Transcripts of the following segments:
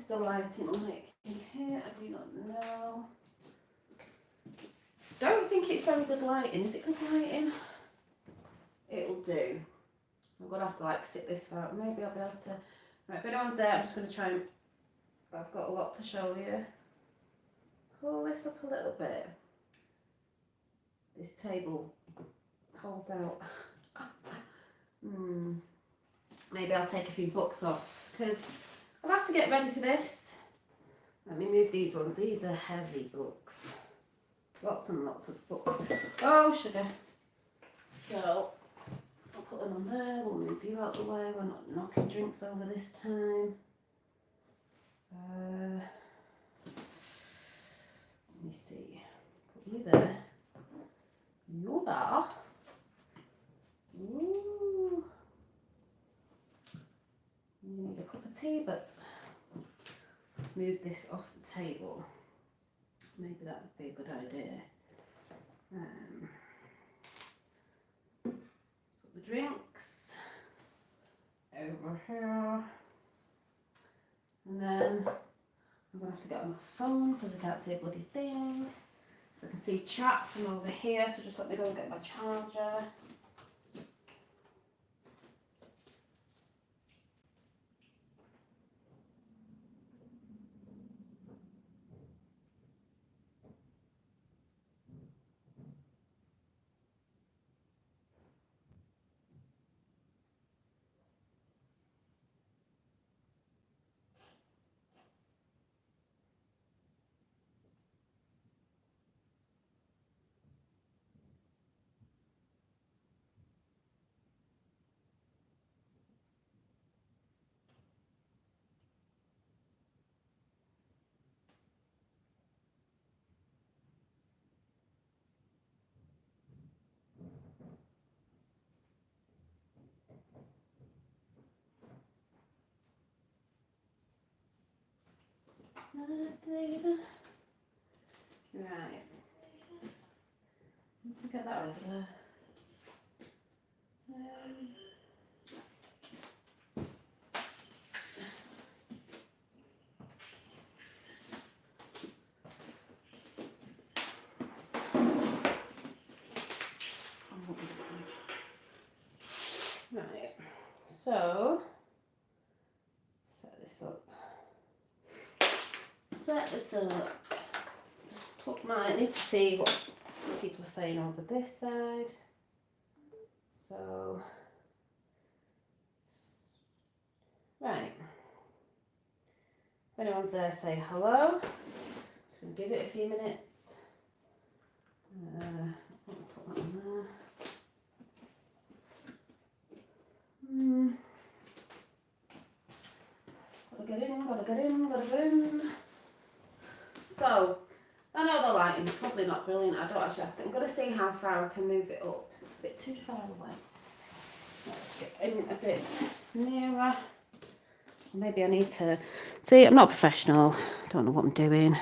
the lighting like in here? I do not know. Don't think it's very good lighting. Is it good lighting? It'll do. I'm going to have to like sit this far. Maybe I'll be able to... Right, if anyone's there, I'm just going to try and... I've got a lot to show you. Pull this up a little bit. This table holds out. Maybe I'll take a few books off because I've had to get ready for this. Let me move these ones. These are heavy books. Lots and lots of books. Oh, sugar. So, I'll put them on there. We'll move you out the way. We're not knocking drinks over this time. Let me see. Put you there. You there. Ooh. You need a cup of tea, but let's move this off the table. Maybe that would be a good idea. Put the drinks over here. And then I'm going to have to get on my phone because I can't see a bloody thing. So I can see chat from over here, so just let me go and get my charger. Right. Get that over there. Right. So set this up. Just plug I need to see what people are saying over this side. So, right. If anyone's there, say hello. Just going to give it a few minutes. I'll put that on there. Gotta get in. So, I know the lighting's probably not brilliant. I don't actually have to. I'm going to see how far I can move it up. It's a bit too far away. Let's get in a bit nearer. Maybe I need to... See, I'm not a professional. I don't know what I'm doing.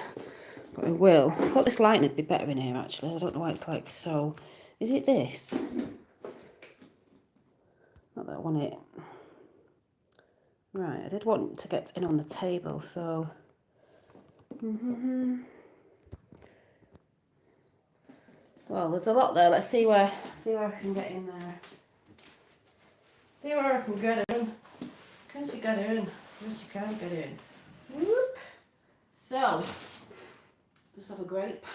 But I will. I thought this lighting would be better in here, actually. I don't know why it's like so... Is it this? Not that I want it... Right, I did want to get in on the table, so... Well, there's a lot there. Let's see where I can get in there. See where I can get in. Can you get in? Yes, you can get in. Whoop. So, just have a grape.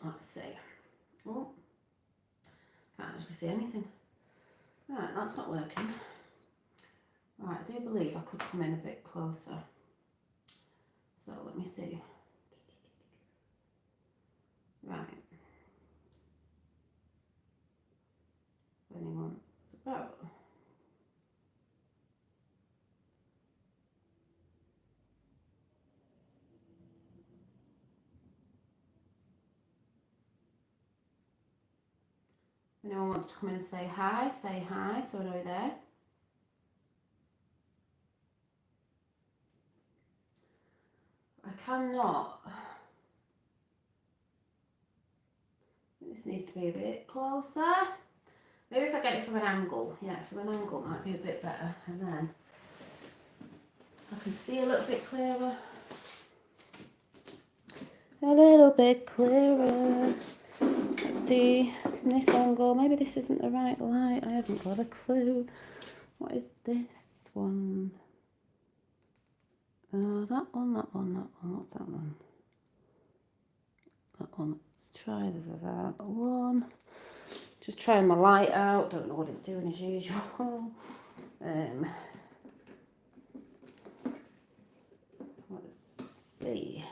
Let's see. Oh, can't actually see anything. Right, that's not working. Right, I do believe I could come in a bit closer. So let me see. Right. Anyone's about. Anyone wants to come in and say hi, so I know you're there. I cannot. This needs to be a bit closer. Maybe if I get it from an angle, yeah, from an angle might be a bit better, and then I can see a little bit clearer. A little bit clearer. Let's see, from this angle, maybe this isn't the right light, I haven't got a clue. What is this one? That one, what's that one? That one, let's try that one. Just trying my light out, don't know what it's doing as usual. Let's see.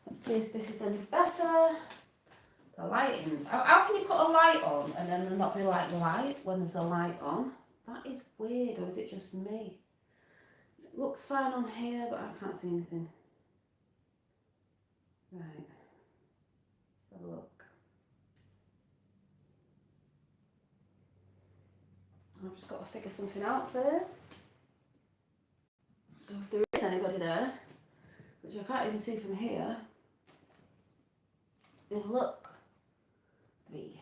Let's see if this is any better. The lighting. How can you put a light on and then there not be like light when there's a light on? That is weird, or is it just me? It looks fine on here, but I can't see anything. Right. Let's have a look. I've just got to figure something out first. So if there is anybody there, which I can't even see from here, then look. 3.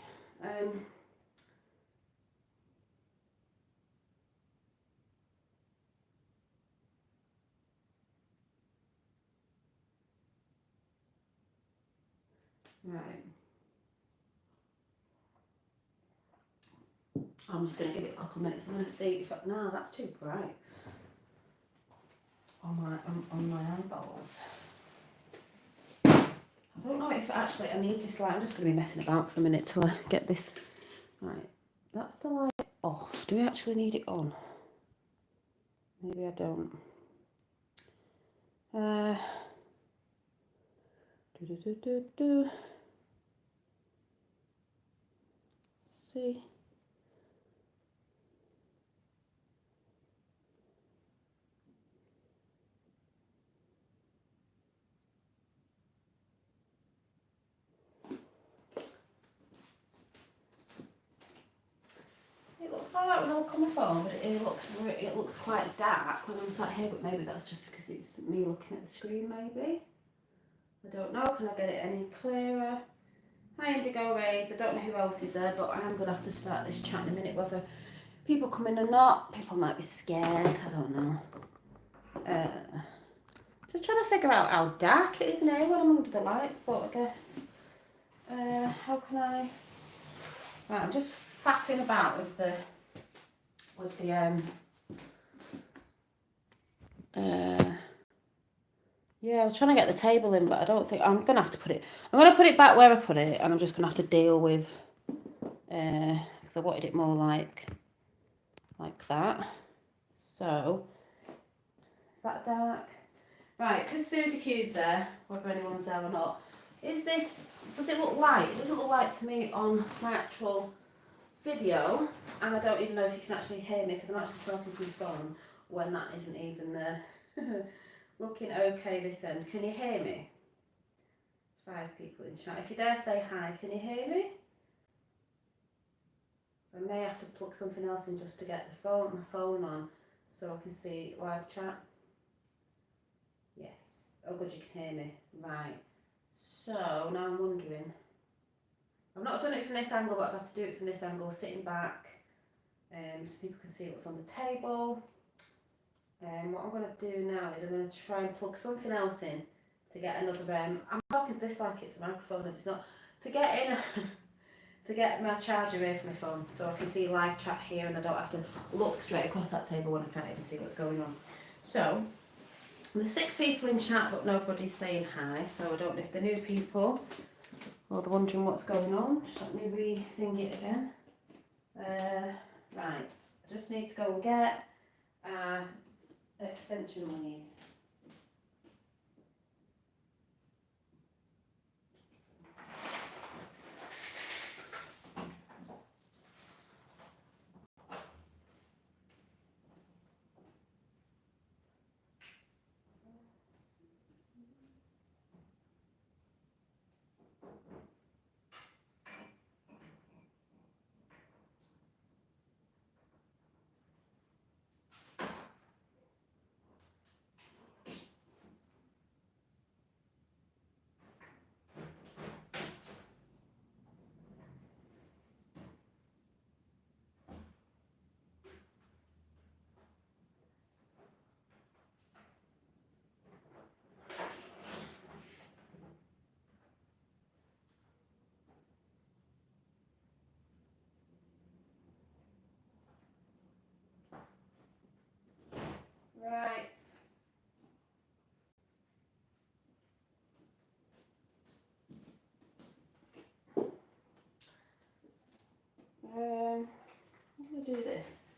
Right. I'm just going to give it a couple of minutes. I'm going to see if no, that's too bright on my eyeballs. I don't know if actually I need this light. I'm just going to be messing about for a minute till I get this. Right, that's the light off. Do we actually need it on? Maybe I don't. See. It looks alright when I look on my phone, but it looks quite dark when I'm sat here. But maybe that's just because it's me looking at the screen. Maybe I don't know. Can I get it any clearer? Hi Indigo Rays. I don't know who else is there, but I am gonna have to start this chat in a minute. Whether people come in or not, people might be scared. I don't know. Just trying to figure out how dark it is in here when I'm under the lights. But I guess how can I? Right, I'm just faffing about with the yeah, I was trying to get the table in, but I don't think I'm gonna have to put it. I'm gonna put it back where I put it, and I'm just gonna have to deal with. Because I wanted it more like that. So is that dark? Right, because Susie Q's there, whether anyone's there or not. Is this? Does it look light? It doesn't look light to me on my actual video, and I don't even know if you can actually hear me because I'm actually talking to my phone when that isn't even there. Looking okay this end. Can you hear me? 5 people in chat. If you dare say hi, can you hear me? I may have to plug something else in just to get my phone on so I can see live chat. Yes. Oh good, you can hear me. Right. So now I'm wondering. I've not done it from this angle, but I've had to do it from this angle, sitting back, so people can see what's on the table. What I'm going to do now is I'm going to try and plug something else in to get another. I'm talking to this like it's a microphone and it's not. To get in, to get my charger away from my phone, so I can see live chat here and I don't have to look straight across that table when I can't even see what's going on. So there's 6 people in chat, but nobody's saying hi. So I don't know if they're new people or they're wondering what's going on. Just let me rethink it again. Right, I just need to go and get extension money. do this.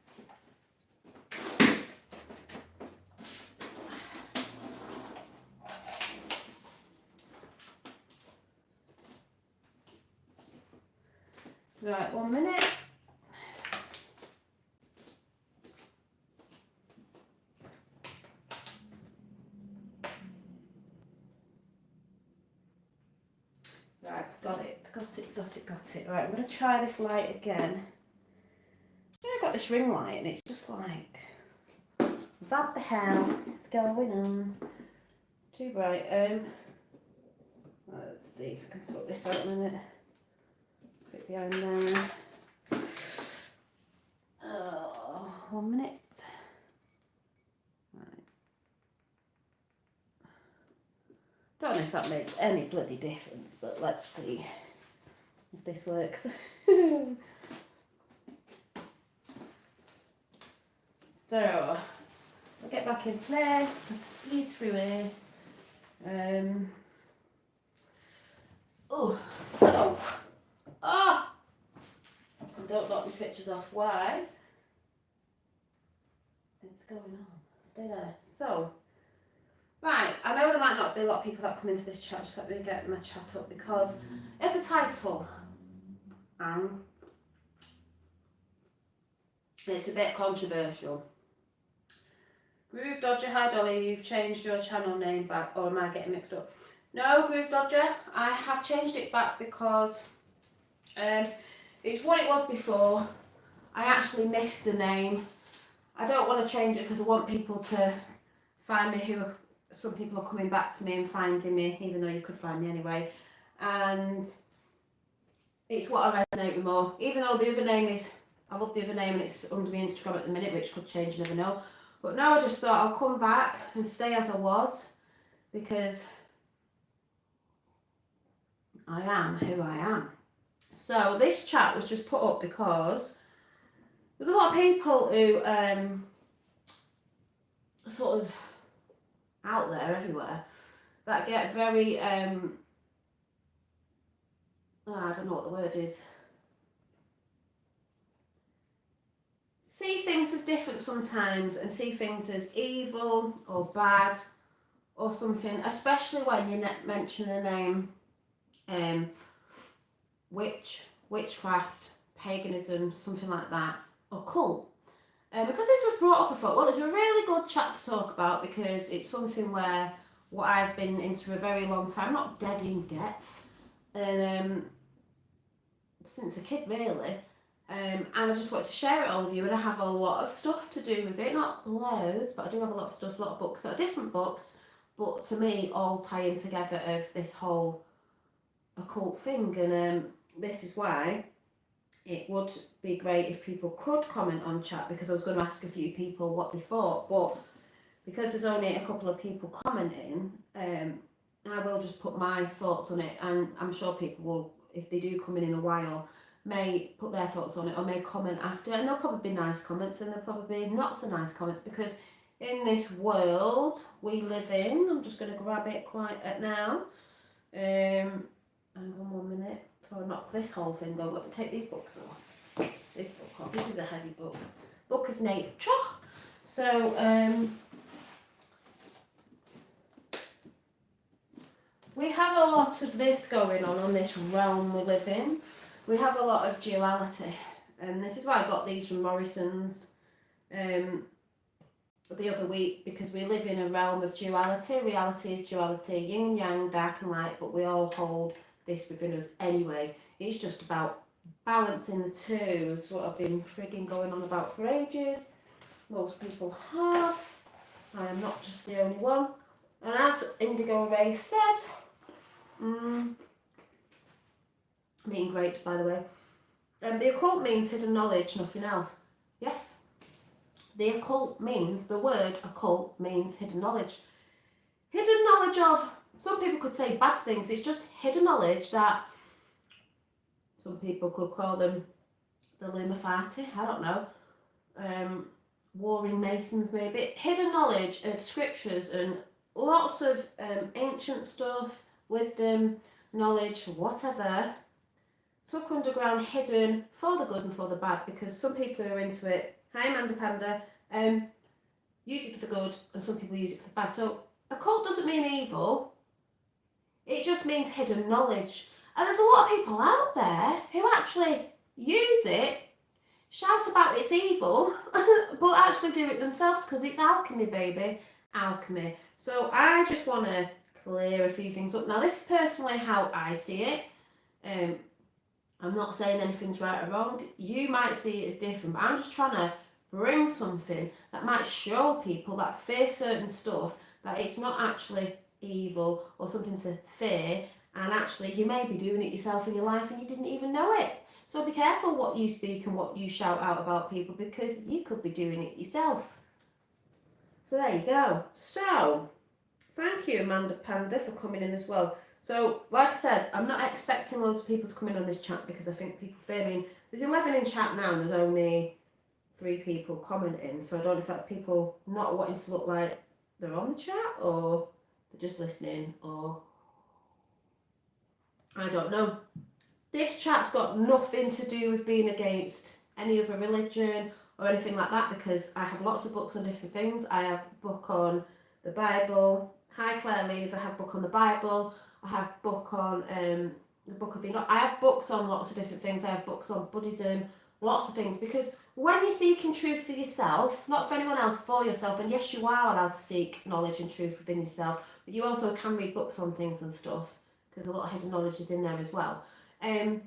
Right, 1 minute. Right, got it. Right, I'm going to try this light again. I got this ring light and it's just like, what the hell is going on? It's too bright. Let's see if I can sort this out in a minute. Put it behind there. 1 minute. Right. Don't know if that makes any bloody difference, but let's see if this works. So, I'll get back in place, let's squeeze through here. And don't knock my pictures off, why? What's going on? Stay there. So, right, I know there might not be a lot of people that come into this chat, just let me get my chat up, because if the title, it's a bit controversial. Groove Dodger, hi Dolly, you've changed your channel name back, or am I getting mixed up? No, Groove Dodger, I have changed it back because it's what it was before. I actually missed the name. I don't want to change it because I want people to find me some people are coming back to me and finding me, even though you could find me anyway. And it's what I resonate with more. Even though the other name is, I love the other name and it's under my Instagram at the minute, which could change, you never know. But now I just thought I'll come back and stay as I was, because I am who I am. So this chat was just put up because there's a lot of people who sort of out there everywhere that get very I don't know what the word is. See things as different sometimes and see things as evil or bad or something, especially when you mention the name witchcraft, paganism, something like that, occult. Because this was brought up, I thought, well, it's a really good chat to talk about because it's something where what I've been into a very long time, not dead in depth, since a kid really. And I just wanted to share it all with you, and I have a lot of stuff to do with it, not loads, but I do have a lot of stuff, a lot of books that are different books, but to me all tying together of this whole occult thing. And this is why it would be great if people could comment on chat, because I was going to ask a few people what they thought, but because there's only a couple of people commenting, I will just put my thoughts on it, and I'm sure people will, if they do come in a while, may put their thoughts on it or may comment after, and there'll probably be nice comments and there'll probably be not so nice comments, because in this world we live in, I'm just going to grab it quite now, hang on 1 minute before I knock this whole thing over. Let me take these books off, this book off, this is a heavy book, Book of Nature. So we have a lot of this going on this realm we live in. We have a lot of duality, and this is why I got these from Morrison's the other week, because we live in a realm of duality. Reality is duality, yin and yang, dark and light, but we all hold this within us anyway. It's just about balancing the two, is what I've been frigging going on about for ages. Most people have. I am not just the only one. And as Indigo Ray says, I'm eating grapes, by the way. The occult means hidden knowledge, nothing else. Yes. The occult means, the word occult means hidden knowledge. Hidden knowledge of, some people could say bad things, it's just hidden knowledge that some people could call them the Lumafati, I don't know. Warring Masons maybe. Hidden knowledge of scriptures and lots of ancient stuff, wisdom, knowledge, whatever, tuck underground, hidden, for the good and for the bad, because some people are into it. Hi Amanda Panda. Use it for the good and some people use it for the bad. So occult doesn't mean evil. It just means hidden knowledge. And there's a lot of people out there who actually use it, shout about it's evil, but actually do it themselves because it's alchemy, baby. Alchemy. So I just want to clear a few things up. Now, this is personally how I see it. I'm not saying anything's right or wrong. You might see it as different, but I'm just trying to bring something that might show people that fear certain stuff, that it's not actually evil or something to fear, and actually you may be doing it yourself in your life and you didn't even know it. So be careful what you speak and what you shout out about people, because you could be doing it yourself. So there you go. So thank you Amanda Panda for coming in as well. So like I said, I'm not expecting loads of people to come in on this chat because I think people fear me. There's 11 in chat now and there's only 3 people commenting, so I don't know if that's people not wanting to look like they're on the chat or they're just listening, or I don't know. This chat's got nothing to do with being against any other religion or anything like that, because I have lots of books on different things. I have a book on the Bible. Hi Claire Lees, I have a book on the Bible. I have a book on the Book of Enoch. I have books on lots of different things. I have books on Buddhism, lots of things, because when you're seeking truth for yourself, not for anyone else, for yourself, and yes, you are allowed to seek knowledge and truth within yourself, but you also can read books on things and stuff, because a lot of hidden knowledge is in there as well. You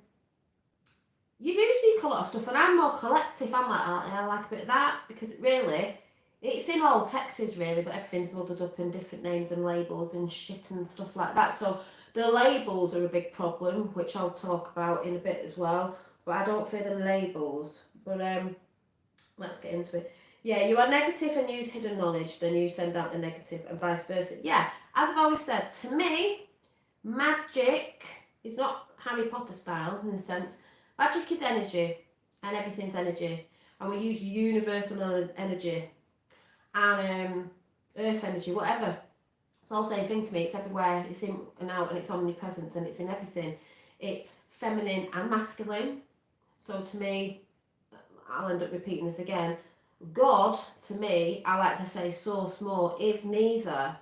do seek a lot of stuff, and I'm more collective. I'm like, oh, yeah, I like a bit of that, because really, it's in all texts really, but everything's muddled up in different names and labels and shit and stuff like that. So the labels are a big problem, which I'll talk about in a bit as well. But I don't fear the labels. But let's get into it. Yeah, you are negative and use hidden knowledge, then you send out the negative, and vice versa. Yeah, as I've always said, to me, magic is not Harry Potter style in a sense. Magic is energy, and everything's energy. And we use universal energy and earth energy, whatever. It's all the same thing to me. It's everywhere, it's in and out, and it's omnipresence, and it's in everything. It's feminine and masculine. So to me, I'll end up repeating this again, God, to me, I like to say source more, is neither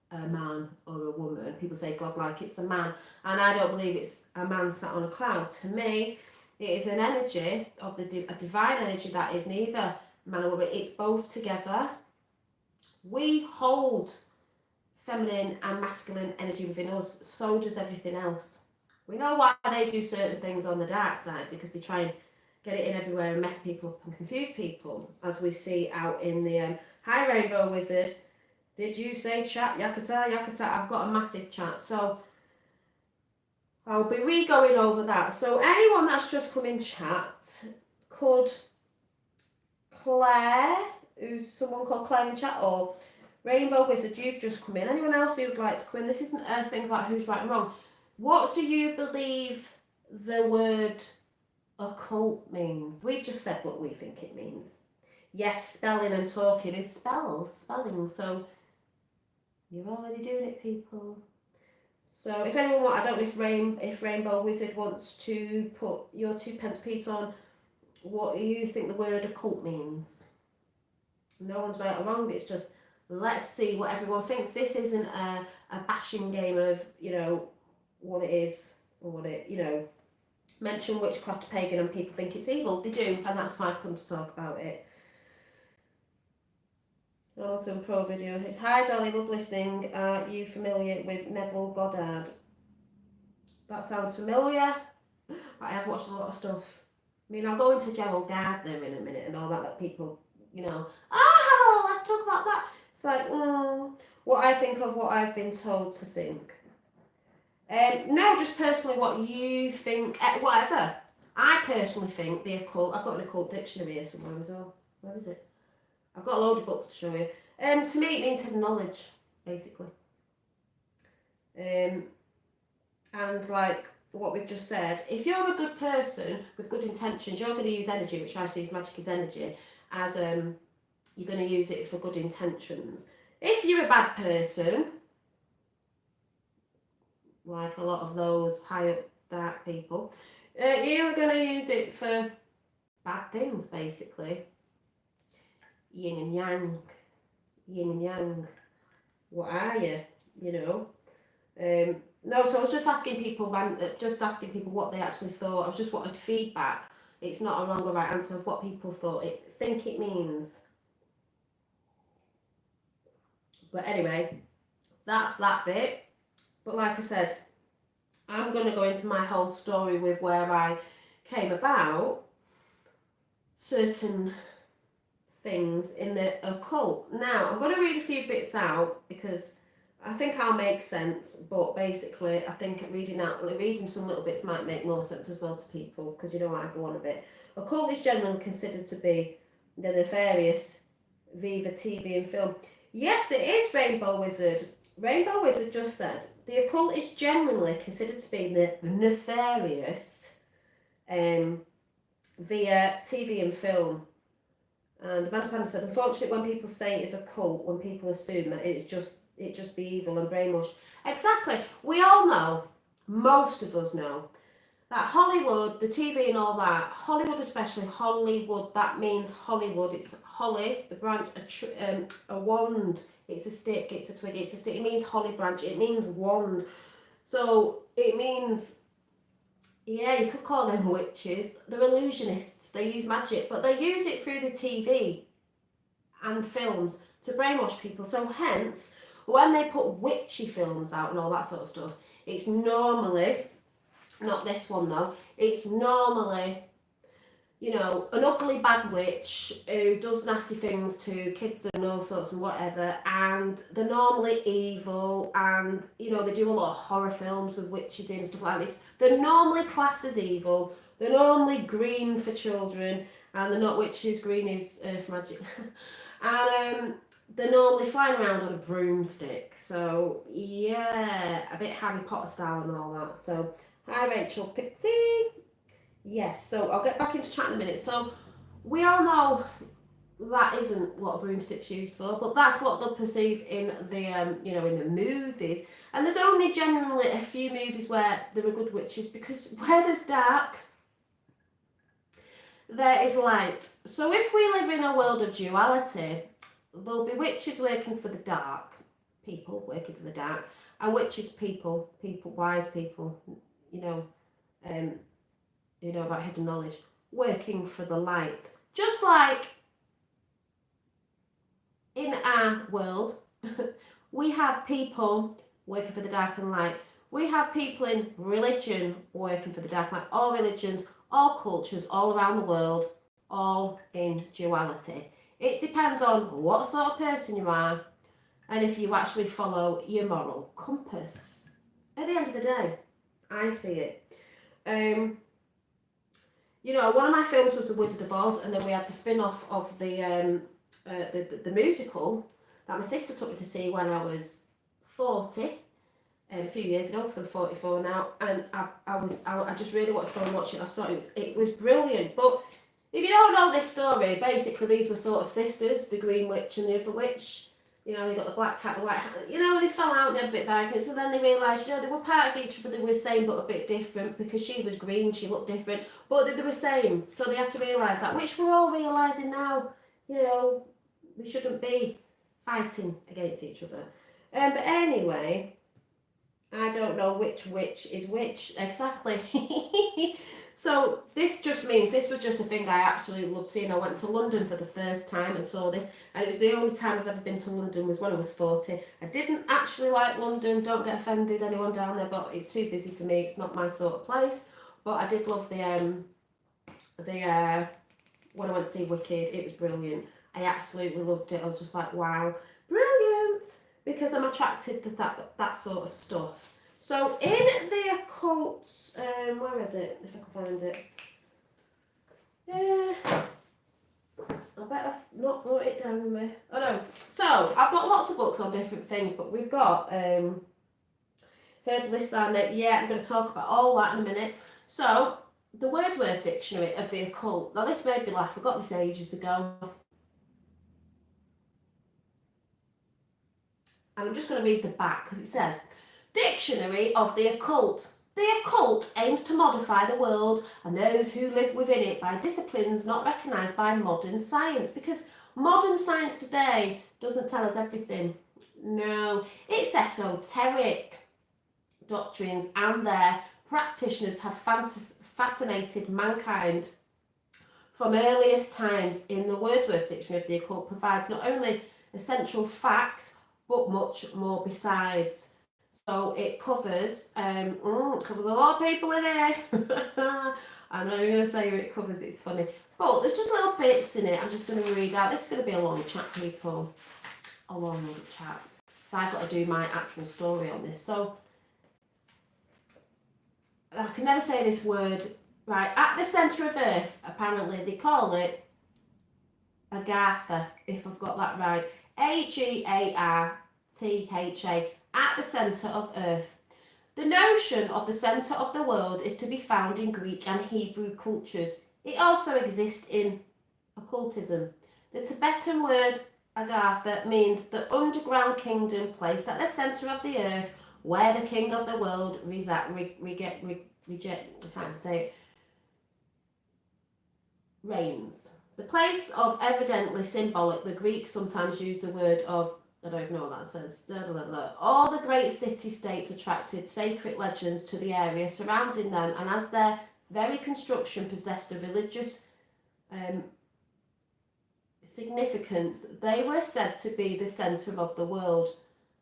a man or a woman. People say God like it's a man, and I don't believe it's a man sat on a cloud. To me, it is an energy of a divine energy that is neither man or woman. It's both together. We hold feminine and masculine energy within us. So does everything else. We know why they do certain things on the dark side, because they try and get it in everywhere and mess people up and confuse people, as we see out in the Hi Rainbow Wizard. Did you say chat? Yakata, Yakata. I've got a massive chat, so I'll be re-going over that. So anyone that's just come in chat, could Claire, who's someone called Claire in chat, or Rainbow Wizard, you've just come in. Anyone else who would like to come in? This isn't a thing about who's right and wrong. What do you believe the word occult means? We've just said what we think it means. Yes, spelling and talking is spelling. So you're already doing it, people. So if anyone wants, I don't know if Rainbow Wizard wants to put your 2p piece on, what do you think the word occult means? No one's right or wrong. It's just, let's see what everyone thinks. This isn't a bashing game of, what it is or what it, mention witchcraft pagan and people think it's evil. They do, and that's why I've come to talk about it. Awesome pro video. Hi Dolly, love listening. Are you familiar with Neville Goddard? That sounds familiar. I have watched a lot of stuff. I mean, I'll go into Gerald Gardner in a minute and all that people, I talk about that. It's like, what I think of what I've been told to think. No, just personally what you think, whatever. I personally think the occult, I've got an occult dictionary here somewhere as well. Where is it? I've got a load of books to show you. To me it means hidden knowledge, basically. And like what we've just said, if you're a good person with good intentions, you're going to use energy, which I see as magic is energy, as you're going to use it for good intentions. If you're a bad person, like a lot of those high up dark people, You are going to use it for bad things, basically. Yin and yang. Yin and yang. What are you? You know? No, so I was just asking people what they actually thought. I was just wanted feedback. It's not a wrong or right answer of what people think it means. But anyway, that's that bit. But like I said, I'm going to go into my whole story with where I came about certain things in the occult. Now, I'm going to read a few bits out because I think I'll make sense, but basically I think reading some little bits might make more sense as well to people, because you know I go on a bit. Occult is generally considered to be the nefarious via TV and film. Yes, it is, Rainbow Wizard. Rainbow Wizard just said, the occult is generally considered to be the nefarious via TV and film. And Amanda Panda said, unfortunately, when people say it's a cult, when people assume that it just be evil and brainwashed. Exactly. We all know, most of us know, that Hollywood, the TV and all that, Hollywood especially, Hollywood, that means Hollywood. It's holly, the branch, a wand. It's a stick, it's a twig, it's a stick. It means holly branch, it means wand. So it means, yeah, you could call them witches. They're illusionists. They use magic, but they use it through the TV and films to brainwash people. So hence, when they put witchy films out and all that sort of stuff, it's normally, not this one though, it's normally, you know, an ugly bad witch who does nasty things to kids and all sorts and whatever, and they're normally evil, and, you know, they do a lot of horror films with witches in and stuff like this. They're normally classed as evil, they're normally green for children, and they're not witches, green is earth magic. And they're normally flying around on a broomstick. So, yeah, a bit Harry Potter style and all that. So, hi Rachel Pixie. Yes, so I'll get back into chat in a minute. So, we all know that isn't what a broomstick's used for, but that's what they'll perceive in the, you know, in the movies. And there's only generally a few movies where there are good witches, because where there's dark, there is light. So if we live in a world of duality, there'll be witches working for the dark, people working for the dark, and witches people, wise people, you know about hidden knowledge, working for the light. Just like in our world, we have people working for the dark and light. We have people in religion working for the dark and light. All religions, all cultures, all around the world, all in duality. It depends on what sort of person you are and if you actually follow your moral compass. At the end of the day, I see it. You know, one of my films was The Wizard of Oz, and then we had the spin-off of the musical that my sister took me to see when I was 40, a few years ago, because I'm 44 now, and I just really wanted to go and watch it. I saw it was brilliant. But if you don't know this story, basically these were sort of sisters, the Green Witch and the other witch. You know, they got the black cat, the white hat. You know, they fell out, they had a bit of arguments, and then they realised, you know, they were part of each other, they were the same but a bit different, because she was green, she looked different, but they were the same. So they had to realise that, which we're all realising now. You know, we shouldn't be fighting against each other. But anyway, I don't know which witch is which exactly. So this just means this was just a thing I absolutely loved seeing. I went to London for the first time and saw this, and it was the only time I've ever been to London was when I was 40. I didn't actually like London, don't get offended anyone down there, but it's too busy for me, it's not my sort of place. But I did love the when I went to see Wicked, it was brilliant. I absolutely loved it. I was just like, wow, brilliant, because I'm attracted to that sort of stuff. So in the occult, where is it, if I can find it? I bet I've not brought it down with me. Oh no. So I've got lots of books on different things, but we've got Heard List and yeah, I'm going to talk about all that in a minute. So the Wordsworth Dictionary of the Occult. Now this made me laugh. I got this ages ago. And I'm just going to read the back because it says, Dictionary of the Occult. The occult aims to modify the world and those who live within it by disciplines not recognised by modern science, because modern science today doesn't tell us everything. No, it's esoteric doctrines, and their practitioners have fascinated mankind from earliest times. In the Wordsworth Dictionary of the Occult provides not only essential facts but much more besides. So it covers covers a lot of people in it. I know you're going to say it covers, it's funny. But there's just little bits in it I'm just going to read out. This is going to be a long chat, people. A long chat. So I've got to do my actual story on this. So I can never say this word right. At the centre of Earth, apparently they call it Agartha, if I've got that right. Agartha. At the centre of Earth. The notion of the centre of the world is to be found in Greek and Hebrew cultures. It also exists in occultism. The Tibetan word Agartha means the underground kingdom placed at the centre of the earth, where the king of the world reigns. The place of evidently symbolic, the Greeks sometimes use the word of, I don't even know what that says. All the great city-states attracted sacred legends to the area surrounding them, and as their very construction possessed a religious significance, they were said to be the centre of the world.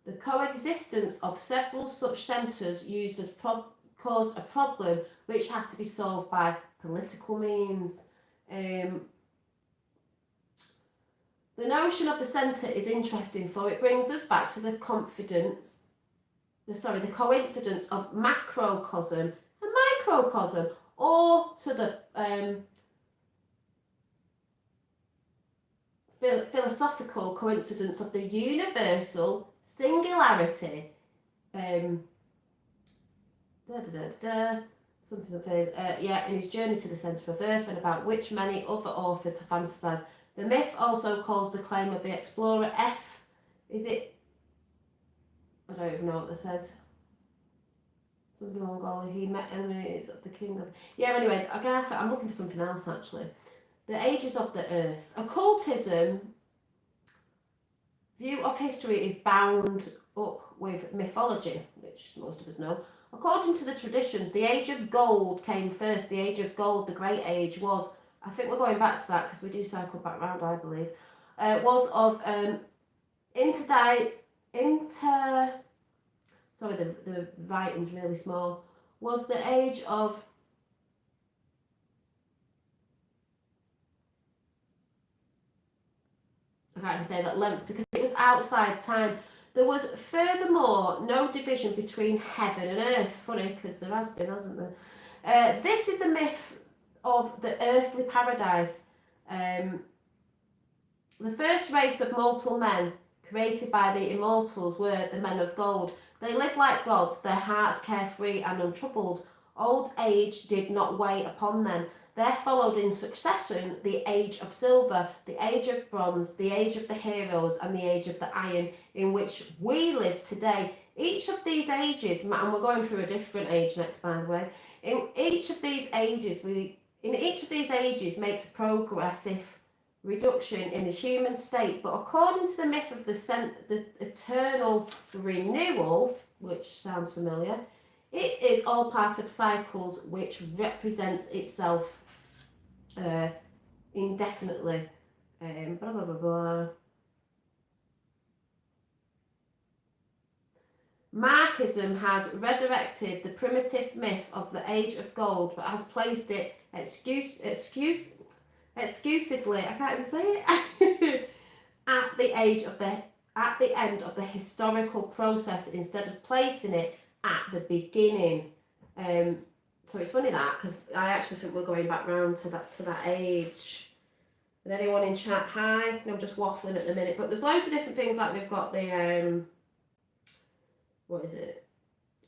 The coexistence of several such centres caused a problem which had to be solved by political means. The notion of the centre is interesting, for it brings us back to the coincidence of macrocosm and microcosm, or to the philosophical coincidence of the universal singularity. In his journey to the centre of Earth, and about which many other authors have fantasised. The myth also calls the claim of the explorer F. Is it? I don't even know what this says. Something Mongolia. He met enemies of the king of. Yeah. Anyway, I'm looking for something else actually. The ages of the earth. Occultism view of history is bound up with mythology, which most of us know. According to the traditions, the age of gold came first. The age of gold, the great age, was, I think we're going back to that because we do cycle back round, I believe, was of sorry, the writing's really small, was the age of I can't even say that length because it was outside time. There was furthermore no division between heaven and earth. Funny, because there has been, hasn't there? This is a myth of the earthly paradise. The first race of mortal men created by the immortals were the men of gold. They lived like gods, their hearts carefree and untroubled. Old age did not weigh upon them. There followed in succession the age of silver, the age of bronze, the age of the heroes, and the age of the iron, in which we live today. Each of these ages, and we're going through a different age next, by the way. In each of these ages makes a progressive reduction in the human state, but according to the myth of the eternal renewal, which sounds familiar, it is all part of cycles which represents itself indefinitely. Blah, blah, blah, blah. Marxism has resurrected the primitive myth of the age of gold, but has placed it exclusively, I can't even say it, at the end of the historical process instead of placing it at the beginning. So it's funny that, because I actually think we're going back round to that age. And anyone in chat, hi. I'm just waffling at the minute, but there's loads of different things, like we've got the what is it?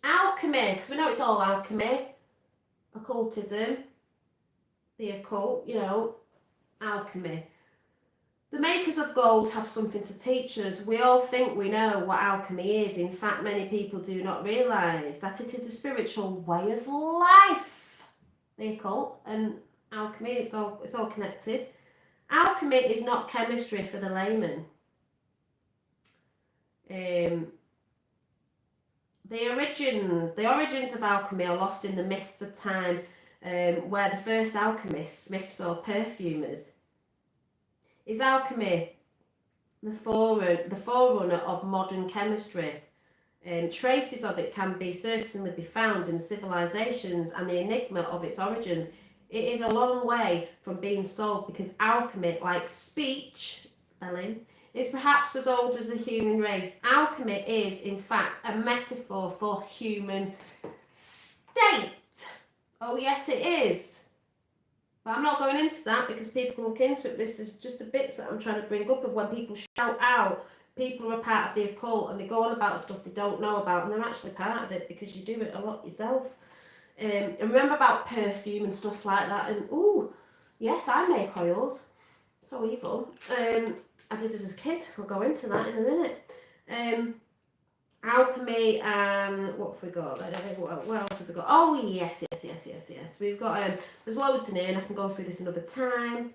Alchemy, because we know it's all alchemy. Occultism, the occult, alchemy. The makers of gold have something to teach us. We all think we know what alchemy is. In fact, many people do not realise that it is a spiritual way of life. The occult and alchemy, it's all connected. Alchemy is not chemistry for the layman. The origins of alchemy are lost in the mists of time, where the first alchemists, smiths or perfumers. Is alchemy the forerunner of modern chemistry? Traces of it can certainly be found in civilizations and the enigma of its origins. It is a long way from being solved because alchemy, like speech, spelling, is perhaps as old as the human race. Alchemy is, in fact, a metaphor for human state. Oh yes, it is. But I'm not going into that because people can look into it. This is just the bits that I'm trying to bring up of when people shout out, people are part of the occult and they go on about stuff they don't know about and they're actually part of it because you do it a lot yourself. And remember about perfume and stuff like that. And ooh, yes, I make oils. So evil. I did it as a kid. We'll go into that in a minute. Alchemy and what have we got? What else have we got? Oh yes. We've got there's loads in here and I can go through this another time.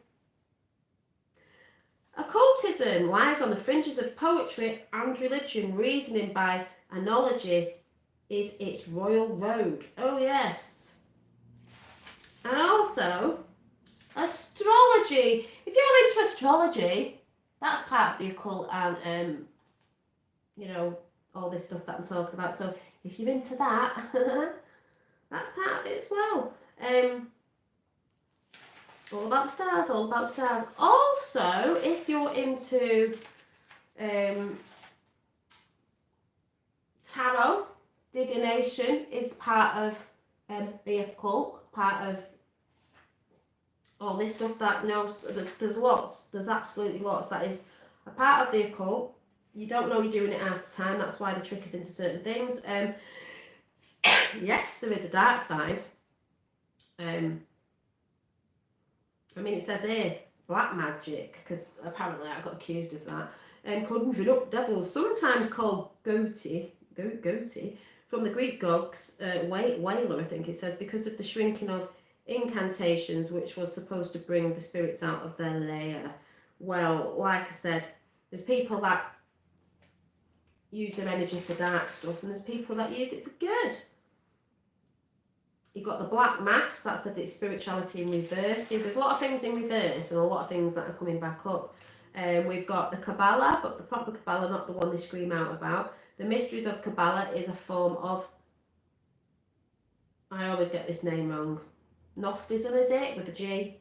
Occultism lies on the fringes of poetry and religion. Reasoning by analogy is its royal road. Oh yes. And also astrology. If you're into astrology, that's part of the occult and all this stuff that I'm talking about. So if you're into that, that's part of it as well. All about the stars. Also, if you're into tarot, divination is part of the occult, part of all this stuff that knows. There's lots. There's absolutely lots. That is a part of the occult. You don't know you're doing it half the time. That's why the trick is into certain things. Yes, there is a dark side. I mean, it says here, black magic, because apparently I got accused of that. Conjuring up devils, sometimes called goatee, from the Greek gogs, whaler, I think it says, because of the shrinking of incantations, which was supposed to bring the spirits out of their lair. Well, like I said, there's people that use their energy for dark stuff and there's people that use it for good. You've got the black mass, that says it's spirituality in reverse. See, there's a lot of things in reverse and a lot of things that are coming back up. We've got the Kabbalah, but the proper Kabbalah, not the one they scream out about. The Mysteries of Kabbalah is a form of, I always get this name wrong, Gnosticism, is it? With a G?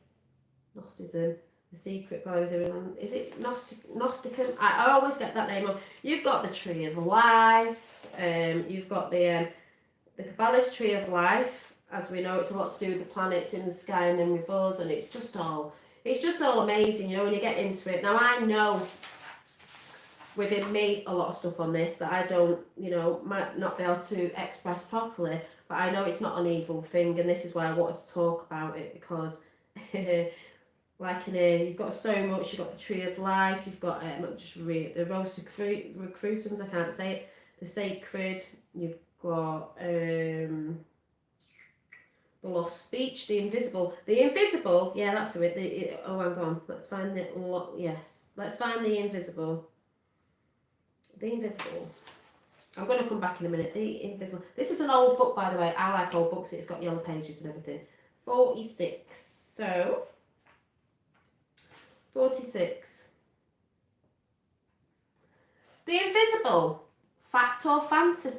Gnosticism. The secret blows everyone. Is it Gnosticum? I always get that name wrong. You've got the Tree of Life. You've got the Kabbalist Tree of Life. As we know, it's a lot to do with the planets in the sky and then with us, and it's just all amazing, when you get into it. Now I know within me a lot of stuff on this that I don't, might not be able to express properly, but I know it's not an evil thing, and this is why I wanted to talk about it, because like in here, you've got so much. You've got the Tree of Life, you've got the Rosicrucians, I can't say it, the Sacred, you've got the Lost Speech, the Invisible, yeah, that's it, hang on, let's find it, let's find the Invisible. I'm going to come back in a minute. The Invisible. This is an old book, by the way. I like old books. It's got yellow pages and everything. 46. So, 46. The Invisible. Fact or fantasy?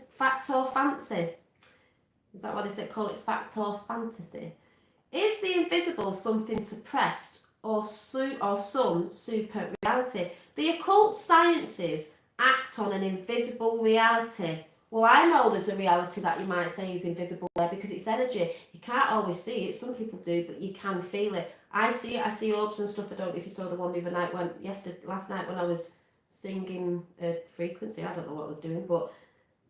Is that what they say? Call it fact or fantasy? Is the invisible something suppressed or some super reality? The occult sciences act on an invisible reality. Well, I know there's a reality that you might say is invisible there because it's energy. You can't always see it. Some people do, but you can feel it. I see it. I see orbs and stuff. I don't know if you saw the one the other night last night when I was singing a frequency. I don't know what I was doing, but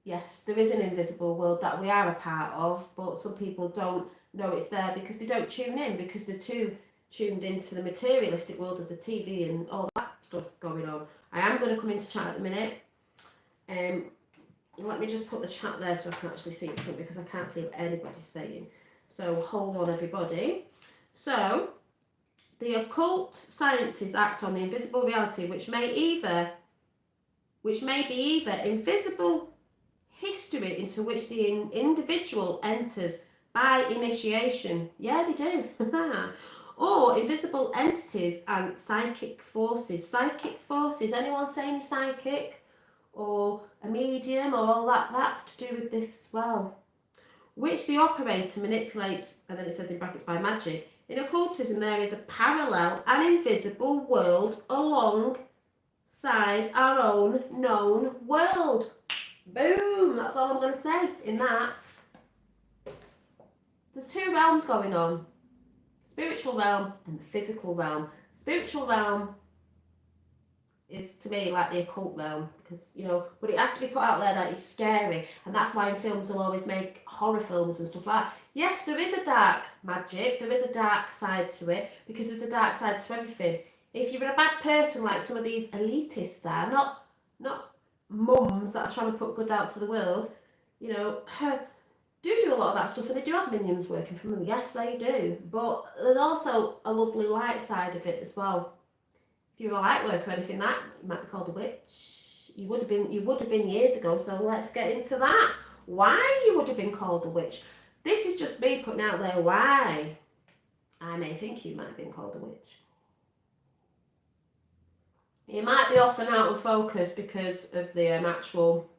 yes, there is an invisible world that we are a part of, but some people don't know it's there because they don't tune in, because they're too tuned into the materialistic world of the TV and all that stuff going on. I am going to come into chat at the minute. Let me just put the chat there so I can actually see it because I can't see what anybody's saying. So hold on, everybody. So the occult sciences act on the invisible reality, which may be either invisible history into which the individual enters by initiation. Yeah, they do. Or invisible entities and psychic forces. Psychic forces. Anyone saying psychic? Or a medium or all that? That's to do with this as well. Which the operator manipulates, and then it says in brackets, by magic. In occultism, there is a parallel and invisible world alongside our own known world. Boom! That's all I'm going to say in that. There's two realms going on. Spiritual realm and the physical realm. Spiritual realm is to me like the occult realm because, you know, but it has to be put out there that it's scary, and that's why in films they'll always make horror films and stuff like that. Yes, there is a dark magic, there is a dark side to it because there's a dark side to everything. If you're a bad person like some of these elitists are, not mums that are trying to put good out to the world, you know, do a lot of that stuff, and they do have minions working for them. Yes, they do, but there's also a lovely light side of it as well. If you're a light worker or anything, that you might be called a witch. You would have been years ago. So let's get into that. Why you would have been called a witch? This is just me putting out there why I may think you might have been called a witch. You might be off and out of focus because of the actual.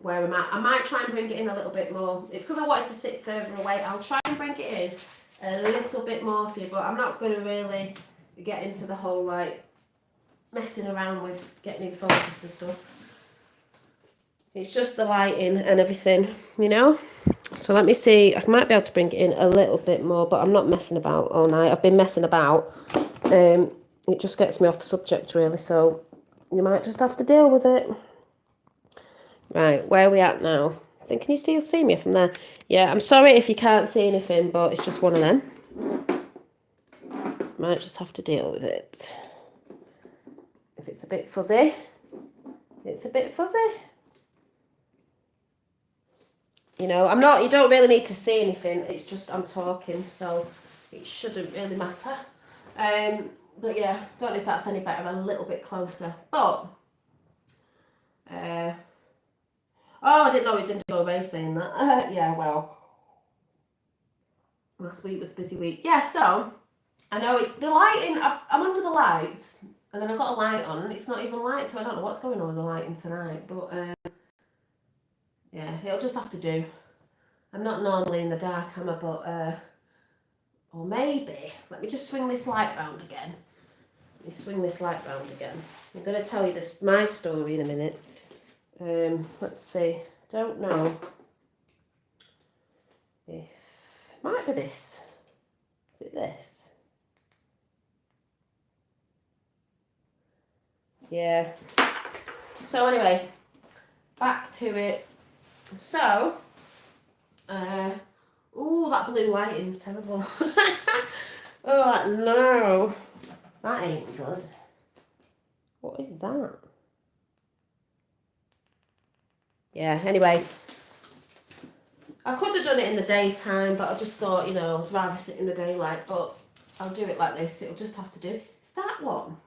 Where I'm at. I might try and bring it in a little bit more. It's because I wanted to sit further away. I'll try and bring it in a little bit more for you, but I'm not going to really get into the whole like messing around with getting in focus and stuff. It's just the lighting and everything, you know. So let me see. I might be able to bring it in a little bit more, but I'm not messing about all night. I've been messing about. It just gets me off subject really, so you might just have to deal with it. Right, where are we at now? I think, can you still see me from there? Yeah, I'm sorry if you can't see anything, but it's just one of them. Might just have to deal with it. If it's a bit fuzzy, it's a bit fuzzy. You know, you don't really need to see anything, it's just I'm talking, so it shouldn't really matter. But yeah, don't know if that's any better, a little bit closer. But, oh, I didn't know it was Indigo Ray saying that. Yeah, well, last week was a busy week. Yeah, so, I know it's the lighting, I'm under the lights, and then I've got a light on, and it's not even light, so I don't know what's going on with the lighting tonight, but, yeah, it'll just have to do. I'm not normally in the dark, am I, but, or maybe, let me just swing this light round again. I'm going to tell you my story in a minute. Let's see, don't know if, might be this, is it this? Yeah, so anyway, back to it, so, ooh, that blue lighting's terrible, oh no, that ain't good, what is that? Yeah, anyway, I could have done it in the daytime, but I just thought, you know, I'd rather sit in the daylight, but I'll do it like this. It'll just have to do. It's that one.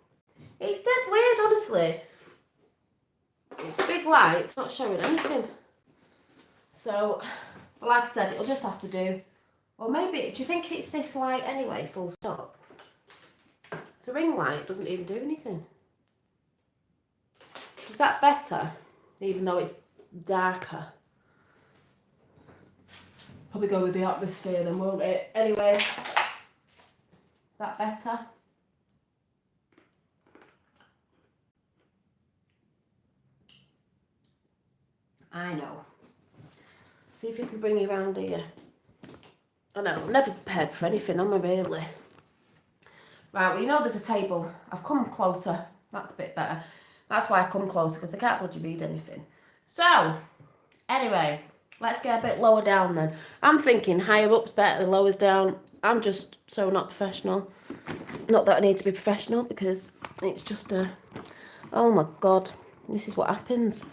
It's dead weird, honestly. It's a big light. It's not showing anything. So, like I said, it'll just have to do. Or maybe, do you think it's this light anyway, full stop? It's a ring light. It doesn't even do anything. Is that better? Even though it's darker. Probably go with the atmosphere then, won't it? Anyway, that better? I know. See if you can bring me around here. I know, I'm never prepared for anything, am I really? Right, well, you know there's a table. I've come closer. That's a bit better. That's why I come closer, because I can't bloody read anything. So, anyway, let's get a bit lower down then. I'm thinking higher up's better than lower's down. I'm just so not professional. Not that I need to be professional, because it's just a... Oh my God, this is what happens.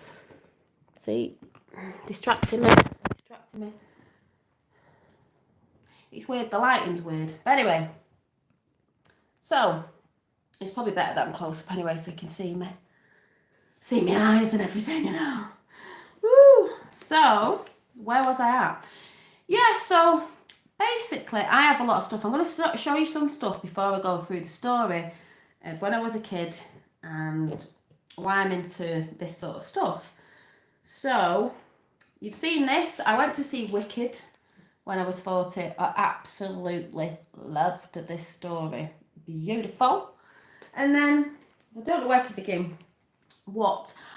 See? Distracting me. Distracting me. It's weird, the lighting's weird. But anyway, so it's probably better that I'm close up anyway, so you can see me. See my eyes and everything, you know. Woo! So, where was I at? Yeah, so basically, I have a lot of stuff. I'm going to show you some stuff before I go through the story of when I was a kid and why I'm into this sort of stuff. So, you've seen this. I went to see Wicked when I was 40. I absolutely loved this story. Beautiful. And then, I don't know where to begin.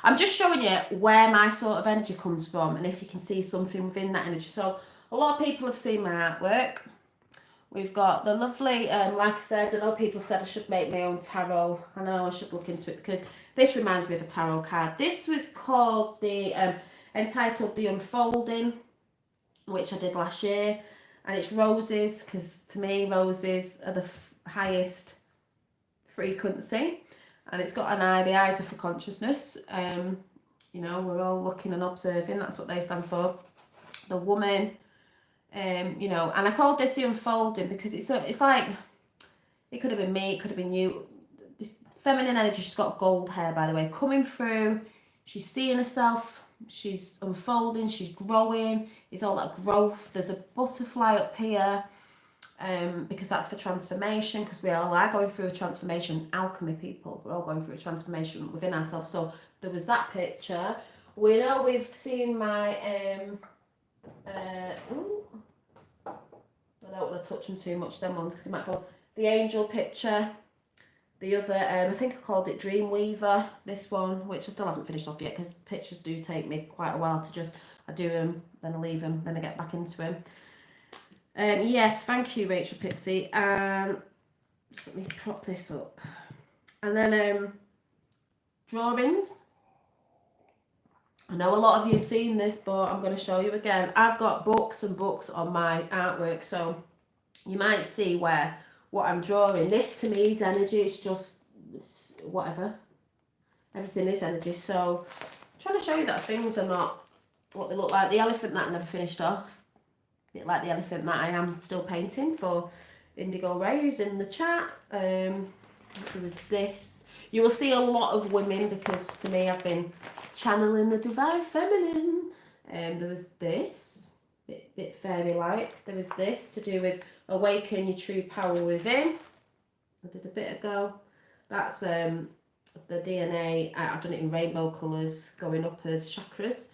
I'm just showing you where my sort of energy comes from, and if you can see something within that energy. So a lot of people have seen my artwork. We've got the lovely, like I said, I know people said I should make my own tarot. I know I should look into it, because this reminds me of a tarot card. This was called entitled The Unfolding, which I did last year, and it's roses, because to me roses are the highest frequency. And it's got an eye. The eyes are for consciousness. You know, we're all looking and observing. That's what they stand for. The woman. You know, and I called this The Unfolding because it's like, it could have been me, it could have been you. This feminine energy, she's got gold hair, by the way, coming through. She's seeing herself. She's unfolding. She's growing. It's all that growth. There's a butterfly up here. Because that's for transformation, because we all are going through a transformation. Alchemy people, we're all going through a transformation within ourselves. So there was that picture. We know we've seen my I don't want to touch them too much, them ones, because it might fall. The angel picture, the other, I think I called it Dreamweaver, this one, which I still haven't finished off yet, because pictures do take me quite a while to just, I do them, then I leave them, then I get back into them. Yes, thank you, Rachel Pixie. Just let me prop this up. And then drawings. I know a lot of you have seen this, but I'm going to show you again. I've got books and books on my artwork, so you might see what I'm drawing. This to me is energy. It's whatever. Everything is energy. So I'm trying to show you that things are not what they look like. The elephant that I never finished off. A bit like the elephant that I am still painting for Indigo Rays in the chat. There was this. You will see a lot of women, because to me I've been channeling the divine feminine. There was this, bit fairy-like. There was this to do with awaken your true power within. I did a bit ago. That's the DNA. I've done it in rainbow colours, going up as chakras.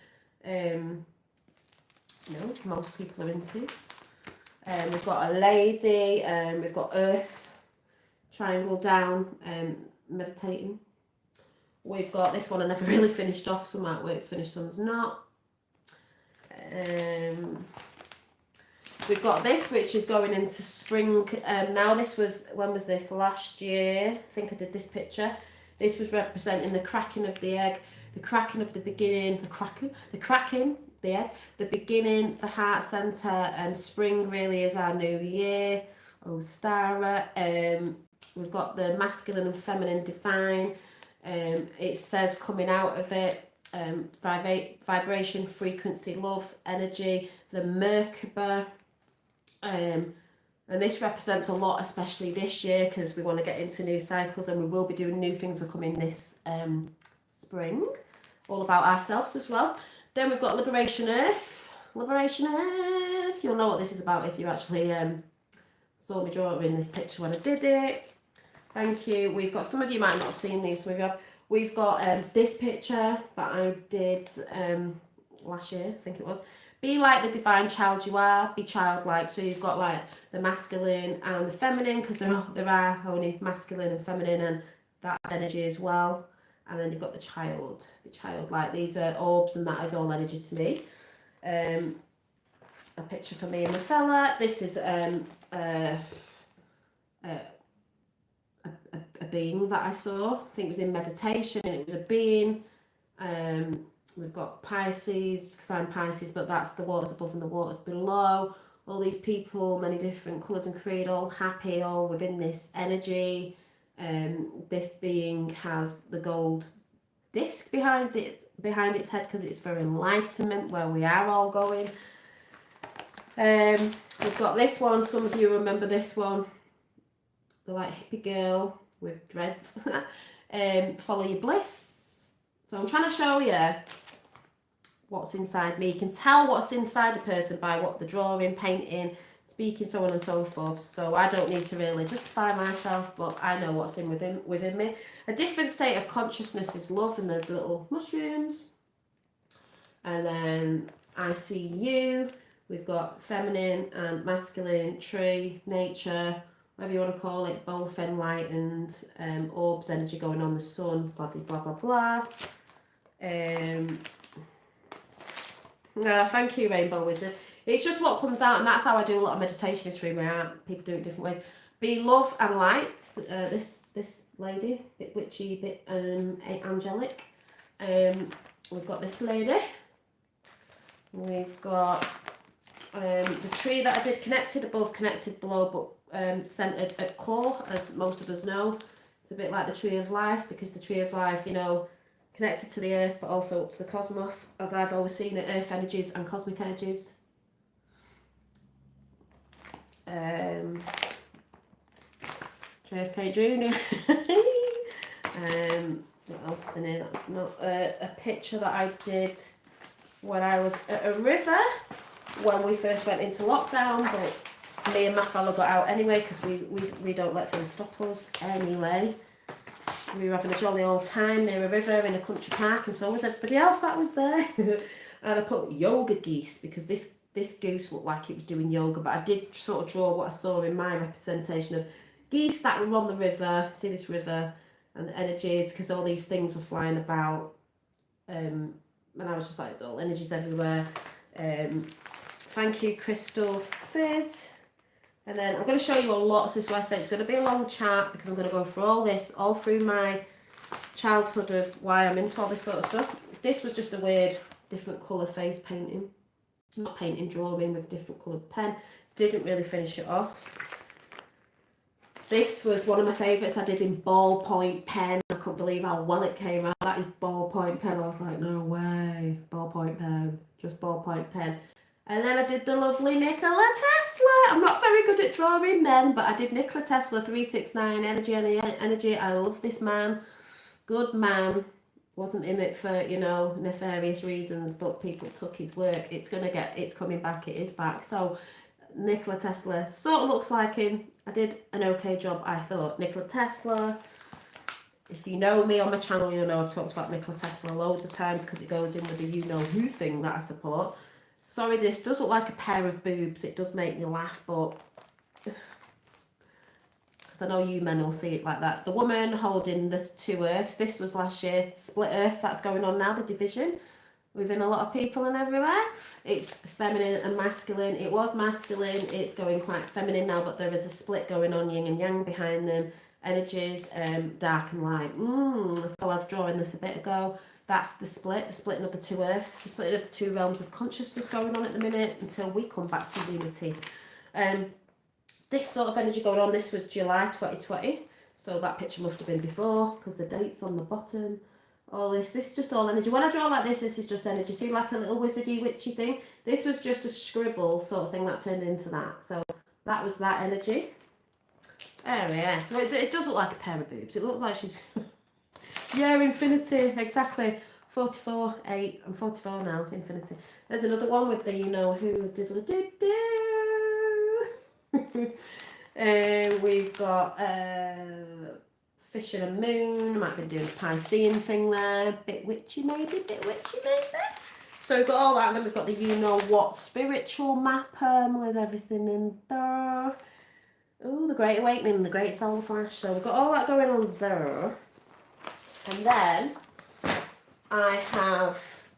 Most people are into. We've got a lady, we've got earth, triangle down, meditating. We've got this one I never really finished off. Some artwork's finished, some's not. We've got this, which is going into spring. Now this was, when was this? Last year. I think I did this picture. This was representing the cracking of the egg, the cracking of the beginning, the egg, the beginning, the heart centre, and spring really is our new year. Ostara. We've got the masculine and feminine divine. It says coming out of it, vibration, frequency, love, energy, the Merkaba. And this represents a lot, especially this year, because we want to get into new cycles, and we will be doing new things that are coming this spring, all about ourselves as well. Then we've got Liberation Earth. Liberation Earth. You'll know what this is about if you actually saw me draw in this picture when I did it. Thank you. We've got, some of you might not have seen these. So we've got this picture that I did last year, I think it was. Be like the divine child you are. Be childlike. So you've got like the masculine and the feminine, because there are only masculine and feminine, and that's energy as well. And then you've got the childlike. These are orbs, and that is all energy to me. A picture for me and my fella. This is a being that I saw. I think it was in meditation, and it was a being. We've got Pisces, because I'm Pisces, but that's the waters above and the waters below. all these people, many different colours and creed, all happy, all within this energy. This being has the gold disc behind its head because it's for enlightenment, where we are all going. We've got this one. Some of you remember this one, the like hippie girl with dreads. Follow your bliss. So I'm trying to show you what's inside me. You can tell what's inside a person by what they're drawing, painting, speaking, so on and so forth. So I don't need to really justify myself, but I know what's within me. A different state of consciousness is love, and there's little mushrooms. And then I see you. We've got feminine and masculine, tree, nature, whatever you want to call it, both enlightened, orbs, energy going on, the sun, blah, blah, blah, blah. Thank you, Rainbow Wizard. It's just what comes out, and that's how I do a lot of meditation is through my art. People do it different ways. Be love and light. This lady, bit witchy, bit angelic. We've got this lady. We've got the tree that I did connected above, connected below, but centered at core, as most of us know. It's a bit like the tree of life, because the tree of life, you know, connected to the earth, but also up to the cosmos, as I've always seen it, earth energies and cosmic energies. JFK Jr. What else is in here? That's not a picture that I did when I was at a river when we first went into lockdown, but me and my fella got out anyway because we don't let things stop us anyway. We were having a jolly old time near a river in a country park, and so was everybody else that was there. And I put yoga geese because this goose looked like it was doing yoga, but I did sort of draw what I saw in my representation of geese that were on the river. See this river and the energies, because all these things were flying about, and I was just like, all energies everywhere. Thank you, Crystal Fizz. And then I'm going to show you a lot, so this is why I say it's going to be a long chart, because I'm going to go through all this, all through my childhood of why I'm into all this sort of stuff. This was just a weird, different colour face painting. Not painting, drawing with different coloured pen. Didn't really finish it off. This was one of my favourites I did in ballpoint pen. I couldn't believe how well it came out. That is ballpoint pen. I was like, no way. Ballpoint pen. Just ballpoint pen. And then I did the lovely Nicola Tesla. I'm not very good at drawing men, but I did Nicola Tesla 369 energy. I love this man. Good man. Wasn't in it for, you know, nefarious reasons, but people took his work. It's coming back. It is back. So Nicola Tesla sort of looks like him. I did an okay job, I thought. Nicola Tesla. If you know me on my channel, you'll know I've talked about Nicola Tesla loads of times because it goes in with the you-know-who thing that I support. Sorry, this does look like a pair of boobs. It does make me laugh, but because I know you men will see it like that. The woman holding this two earths. This was last year. Split earth that's going on now, the division within a lot of people and everywhere. It's feminine and masculine. It was masculine. It's going quite feminine now, but there is a split going on, yin and yang behind them. Energies, dark and light. So I was drawing this a bit ago. That's the splitting of the two earths, the splitting of the two realms of consciousness going on at the minute until we come back to unity. This sort of energy going on, this was July 2020, so that picture must have been before because the date's on the bottom. All this is just all energy. When I draw like this is just energy. See, like a little wizardy witchy thing? This was just a scribble sort of thing that turned into that. So that was that energy. There we are. So it does look like a pair of boobs. It looks like she's... Yeah, infinity, exactly. 44, 8, I'm 44 now, infinity. There's another one with the you-know-who, diddle-doo-doo. We've got fish and a moon, might have been doing a Piscean thing there. Bit witchy maybe. So we've got all that, and then we've got the you-know-what spiritual map with everything in there. Oh, the Great Awakening, the Great Solar Flash. So we've got all that going on there. And then I have,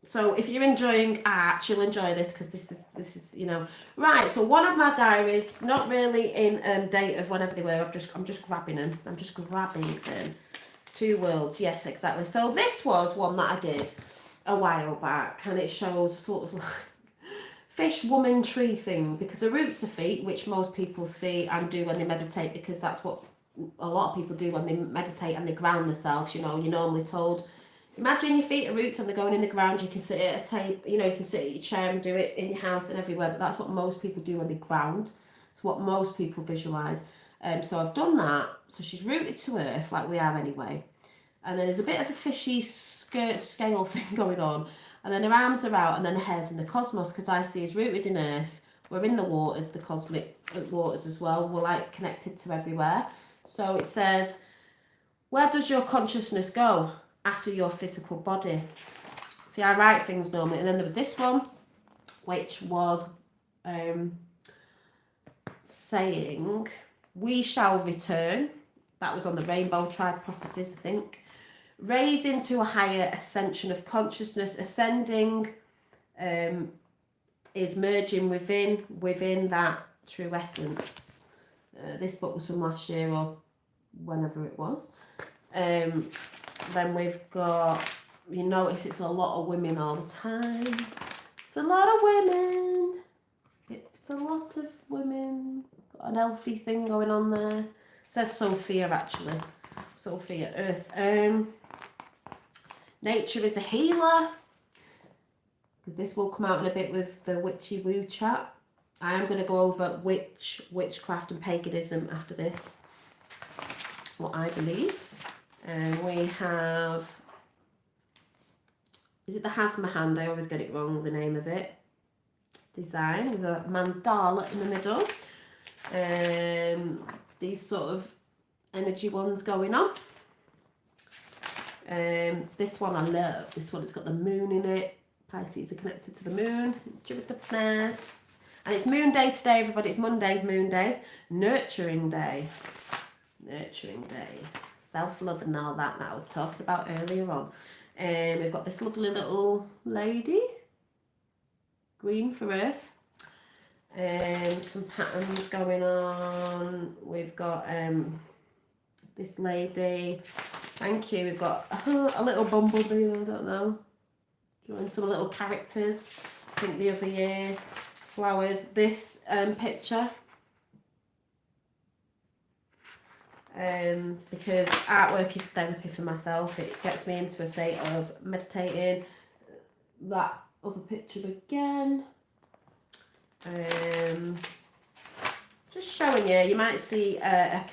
so if you're enjoying art, you'll enjoy this because this is right. So one of my diaries, not really in date of whenever they were. I'm just grabbing them. I'm just grabbing them. Two worlds, yes, exactly. So this was one that I did a while back, and it shows sort of like fish, woman, tree thing, because the roots are feet, which most people see and do when they meditate, because that's what a lot of people do when they meditate and they ground themselves. You know, you're normally told, imagine your feet are roots and they're going in the ground. You can sit at a table, you know, you can sit at your chair and do it in your house and everywhere, but that's what most people do when they ground. It's what most people visualise. So I've done that. So she's rooted to earth, like we are anyway. And then there's a bit of a fishy scale thing going on. And then her arms are out and then her head's in the cosmos, because I see is rooted in earth. We're in the waters, the cosmic waters as well. We're like connected to everywhere. So it says, where does your consciousness go after your physical body? See, I write things normally. And then there was this one, which was saying, we shall return. That was on the Rainbow Tribe Prophecies, I think. Raise into a higher ascension of consciousness. Ascending is merging within that true essence. This book was from last year or whenever it was. Then we've got, you notice it's a lot of women all the time. It's a lot of women. It's a lot of women. Got an elfy thing going on there. It says Sophia, actually. Sophia, Earth. Nature is a healer. Because this will come out in a bit with the witchy woo chat. I am going to go over witchcraft and paganism after this. What I believe. And we have, is it the Hazma Hand? I always get it wrong, the name of it. Design with a mandala in the middle. These sort of energy ones going on. This one I love. This one, it's got the moon in it. Pisces are connected to the moon. Jupiter-ness. And it's moon day today, everybody. It's Monday, moon day. Nurturing day. Nurturing day. Self-love and all that I was talking about earlier on. We've got this lovely little lady. Green for Earth. Some patterns going on. We've got this lady. Thank you. We've got a little bumblebee, I don't know. Drawing some little characters. I think the other year. Flowers. This picture. Because artwork is therapy for myself. It gets me into a state of meditating. That other picture again. Just showing you. You might see a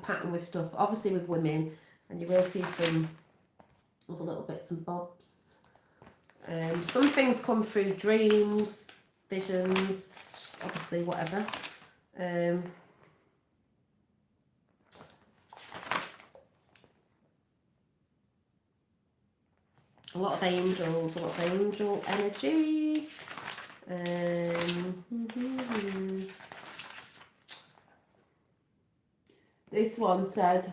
pattern with stuff. Obviously with women, and you will see some other little bits and bobs. Some things come through dreams, visions, obviously whatever. A lot of angels, a lot of angel energy. This one says,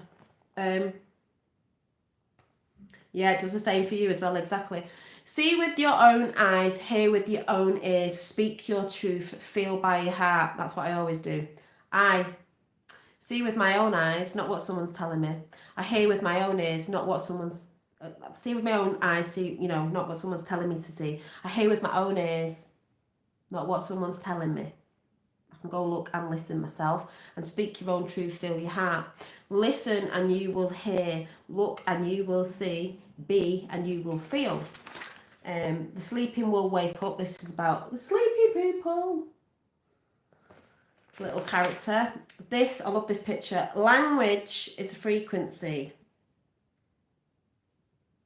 yeah, it does the same for you as well, exactly. See with your own eyes, hear with your own ears, speak your truth, feel by your heart. That's what I always do. I see with my own eyes, not what someone's telling me. I hear with my own ears, not what someone's see with my own eyes, see, not what someone's telling me to see. I hear with my own ears, not what someone's telling me. I can go look and listen myself, and speak your own truth, feel your heart. Listen and you will hear, look and you will see, be and you will feel. The sleeping will wake up. This is about the sleepy people. Little character. This, I love this picture. Language is a frequency.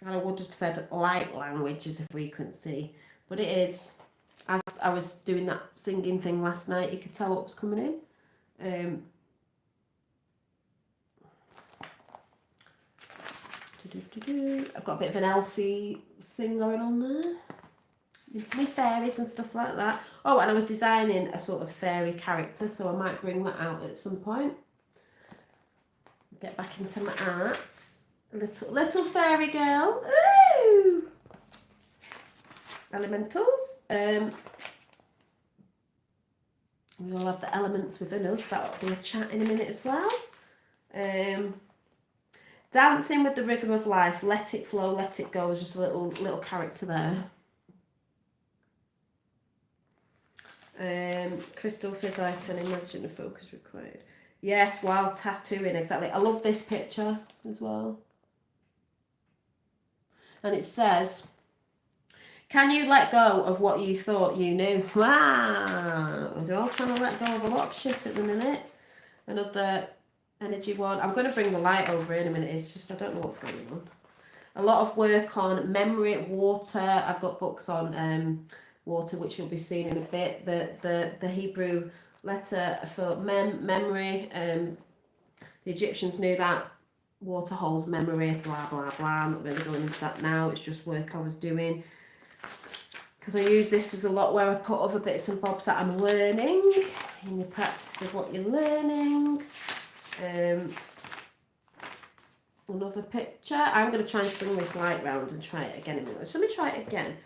And I would have said light language is a frequency, but it is. As I was doing that singing thing last night, you could tell what was coming in. I've got a bit of an elfy thing going on there. Into my fairies and stuff like that. Oh, and I was designing a sort of fairy character, so I might bring that out at some point. Get back into my arts. Little fairy girl. Ooh! Elementals. We all have the elements within us. That'll be a chat in a minute as well. Dancing with the rhythm of life. Let it flow, let it go. Is just a little character there. Crystal fizz icon, imagine the focus required. Yes, while tattooing, exactly. I love this picture as well. And it says, can you let go of what you thought you knew? Wow! We're all trying to let go of a lot of shit at the minute. Another energy one. I'm going to bring the light over in a minute. It's just I don't know what's going on. A lot of work on memory, water. I've got books on water, which you'll be seeing in a bit. The Hebrew letter for memory. The Egyptians knew that water holds memory. Blah blah blah. I'm not really going into that now. It's just work I was doing. Because I use this as a lot where I put other bits and bobs that I'm learning in the practice of what you're learning. Another picture. I'm going to try and swing this light round and try it again in a minute. So let me try it again.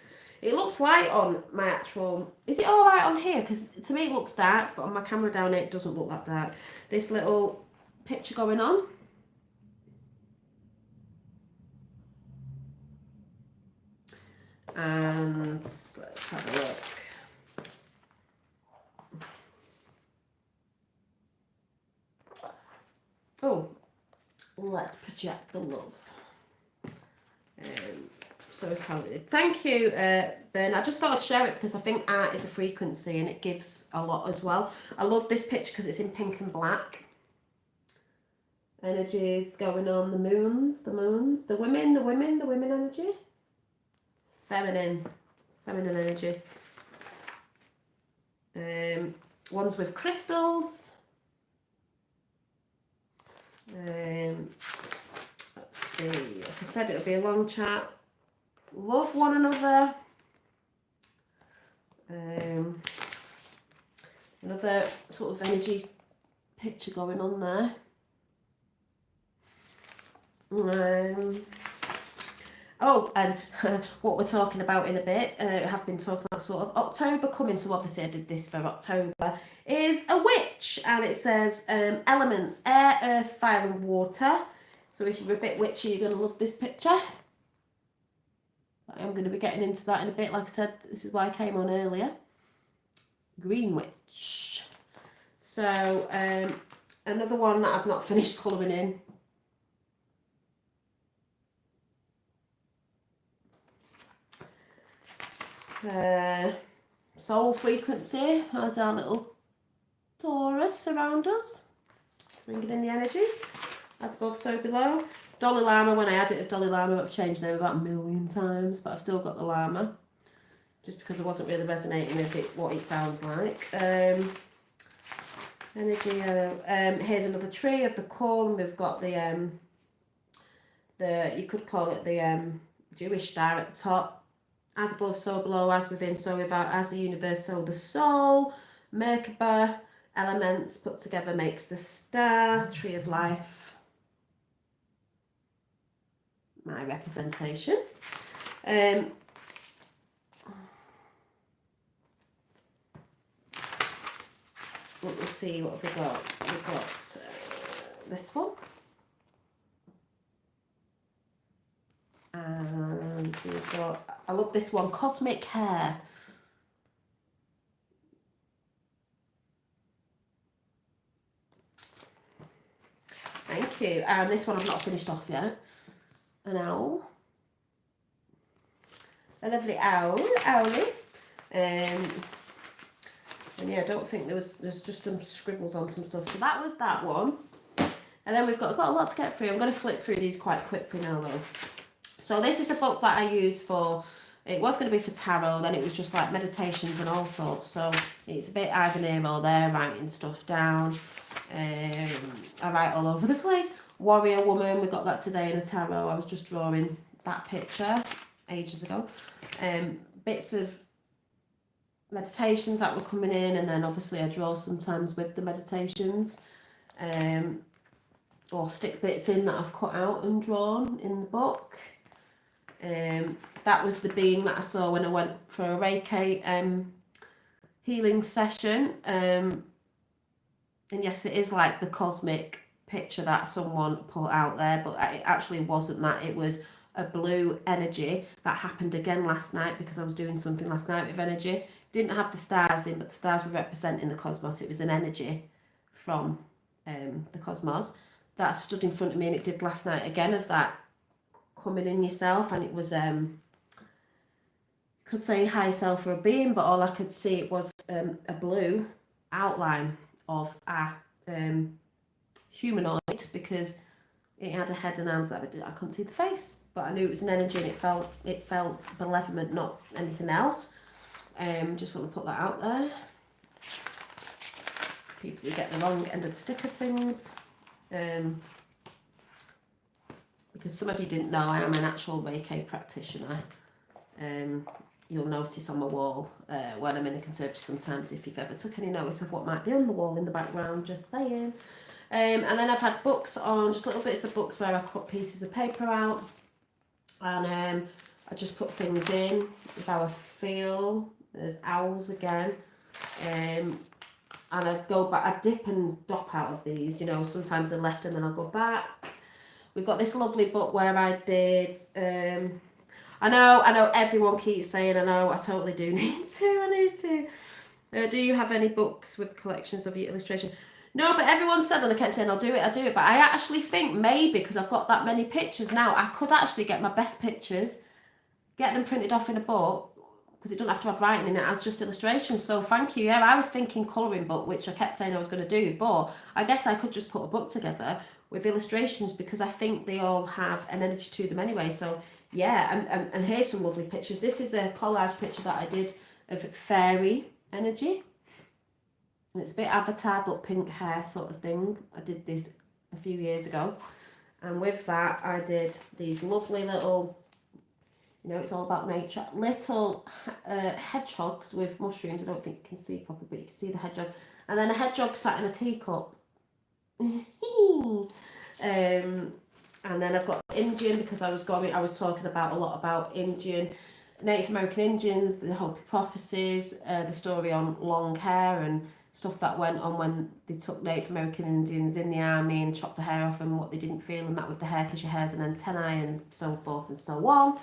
It looks light on my actual... Is it all right on here? Because to me it looks dark, but on my camera down here it doesn't look that dark. This little picture going on. And let's have a look. Oh, let's project the love. So talented. Thank you, Ben. I just thought I'd share it because I think art is a frequency and it gives a lot as well. I love this picture because it's in pink and black. Energies going on, the moons, the women energy. Feminine energy. Ones with crystals. Let's see. Like I said, it'll be a long chat. Love one another. Another sort of energy picture going on there. Oh, and what we're talking about in a bit, I have been talking about sort of October coming, so obviously I did this for October, is a witch, and it says elements, air, earth, fire and water. So if you're a bit witchy, you're going to love this picture. I'm going to be getting into that in a bit. Like I said, this is why I came on earlier. Green witch. So another one that I've not finished colouring in. Soul frequency as our little Taurus around us, bringing in the energies. As above, so below. Dalai Lama, when I had it as Dalai Lama, I've changed the name about 1,000,000 times, but I've still got the Lama, just because I wasn't really resonating with it, what it sounds like. Energy. Here's another tree of the corn. We've got the you could call it the Jewish star at the top. As above, so below, as within, so without, as the universe, so the soul. Merkaba, elements put together makes the star. Tree of life. My representation. Let me see what have we got. We've got this one. And we've got, I love this one, Cosmic Hair. Thank you. And this one I've not finished off yet. An owl. A lovely owl, owlie. And yeah, I don't think there's just some scribbles on some stuff. So that was that one. And then we've got a lot to get through. I'm going to flip through these quite quickly now though. So this is a book that I use for, it was going to be for tarot, then it was just like meditations and all sorts. So it's a bit either here or there, writing stuff down. I write all over the place. Warrior woman, we got that today in a tarot. I was just drawing that picture ages ago. Bits of meditations that were coming in, and then obviously I draw sometimes with the meditations. Or stick bits in that I've cut out and drawn in the book. That was the being that I saw when I went for a Reiki healing session. And yes, it is like the cosmic picture that someone put out there, but it actually wasn't that. It was a blue energy that happened again last night because I was doing something last night with energy. didn't have the stars in, but the stars were representing the cosmos. It was an energy from the cosmos that stood in front of me, and it did last night again, of that coming in yourself, and it was could say higher self or a being, but all I could see it was a blue outline of a humanoid, because it had a head and arms that I couldn't see the face, but I knew it was an energy, and it felt malevolent, not anything else. Just want to put that out there. People who get the wrong end of the stick of things. Because some of you didn't know, I am an actual Reiki practitioner. You'll notice on my wall when I'm in the conservatory sometimes, if you've ever took any notice of what might be on the wall in the background, just saying. And then I've had books on, just little bits of books where I cut pieces of paper out, and I just put things in with how I feel. There's owls again, and I go back, I dip and dop out of these, you know, sometimes they're left and then I'll go back. We've got this lovely book where I did, I know everyone keeps saying, I know, I totally do need to. Do you have any books with collections of your illustration? No, but everyone said, and I kept saying, I'll do it. But I actually think maybe, because I've got that many pictures now, I could actually get my best pictures, get them printed off in a book, because it doesn't have to have writing in it, as just illustrations. So thank you. Yeah, I was thinking colouring book, which I kept saying I was going to do, but I guess I could just put a book together with illustrations, because I think they all have an energy to them anyway. So yeah, and here's some lovely pictures. This is a collage picture that I did of fairy energy. And it's a bit Avatar, but pink hair sort of thing. I did this a few years ago. And with that, I did these lovely little, you know, it's all about nature, little hedgehogs with mushrooms. I don't think you can see properly, but you can see the hedgehog. And then a hedgehog sat in a teacup. And then I've got Indian, because I was talking about a lot about Indian, Native American Indians, the Hopi prophecies, the story on long hair and stuff that went on when they took Native American Indians in the army and chopped the hair off, and what they didn't feel, and that with the hair, because your hair's an antennae, and so forth and so on.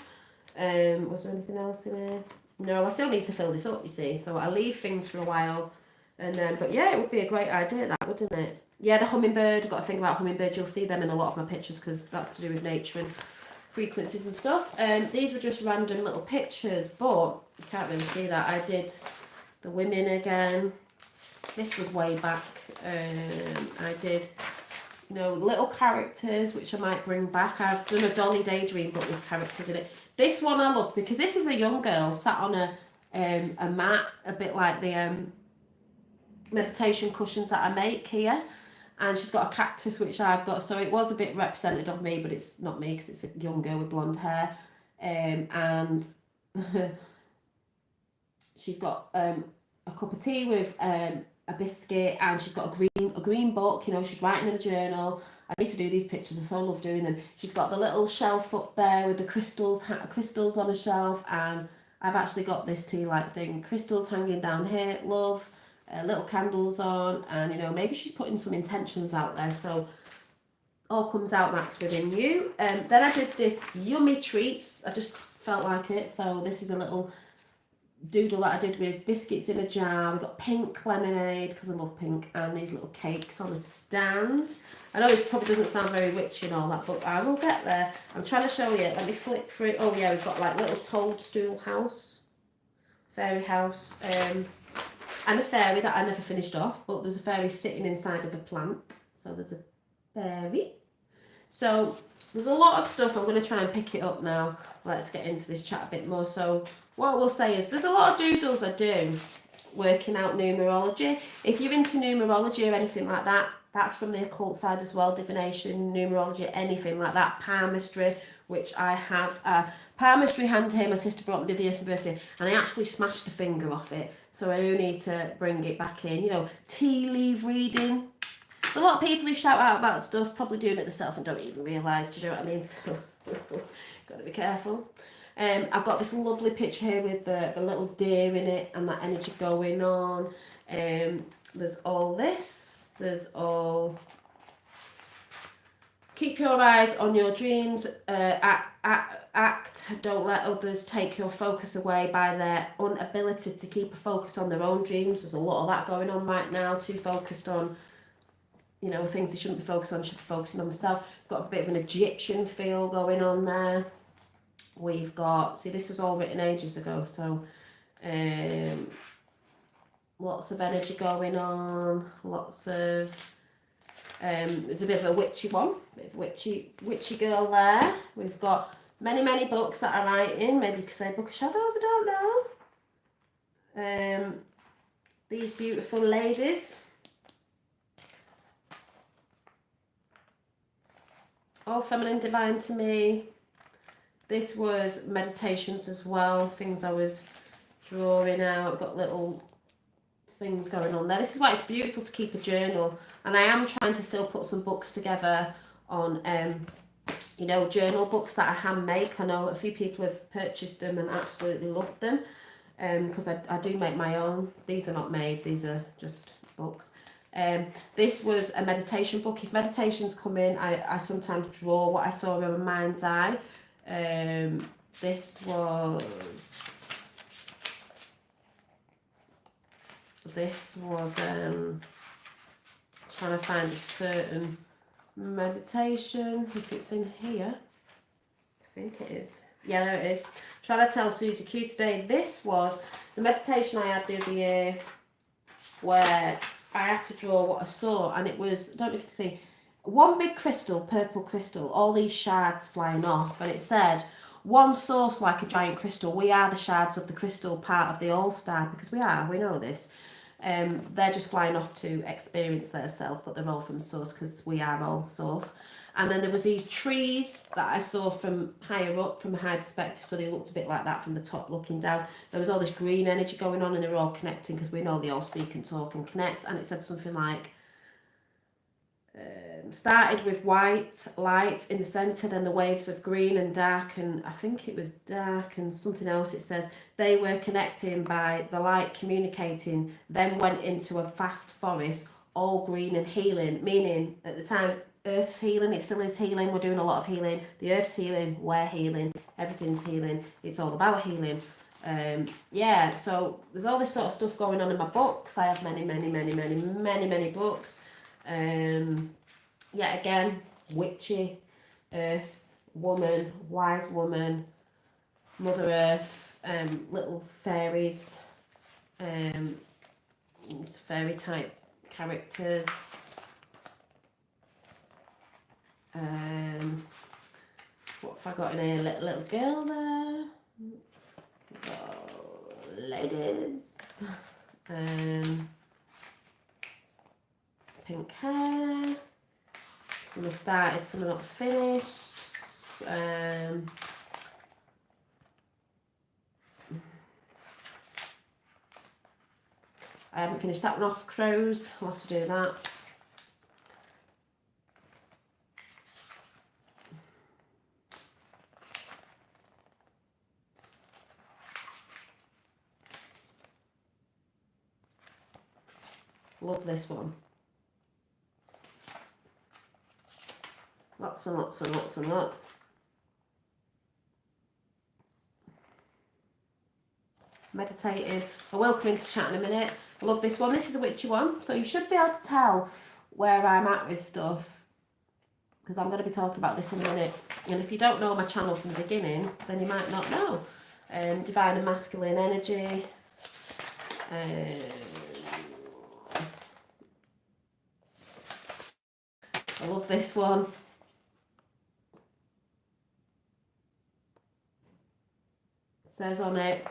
Was there anything else in there? No, I still need to fill this up, you see, so I leave things for a while, and then, but yeah, it would be a great idea, that, wouldn't it? Yeah, the hummingbird, I've got to think about hummingbird. You'll see them in a lot of my pictures, because that's to do with nature and frequencies and stuff. These were just random little pictures, but you can't really see that. I did the women again. This was way back. I did, you know, little characters, which I might bring back. I've done a Dolly Daydream book with characters in it. This one I love, because this is a young girl sat on a mat, a bit like the meditation cushions that I make here. And she's got a cactus, which I've got, so it was a bit representative of me, but it's not me, because it's a young girl with blonde hair. And she's got a cup of tea with a biscuit, and she's got a green book, you know, she's writing in a journal. I need to do these pictures, I so love doing them. She's got the little shelf up there with the crystals on a shelf, and I've actually got this tea light thing, crystals hanging down here, love. Little candles on, and you know, maybe she's putting some intentions out there, so all comes out that's within you. Then I did this yummy treats, I just felt like it, so this is a little doodle that I did with biscuits in a jar. We've got pink lemonade, because I love pink, and these little cakes on a stand. I know this probably doesn't sound very witchy and all that, but I will get there. I'm trying to show you, let me flip through. Oh yeah, we've got like little toadstool house, fairy house, and a fairy that I never finished off, but there's a fairy sitting inside of a plant. So there's a fairy. So there's a lot of stuff. I'm going to try and pick it up now. Let's get into this chat a bit more. So what we'll say is there's a lot of doodles I do working out numerology. If you're into numerology or anything like that, that's from the occult side as well. Divination, numerology, anything like that. Palmistry, which I have a Palmistry Hand here. My sister brought me the year for birthday, and I actually smashed a finger off it. So I do need to bring it back in. You know, tea leaf reading. There's a lot of people who shout out about stuff, probably doing it themselves and don't even realise, do you know what I mean? So, got to be careful. I've got this lovely picture here with the little deer in it and that energy going on. There's all this. There's all Keep your eyes on your dreams. Act. Don't let others take your focus away by their inability to keep a focus on their own dreams. There's a lot of that going on right now. Too focused on, you know, things they shouldn't be focused on. Should be focusing on themselves. Got a bit of an Egyptian feel going on there. We've got, see, this was all written ages ago, so lots of energy going on, lots of, there's a bit of a witchy one, bit of witchy girl there. We've got many books that I write in, maybe you could say Book of Shadows, I don't know. These beautiful ladies. All feminine, divine to me. This was meditations as well, things I was drawing out, got little things going on there. This is why it's beautiful to keep a journal, and I am trying to still put some books together on, you know, journal books that I hand make. I know a few people have purchased them and absolutely loved them, because I do make my own. These are not made, these are just books. This was a meditation book. If meditations come in, I sometimes draw what I saw in my mind's eye. This was trying to find a certain meditation, if it's in here. I think it is. Yeah, there it is. Trying to tell Susie Q today. This was the meditation I had the other year where I had to draw what I saw, and it was, I don't know if you can see, one big crystal, purple crystal, all these shards flying off, and it said, one source like a giant crystal, we are the shards of the crystal, part of the all-star, because we know this. They're just flying off to experience their self, but they're all from source, because we are all source. And then there was these trees that I saw from higher up, from a high perspective, so they looked a bit like that from the top looking down. There was all this green energy going on, and they were all connecting, because we know they all speak and talk and connect. And it said something like, started with white light in the centre, then the waves of green and dark, and I think it was dark and something else. It says they were connecting by the light communicating, then went into a vast forest, all green and healing, meaning at the time Earth's healing, it still is healing, we're doing a lot of healing, the Earth's healing, we're healing, everything's healing, it's all about healing. Yeah, so there's all this sort of stuff going on in my books. I have many books. Yet again, witchy, earth, woman, wise woman, Mother Earth, little fairies, fairy type characters. What have I got in here? Little girl there. Oh, ladies. Pink hair. Some are started, some are not finished. I haven't finished that one off, crows. I'll have to do that. Love this one. Lots and lots. Meditating. I will come into chat in a minute. I love this one. This is a witchy one, so you should be able to tell where I'm at with stuff, because I'm going to be talking about this in a minute. And if you don't know my channel from the beginning, then you might not know. Divine and masculine energy. I love this one. It says on it,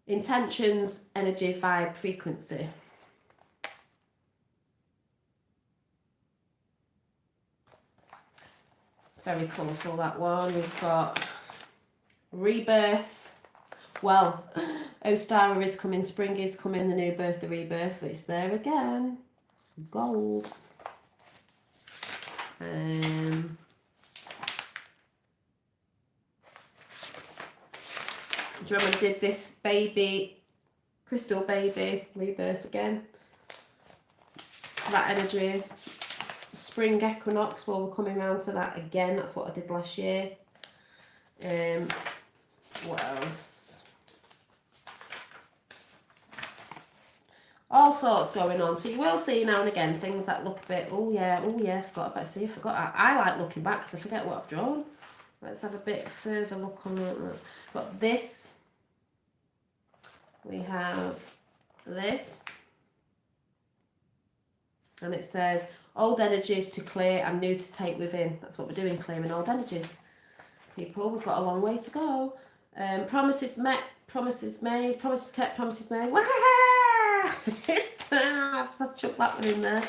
intentions, energy, vibe, frequency. It's very colourful, that one. We've got rebirth. Well, Ostara is coming, spring is coming, the new birth, the rebirth. It's there again. Gold. Do you remember I did this baby, crystal baby, rebirth again? That energy. spring equinox. Well, we're coming around to that again. That's what I did last year. What else? All sorts going on. So you will see now and again things that look a bit, oh yeah, I forgot. I like looking back because I forget what I've drawn. Let's have a bit further look on that. Got this. We have this. And it says, old energies to clear and new to take within. That's what we're doing, clearing old energies. People, we've got a long way to go. Promises met, promises made, promises kept, promises made. So chuck that one in there.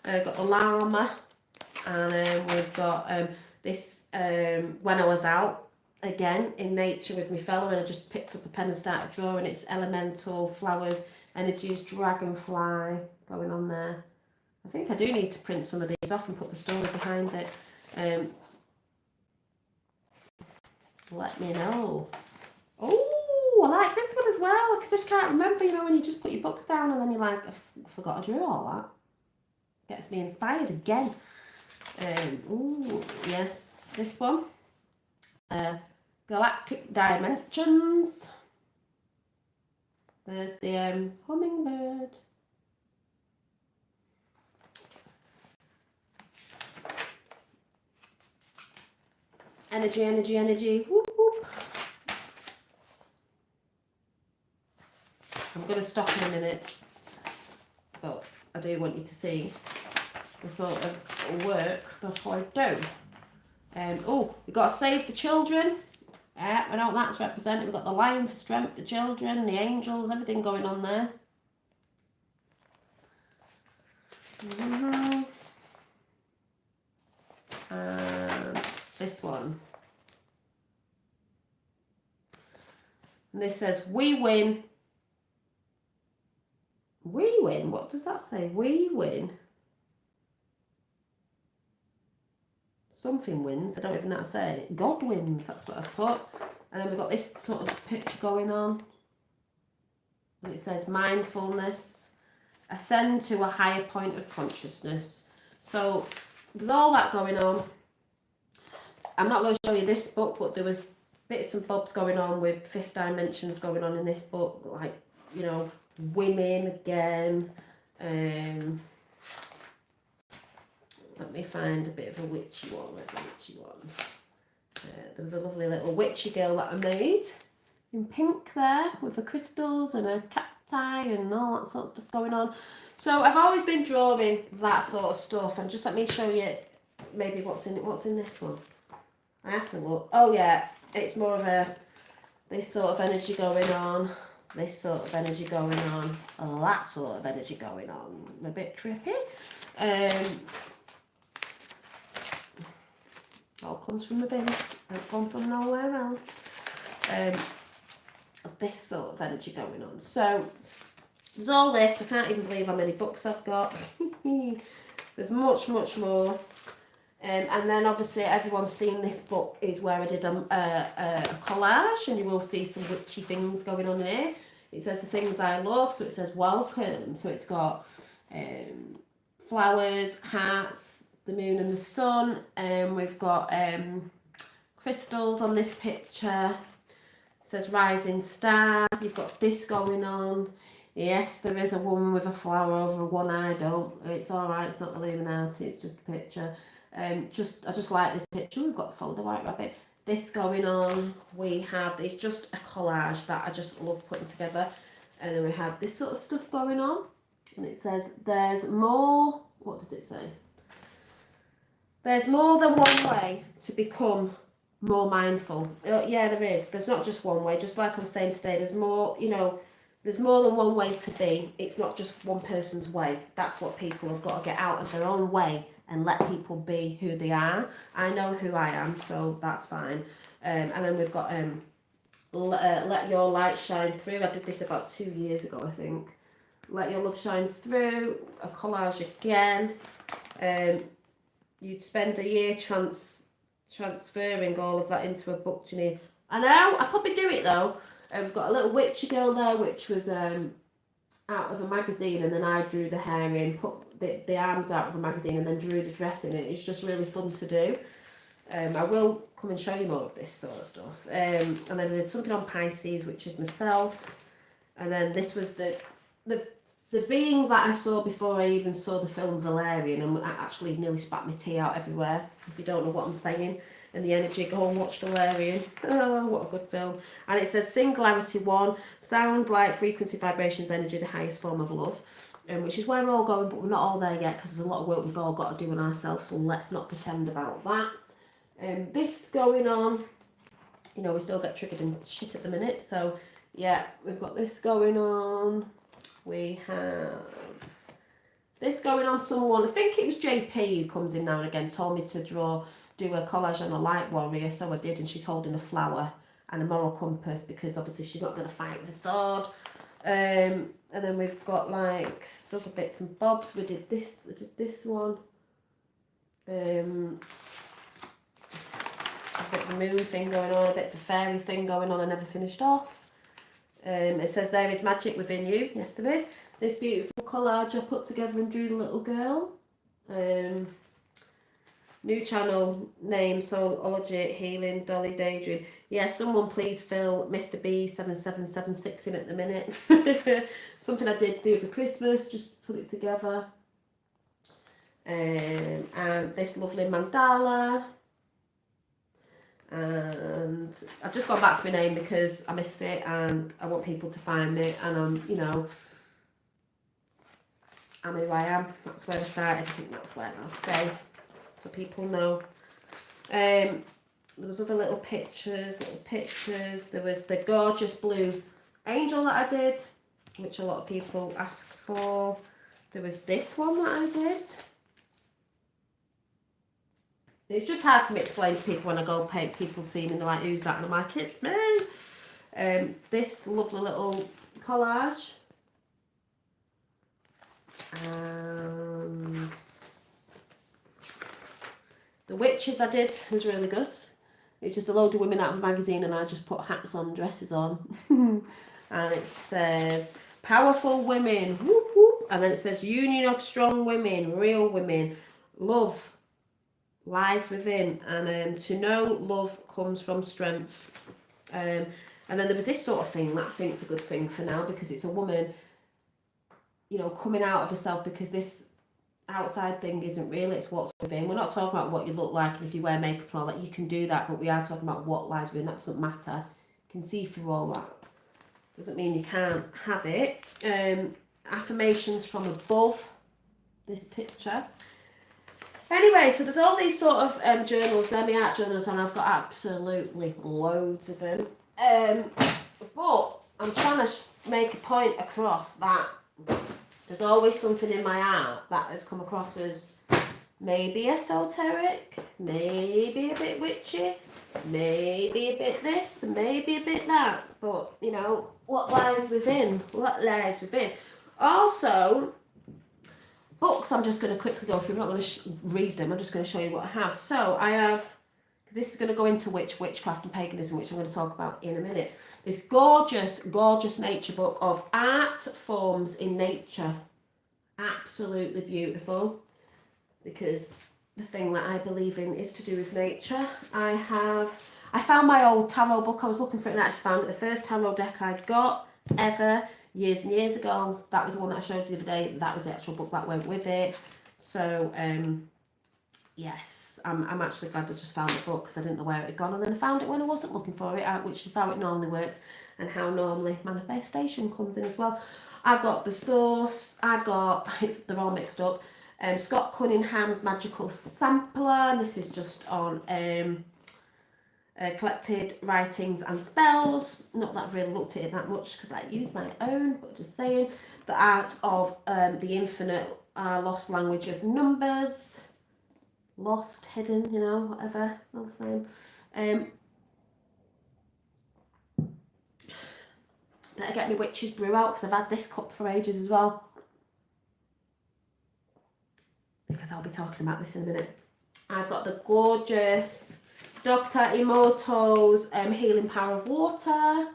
Got the llama. And we've got this, when I was out, again, in nature with my fellow, and I just picked up a pen and started drawing. It's elemental, flowers, energies, dragonfly going on there. I think I do need to print some of these off and put the story behind it. Let me know. Oh, I like this one as well. I just can't remember, you know, when you just put your books down and then you're like, I forgot to draw all that. Gets me inspired again. Oh, yes, this one. Galactic Dimensions. There's the hummingbird. Energy, energy, energy. Whoop, whoop. I'm going to stop in a minute, but I do want you to see the sort of work before I do. Oh, we've got to save the children. Yeah, I know what that's represented. We've got the lion for strength, the children, the angels, everything going on there. And this one. And this says, we win. We win? What does that say? We win. Something wins. I don't even know how to say it. God wins. That's what I've put. And then we've got this sort of picture going on. And it says mindfulness. Ascend to a higher point of consciousness. So there's all that going on. I'm not going to show you this book, but there was bits and bobs going on with fifth dimensions going on in this book. Like, you know, women again. Let me find a bit of a witchy one. Where's a witchy one? There was a lovely little witchy girl that I made in pink there with the crystals and a cacti and all that sort of stuff going on. So I've always been drawing that sort of stuff, and just let me show you maybe what's in this one. I have to look. Oh yeah, it's more of a this sort of energy going on, this sort of energy going on, that sort of energy going on. A bit trippy. All comes from within. Don't come from nowhere else. This sort of energy going on. So there's all this. I can't even believe how many books I've got. There's much, much more. And then obviously everyone's seen this book is where I did a collage, and you will see some witchy things going on here. It says the things I love, so it says welcome. So it's got flowers, hearts, the moon and the sun. We've got crystals on this picture. It says rising star. You've got this going on. Yes, there is a woman with a flower over one eye. It's alright, it's not Illuminati, it's just a picture. I just like this picture. We've got to follow the white rabbit. This going on. We have, it's just a collage that I just love putting together. And then we have this sort of stuff going on. And it says, there's more, what does it say? There's more than one way to become more mindful. Yeah, there is. There's not just one way. Just like I was saying today, there's more, you know, there's more than one way to be. It's not just one person's way. That's what people have got to get out of their own way and let people be who they are. I know who I am, so that's fine. And then we've got let your light shine through. I did this about 2 years ago, I think. Let your love shine through. A collage again. You'd spend a year transferring all of that into a book, Janine. I know, I probably do it though. We've got a little witchy girl there, which was out of a magazine, and then I drew the hair in, put the arms out of a magazine and then drew the dress in it. It's just really fun to do. I will come and show you more of this sort of stuff. And then there's something on Pisces, which is myself. And then this was the being that I saw before I even saw the film Valerian, and I actually nearly spat my tea out everywhere. If you don't know what I'm saying, and the energy, go and watch Valerian. Oh, what a good film. And it says Singularity 1, sound, light, frequency, vibrations, energy, the highest form of love. Which is where we're all going, but we're not all there yet because there's a lot of work we've all got to do on ourselves, so let's not pretend about that. This going on, you know, we still get triggered and shit at the minute, so yeah, we've got this going on. We have this going on. Someone, I think it was JP who comes in now and again, told me to do a collage on a light warrior, so I did, and she's holding a flower and a moral compass because obviously she's not going to fight with a sword. And then we've got like sort of bits and bobs. I did this one. A bit of a moon thing going on, a bit of a fairy thing going on I never finished off. It says there is magic within you. Yes, there is. This beautiful collage I put together and drew the little girl. New channel name, Soulology, Healing, Dolly Daydream. Yeah, someone please fill Mr. B7776 in at the minute. Something I did do for Christmas, just put it together. And this lovely mandala. And I've just gone back to my name because I missed it and I want people to find me, and I'm who I am. That's where I started. I think that's where I'll stay, so people know. There was other little pictures. There was the gorgeous blue angel that I did, which a lot of people ask for. There was this one that I did. It's just hard for me to explain to people when I go paint. People see me and they're like, who's that? And I'm like, it's me. This lovely little collage. And the witches I did was really good. It's just a load of women out of a magazine and I just put hats on, dresses on. And it says, powerful women, whoop, whoop. And then it says, union of strong women, real women, love lies within, and to know love comes from strength. And then there was this sort of thing that I think is a good thing for now, because it's a woman, coming out of herself, because this outside thing isn't real, it's what's within. We're not talking about what you look like and if you wear makeup and all that, you can do that, but we are talking about what lies within. That doesn't matter. You can see through all that. Doesn't mean you can't have it. Affirmations from above this picture. Anyway, so there's all these sort of journals, they're my art journals, and I've got absolutely loads of them. But I'm trying to make a point across that there's always something in my art that has come across as maybe esoteric, maybe a bit witchy, maybe a bit this, and maybe a bit that. But, what lies within? What lies within? Also, books, I'm just going to quickly go through. I'm not going to read them. I'm just going to show you what I have. So I have, because this is going to go into witchcraft and paganism, which I'm going to talk about in a minute. This gorgeous, gorgeous nature book of art forms in nature. Absolutely beautiful. Because the thing that I believe in is to do with nature. I found my old tarot book. I was looking for it and I actually found it. The first tarot deck I'd got ever, years and years ago. That was the one that I showed you the other day. That was the actual book that went with it. So, yes, I'm actually glad I just found the book, because I didn't know where it had gone, and then I found it when I wasn't looking for it, which is how it normally works, and how normally manifestation comes in as well. I've got the source. They're all mixed up. Scott Cunningham's Magical Sampler, and this is just on collected writings and spells. Not that I've really looked at it that much because I use my own, but just saying. The Art of the Infinite, Lost Language of Numbers. Lost, hidden, whatever. All the same. Better get my witch's brew out, because I've had this cup for ages as well. Because I'll be talking about this in a minute. I've got the gorgeous Dr. Emoto's Healing Power of Water.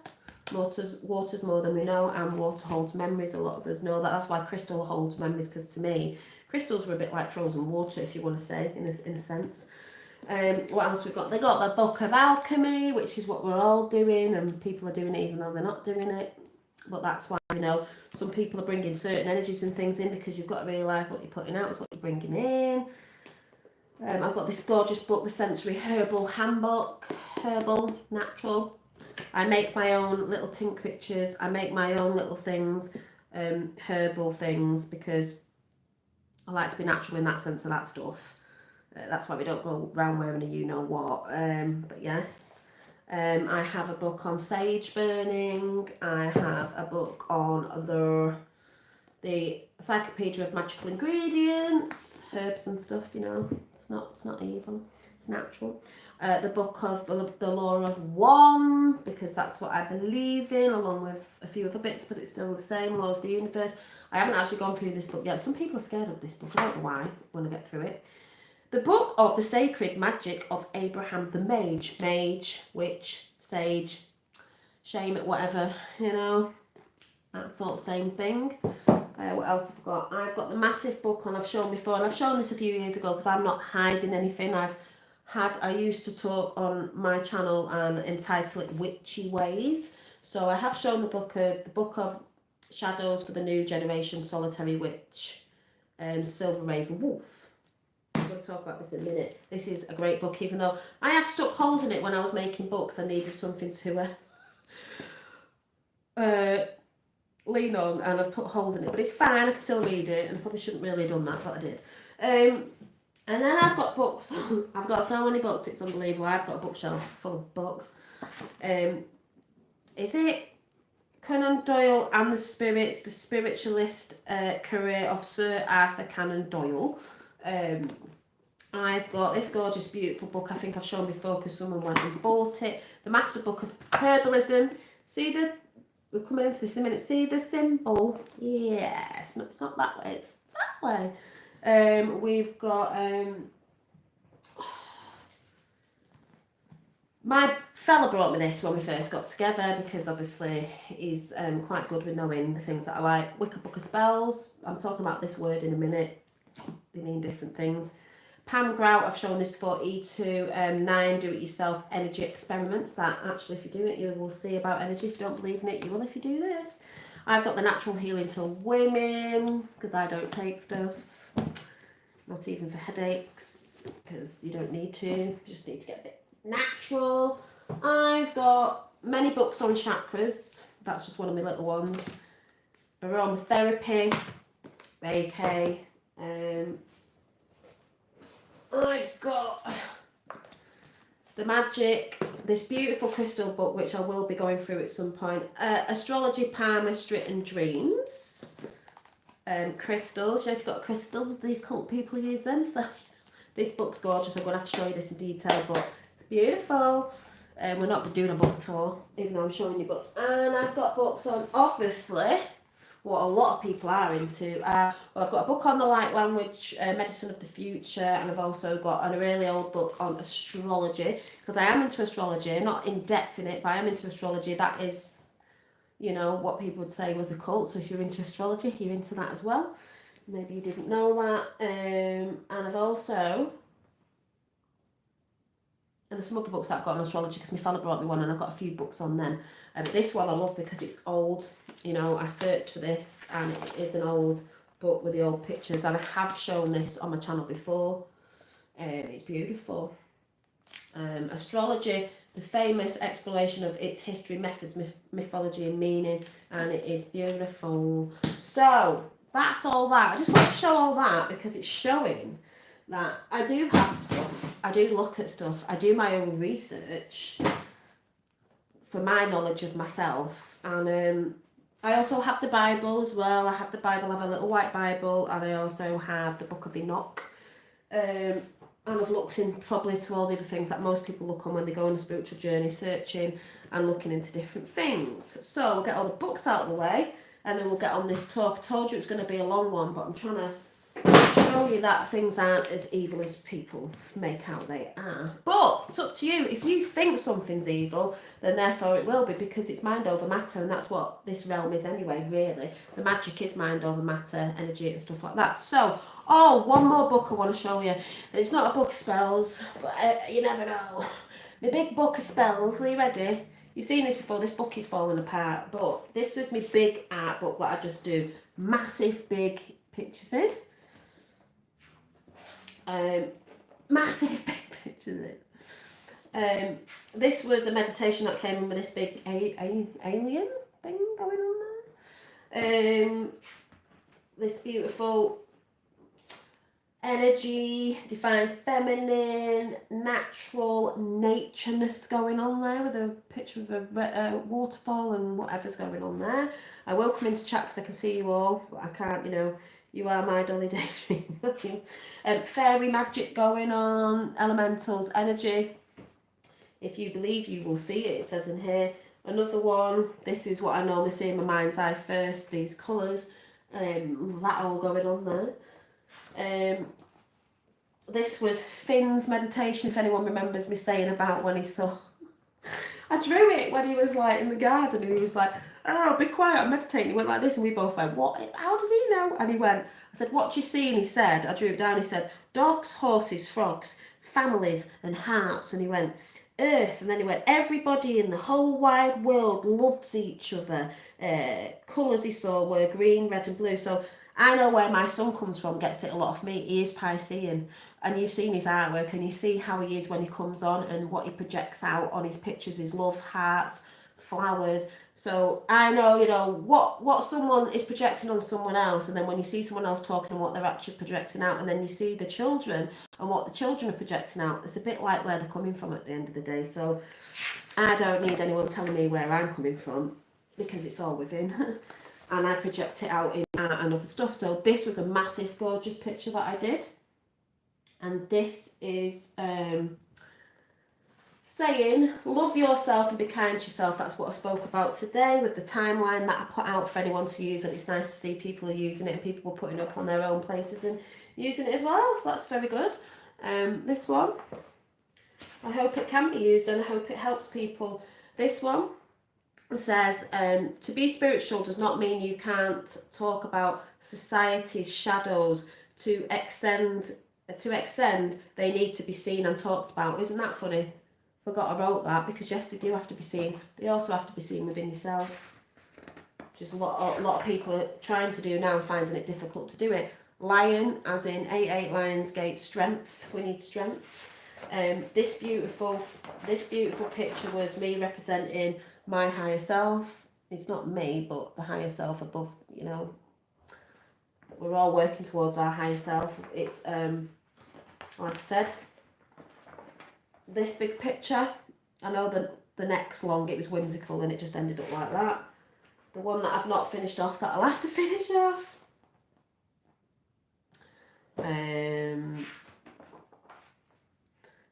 Water's more than we know, and water holds memories. A lot of us know that. That's why crystal holds memories, because to me, Crystals are a bit like frozen water, if you want to say, in a sense. What else we've got? They got the Book of Alchemy, which is what we're all doing, and people are doing it even though they're not doing it. But that's why, you know, some people are bringing certain energies and things in, because you've got to realise what you're putting out is what you're bringing in. I've got this gorgeous book, The Sensory Herbal Handbook, herbal, natural. I make my own little tinctures, I make my own little things, herbal things, because I like to be natural in that sense of that stuff. That's why we don't go around wearing a you-know-what. But yes, I have a book on sage burning. I have a book on the Encyclopedia of Magical Ingredients, herbs and stuff, you know. It's not evil, it's natural. The book of the Law of One, because that's what I believe in, along with a few other bits, but it's still the same, Law of the Universe. I haven't actually gone through this book yet. Some people are scared of this book. I don't know why, when I get through it. The Book of the Sacred Magic of Abraham the Mage. Mage, witch, sage, shame, whatever, you know. That sort of same thing. What else have I got? I've got the massive book on, I've shown before, and I've shown this a few years ago because I'm not hiding anything. I used to talk on my channel and entitle it Witchy Ways. So I have shown the Book of Shadows for the New Generation, Solitary Witch, Silver Raven Wolf. I'm going to talk about this in a minute. This is a great book, even though I have stuck holes in it when I was making books. I needed something to lean on, and I've put holes in it, but it's fine. I can still read it, and I probably shouldn't really have done that, but I did. And then I've got books. I've got so many books, it's unbelievable. I've got a bookshelf full of books. Is it Conan Doyle and the Spirits, the Spiritualist Career of Sir Arthur Conan Doyle? I've got this gorgeous, beautiful book. I think I've shown before because someone went and bought it. The Master Book of Herbalism. We're coming into this in a minute. See the symbol? Yeah, it's not that way. It's that way. We've got my fella brought me this when we first got together, because obviously he's quite good with knowing the things that I like. Wicca Book of Spells. I'm talking about this word in a minute. They mean different things. Pam Grout, I've shown this before. E2, 9 do-it-yourself energy experiments. That actually, if you do it, you will see about energy. If you don't believe in it, you will if you do this. I've got the Natural Healing for Women, because I don't take stuff. Not even for headaches, because you don't need to. You just need to get a bit natural. I've got many books on chakras. That's just one of my little ones. Aromatherapy, Reiki. I've got the magic, this beautiful crystal book, which I will be going through at some point. Astrology, Palmistry and Dreams. Crystals, you know, if you've got crystals, the occult people use them. So this book's gorgeous. I'm going to have to show you this in detail, but it's beautiful. We're not doing a book tour, even though I'm showing you books. And I've got books on, obviously, what a lot of people are into. Well, I've got a book on the light language, medicine of the future, and I've also got a really old book on astrology, because I am into astrology, not in depth in it, but I am into astrology. That is, you know, what people would say was occult. So if you're into astrology, you're into that as well. Maybe you didn't know that. And I've also, and there's some other books that I've got on astrology, because my fella brought me one, and I've got a few books on them. But this one I love because it's old. You know, I searched for this, and it is an old book with the old pictures, and I have shown this on my channel before. It's beautiful. Astrology, the famous exploration of its history, methods, mythology and meaning, and it is beautiful. So that's all that. I just want to show all that because it's showing that I do have stuff, I do look at stuff, I do my own research for my knowledge of myself, and I also have the Bible as well. I have the Bible, I have a little white Bible, and I also have the Book of Enoch. And I've looked in probably to all the other things that most people look on when they go on a spiritual journey, searching and looking into different things. So we'll get all the books out of the way, and then we'll get on this talk. I told you it's going to be a long one, but I'm trying to show show you that things aren't as evil as people make out they are. But it's up to you. If you think something's evil, then therefore it will be, because it's mind over matter, and that's what this realm is anyway, really. The magic is mind over matter, energy and stuff like that. So, one more book I want to show you. It's not a book of spells, but you never know. My big book of spells, are you ready? You've seen this before, this book is falling apart, but this was my big art book that I just do massive big pictures in. Massive big pictures in. This was a meditation that came in with this big alien thing going on there. This beautiful energy, divine feminine, natural natureness going on there, with a picture of a waterfall and whatever's going on there. I will come into chat because I can see you all, but I can't, you are my dolly daydream. Fairy magic going on, elementals, energy. If you believe, you will see it. It says in here. Another one, this is what I normally see in my mind's eye first, these colours, that all going on there. This was Finn's meditation, if anyone remembers me saying about when he saw... I drew it when he was like in the garden, and he was like, "Oh, be quiet, I'm meditating." He went like this, and we both went, "What? How does he know?" And he went, I said, "What do you see?" And he said, I drew it down, he said, "Dogs, horses, frogs, families and hearts." And he went, "Earth." And then he went, "Everybody in the whole wide world loves each other." Colours he saw were green, red and blue. So I know where my son comes from, gets it a lot of me. He is Piscean, and you've seen his artwork, and you see how he is when he comes on, and what he projects out on his pictures is love, hearts, flowers. So I know, what someone is projecting on someone else, and then when you see someone else talking and what they're actually projecting out, and then you see the children and what the children are projecting out, it's a bit like where they're coming from at the end of the day. So I don't need anyone telling me where I'm coming from, because it's all within. And I project it out in art and other stuff. So this was a massive, gorgeous picture that I did. And this is saying, love yourself and be kind to yourself. That's what I spoke about today with the timeline that I put out for anyone to use. And it's nice to see people are using it, and people are putting it up on their own places and using it as well. So that's very good. This one, I hope it can be used, and I hope it helps people. This one says, to be spiritual does not mean you can't talk about society's shadows. To extend, they need to be seen and talked about. Isn't that funny? Forgot I wrote that, because yes, they do have to be seen. They also have to be seen within yourself, which is what a lot of people are trying to do now and finding it difficult to do it. Lion, as in 8 Lionsgate, strength. We need strength. This beautiful picture was me representing my higher self. It's not me, but the higher self above, we're all working towards our higher self. It's like I said, this big picture, I know that the neck's long, it was whimsical and it just ended up like that. The one that I've not finished off, that I'll have to finish off.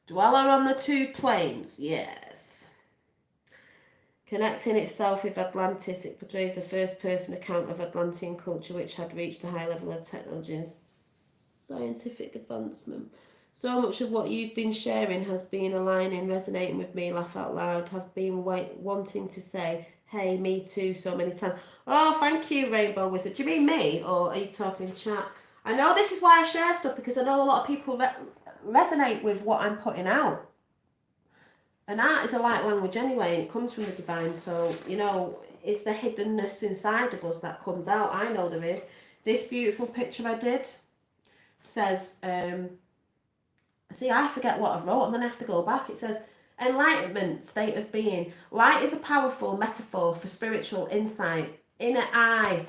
Dweller on the 2 planes, yes. Connecting itself with Atlantis, it portrays a first-person account of Atlantean culture which had reached a high level of technology and scientific advancement. So much of what you've been sharing has been aligning, resonating with me, laugh out loud, have been wanting to say, hey, me too, so many times. Oh, thank you, Rainbow Wizard. Do you mean me, or are you talking in chat? I know this is why I share stuff, because I know a lot of people resonate with what I'm putting out. And art is a light language anyway, and it comes from the divine. So, it's the hiddenness inside of us that comes out. I know there is. This beautiful picture I did says, see, I forget what I wrote, and then I have to go back. It says, enlightenment, state of being. Light is a powerful metaphor for spiritual insight. Inner eye,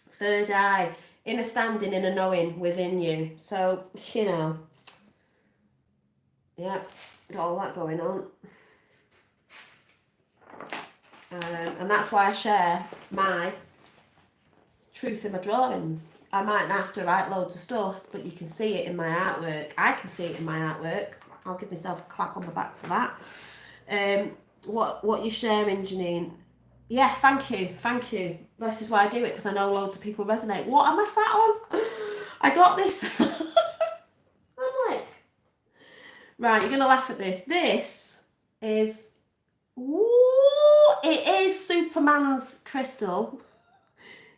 third eye, inner standing, inner knowing within you. So, yeah. Got all that going on. And that's why I share my truth in my drawings. I might not have to write loads of stuff, but you can see it in my artwork. I can see it in my artwork. I'll give myself a clap on the back for that. What you're sharing, Janine. Yeah, thank you. This is why I do it, because I know loads of people resonate. What am I sat on? I got this. I'm like, right, you're going to laugh at this. This is, it is Superman's crystal.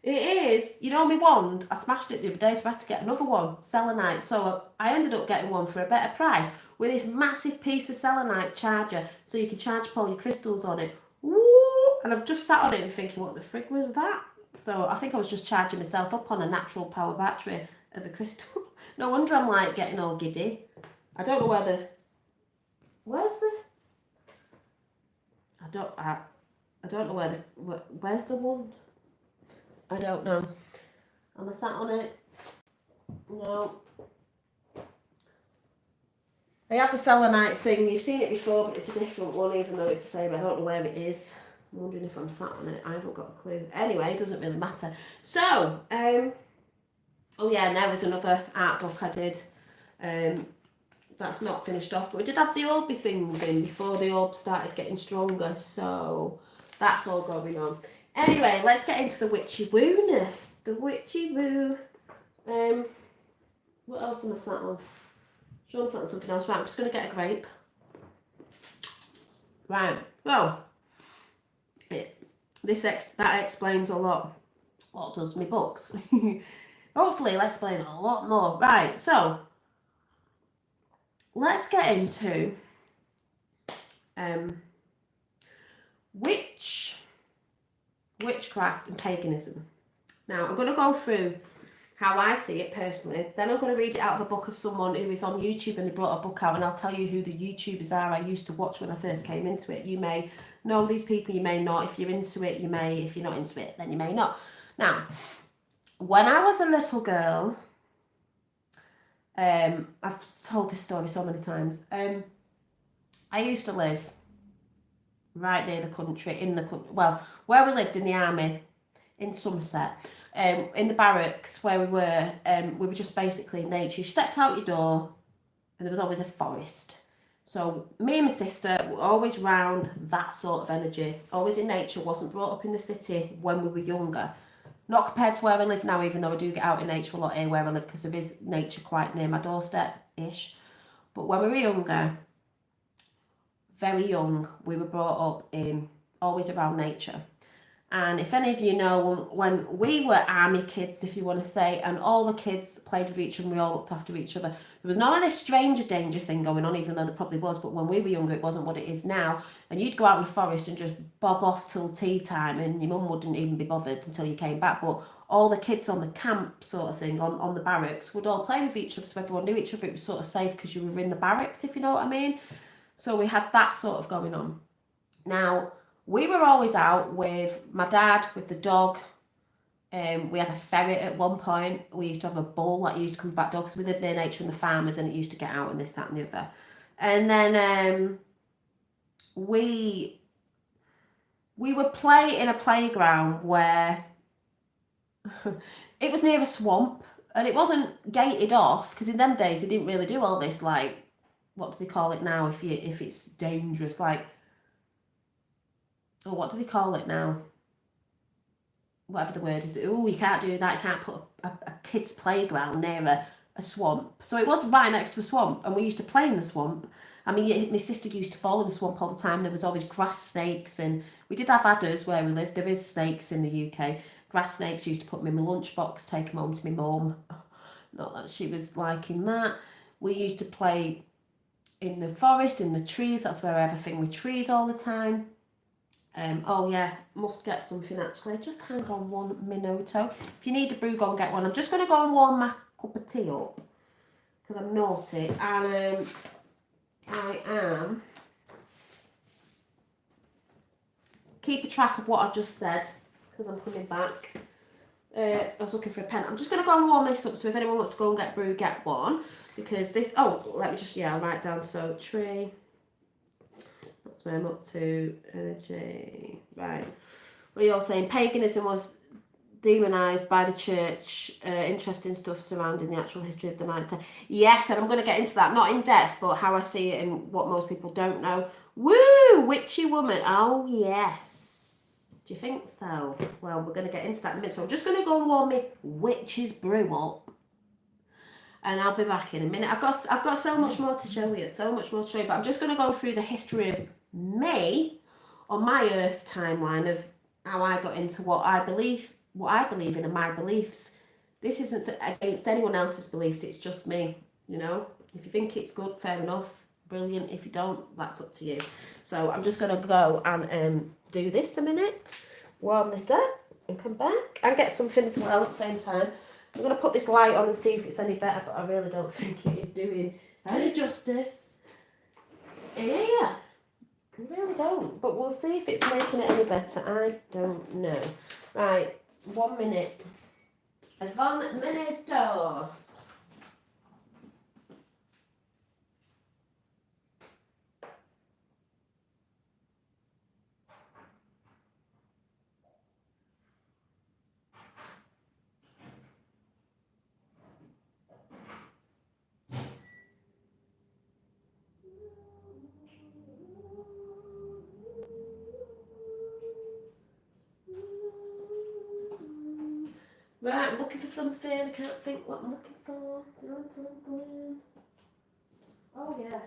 It is. You know my wand? I smashed it the other day, so I had to get another one, selenite. So I ended up getting one for a better price with this massive piece of selenite charger, so you can charge up all your crystals on it. Woo! And I've just sat on it and thinking, what the frig was that? So I think I was just charging myself up on a natural power battery of a crystal. No wonder I'm like getting all giddy. I don't know where where's the, I don't know where's the one? I don't know. Am I sat on it? No. I have the selenite thing. You've seen it before, but it's a different one, even though it's the same. I don't know where it is. I'm wondering if I'm sat on it. I haven't got a clue. Anyway, it doesn't really matter. So, oh yeah, and there was another art book I did. That's not finished off, but we did have the Orby things in before the orb started getting stronger. So, that's all going on. Anyway, let's get into the witchy woo-ness. The witchy woo. What else am I sat on? Sean's sat on something else. Right, I'm just going to get a grape. Right, well, that explains a lot. What does my books? Hopefully it'll explain a lot more. Right, so, let's get into witchcraft and paganism. Now, I'm going to go through how I see it personally. Then I'm going to read it out of a book of someone who is on YouTube and they brought a book out, and I'll tell you who the YouTubers are I used to watch when I first came into it. You may know these people, you may not. If you're into it, you may. If you're not into it, then you may not. Now, when I was a little girl, I've told this story so many times. I used to live right near the country, well, where we lived in the army, in Somerset, in the barracks where we were just basically in nature. You stepped out your door and there was always a forest. So me and my sister were always round that sort of energy, always in nature, wasn't brought up in the city when we were younger. Not compared to where I live now, even though I do get out in nature a lot here where I live, because there is nature quite near my doorstep-ish. But when we were younger, very young, we were brought up in always around nature. And if any of you know, when we were army kids, if you want to say, and all the kids played with each other and we all looked after each other, there was none of this stranger danger thing going on, even though there probably was, but when we were younger, it wasn't what it is now. And you'd go out in the forest and just bog off till tea time, and your mum wouldn't even be bothered until you came back. But all the kids on the camp sort of thing, on the barracks, would all play with each other, so everyone knew each other. It was sort of safe because you were in the barracks, if you know what I mean. So we had that sort of going on. Now, we were always out with my dad, with the dog. We had a ferret at one point. We used to have a bull that used to come back door, because we lived near nature and the farmers, and it used to get out and this, that and the other. And then we would play in a playground where it was near a swamp, and it wasn't gated off, because in them days they didn't really do all this, like, what do they call it now if it's dangerous, like, what do they call it now? Whatever the word is. Oh, you can't do that. You can't put a kid's playground near a swamp. So it was right next to a swamp, and we used to play in the swamp. I mean, my sister used to fall in the swamp all the time. There was always grass snakes, and we did have adders where we lived. There is snakes in the UK. Grass snakes, used to put them in my lunchbox, take them home to my mum. Not that she was liking that. We used to play in the forest, in the trees. That's where I have a thing with trees all the time. Oh yeah, must get something actually. Just hang on one minute. If you need a brew, go and get one. I'm just going to go and warm my cup of tea up, because I'm naughty, and I am keeping track of what I just said, because I'm coming back. I was looking for a pen. I'm just going to go and warm this up, so if anyone wants to go and get brew, get one, because this, let me just, I'll write down, so tree. That's where I'm up to. Energy. Right. What are you all saying? Paganism was demonised by the church. Interesting stuff surrounding the actual history of the Knights. Yes, and I'm going to get into that. Not in depth, but how I see it and what most people don't know. Woo! Witchy woman. Oh, yes. Do you think so? Well, we're going to get into that in a minute. So I'm just going to go and warm my witch's brew up. and I'll be back in a minute. I've got so much more to show you, but I'm just going to go through the history of me on my Earth timeline of how I got into what I believe in and my beliefs. This isn't against anyone else's beliefs, it's just me, you know. If you think it's good, fair enough, brilliant. If you don't, that's up to you. So I'm just going to go and do this a minute, warm this up, and come back and get something as well at the same time. I'm going to put this light on and see if it's any better, but I really don't think it is doing any justice in here. I really don't, but we'll see if it's making it any better. I don't know. Right, 1 minute. 1 minute. Right, I'm looking for something. I can't think what I'm looking for. Oh, yeah.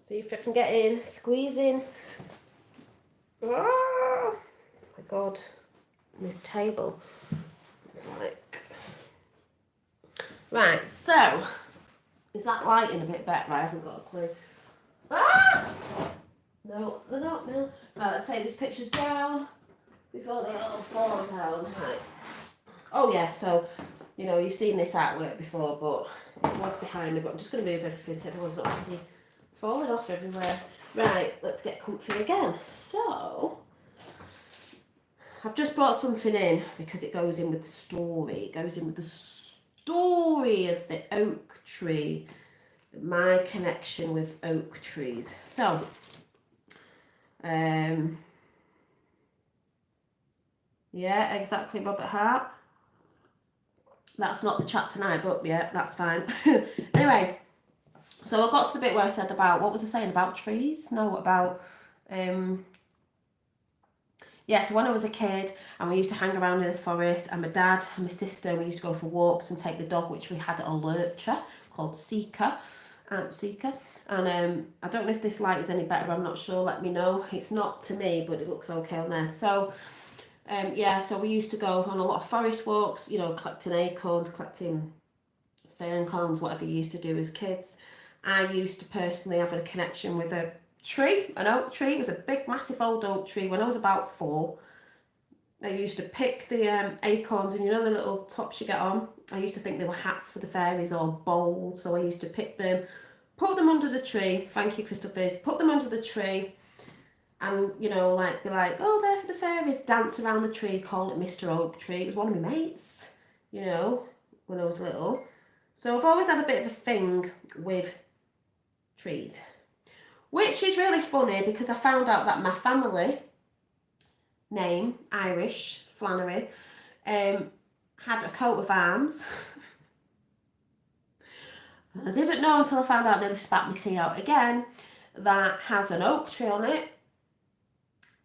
See if I can get in, squeeze in. Oh my God, this table. It's like... Right, so, is that lighting a bit better? I haven't got a clue. Ah! No, they're not now. Right, let's take these pictures down before they all fall down. Right. Oh yeah, so, you know, you've seen this artwork before, but it was behind me, but I'm just going to move everything so everyone's not busy falling off everywhere. Right, let's get comfy again. So, I've just brought something in because it goes in with the story. It goes in with the story of the oak tree, my connection with oak trees. So, yeah, exactly, Robert Hart. That's not the chat tonight, but yeah, that's fine. Anyway, so I got to the bit where I said about, what was I saying, about trees? No, about, yeah, so when I was a kid and we used to hang around in the forest, and my dad and my sister, we used to go for walks and take the dog, which we had a lurcher called Seeker. And I don't know if this light is any better, I'm not sure, let me know. It's not to me, but it looks okay on there. So, yeah, so we used to go on a lot of forest walks, you know, collecting acorns, collecting fern cones, whatever you used to do as kids. I used to personally have a connection with a tree, an oak tree. It was a big, massive old oak tree. When I was about 4, I used to pick the acorns, and you know the little tops you get on? I used to think they were hats for the fairies or bowls, so I used to pick them, put them under the tree. Thank you, Crystal Biz. Put them under the tree, and, you know, like, be like, oh, they're for the fairies. Dance around the tree, call it Mr. Oak Tree. It was one of my mates, you know, when I was little. So I've always had a bit of a thing with trees, which is really funny because I found out that my family name, Irish, Flannery, had a coat of arms. I didn't know until I found out, nearly spat my tea out again, that has an oak tree on it.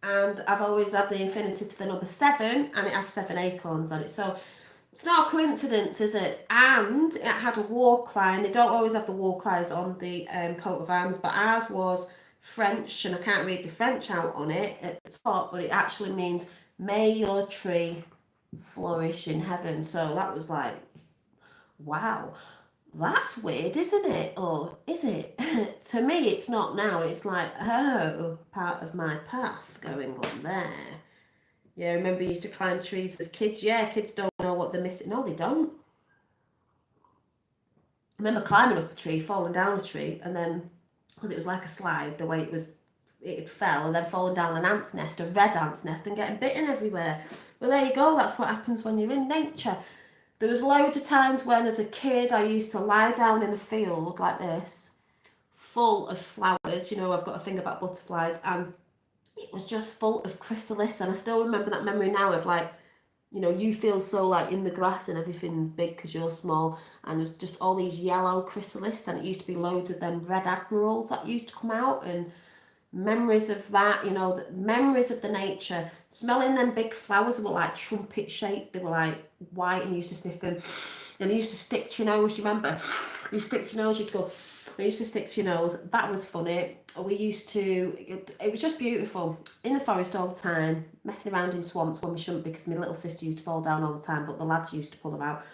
And I've always had the affinity to the number 7, and it has 7 acorns on it. So It's not a coincidence, is it? And it had a war cry, and they don't always have the war cries on the coat of arms, but ours was French, and I can't read the French out on it at the top, but it actually means, may your tree flourish in heaven. So that was like, wow, that's weird, isn't it? Or is it? To me, it's not now. It's like, oh, part of my path going on there. Yeah, I remember you used to climb trees as kids. Yeah, kids don't know what they're missing. No, they don't. I remember climbing up a tree, falling down a tree, and then, because it was like a slide, the way it fell, and then falling down an ant's nest, a red ant's nest, and getting bitten everywhere. Well, there you go. That's what happens when you're in nature. There was loads of times when, as a kid, I used to lie down in a field like this, full of flowers. You know, I've got a thing about butterflies, and it was just full of chrysalis. And I still remember that memory now of like, you know, you feel so like in the grass and everything's big because you're small, and there's just all these yellow chrysalis, and it used to be loads of them red admirals that used to come out, and memories of that, you know, the memories of the nature, smelling them big flowers were like trumpet shaped, they were like white, and you used to sniff them, and they used to stick to your nose. You remember, you stick to your nose, you'd go, they used to stick to your nose. That was funny. We used to, it was just beautiful, in the forest all the time, messing around in swamps when we shouldn't, because my little sister used to fall down all the time, but the lads used to pull her out.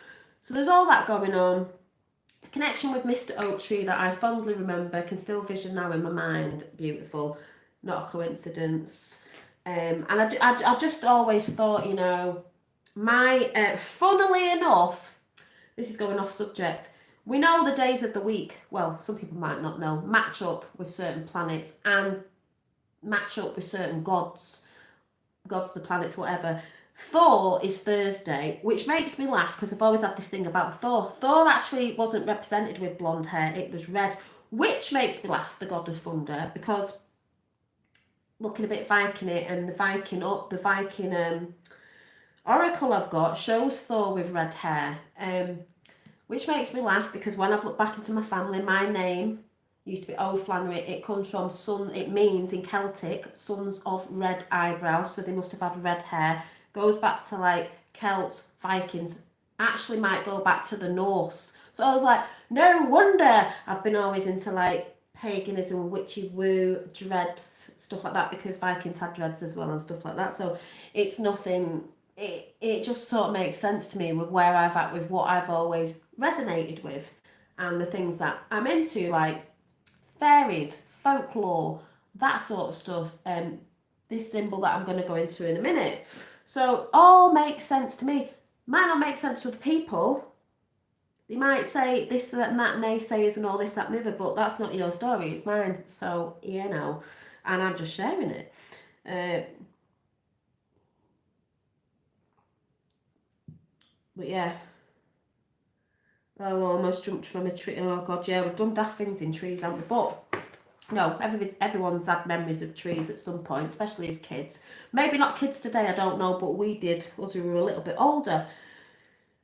So there's all that going on. A connection with Mr. Oak Tree that I fondly remember, can still vision now in my mind. Beautiful, not a coincidence. And I just always thought, you know, funnily enough, this is going off subject, we know the days of the week, well, some people might not know, match up with certain planets and match up with certain gods, the planets, whatever. Thor is Thursday, which makes me laugh because I've always had this thing about Thor. Thor actually wasn't represented with blonde hair, it was red, which makes me laugh, the god of thunder, because looking a bit Viking it, and the Viking oracle I've got shows Thor with red hair, which makes me laugh because when I've looked back into my family, my name used to be O'Flannery. It comes from sun, it means in Celtic, sons of red eyebrows, so they must have had red hair. Goes back to like Celts, Vikings, actually might go back to the Norse. So I was like, no wonder I've been always into like paganism, witchy woo, dreads, stuff like that, because Vikings had dreads as well and stuff like that. So it's nothing, it just sort of makes sense to me with where I've at with what I've always resonated with and the things that I'm into, like fairies, folklore, that sort of stuff. This symbol that I'm going to go into in a minute. So all makes sense to me. Might not make sense to other people. They might say this, that, and that, naysayers and all this, that, and the other, but that's not your story, it's mine. So, you know, and I'm just sharing it. But yeah. Oh, I almost jumped from a tree. Oh God, yeah, we've done daft things in trees, haven't we? But no, everyone's had memories of trees at some point, especially as kids. Maybe not kids today, I don't know, but we did, us who were a little bit older.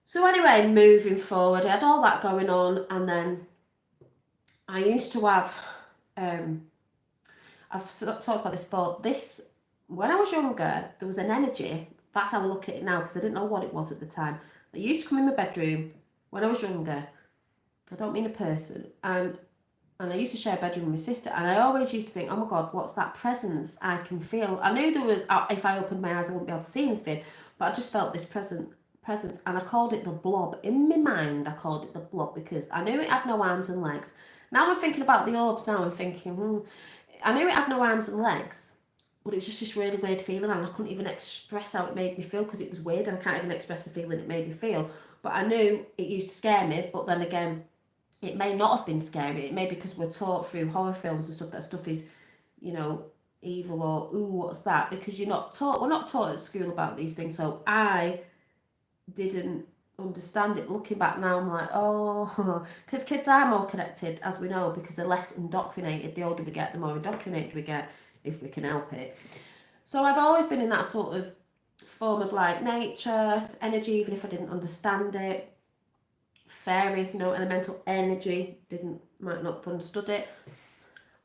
So anyway, moving forward, I had all that going on, and then I used to have, I've talked about this before, when I was younger, there was an energy, that's how I look at it now, because I didn't know what it was at the time. It used to come in my bedroom when I was younger. I don't mean a person, and I used to share a bedroom with my sister, and I always used to think, oh my God, what's that presence I can feel? I knew there was, if I opened my eyes I wouldn't be able to see anything, but I just felt this presence, and I called it the blob. In my mind I called it the blob because I knew it had no arms and legs. Now I'm thinking about the orbs now, I'm thinking, I knew it had no arms and legs, but it was just this really weird feeling, and I couldn't even express how it made me feel because it was weird, and I can't even express the feeling it made me feel. But I knew it used to scare me, but then again, it may not have been scary. It may be because we're taught through horror films and stuff that stuff is, you know, evil, or ooh, what's that? Because we're not taught at school about these things. So I didn't understand it. Looking back now, I'm like, oh, because kids are more connected, as we know, because they're less indoctrinated. The older we get, the more indoctrinated we get, if we can help it. So I've always been in that sort of form of like nature, energy, even if I didn't understand it. Fairy, you know, elemental energy, might not have understood it.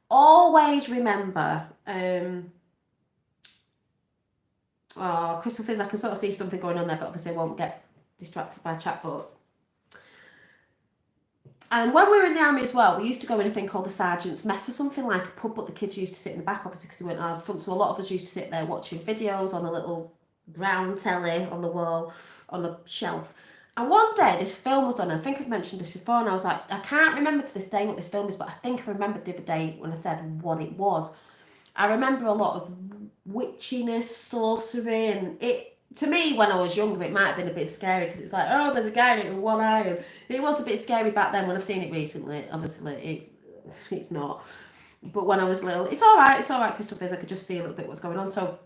Always remember, crystal fizz, I can sort of see something going on there, but obviously I won't get distracted by chat, but... And when we were in the army as well, we used to go in a thing called the Sergeant's Mess or something, like a pub, but the kids used to sit in the back, obviously, because we weren't allowed front. So a lot of us used to sit there watching videos on a little brown telly on the wall, on a shelf. And one day this film was on, I think I've mentioned this before, and I was like, I can't remember to this day what this film is, but I think I remembered the other day when I said what it was. I remember a lot of witchiness, sorcery, and it, to me, when I was younger, it might have been a bit scary because it was like, oh, there's a guy in it with one eye. And it was a bit scary back then. When I've seen it recently, obviously, it's not. But when I was little, it's all right, Crystal Fizz. I could just see a little bit what's going on. So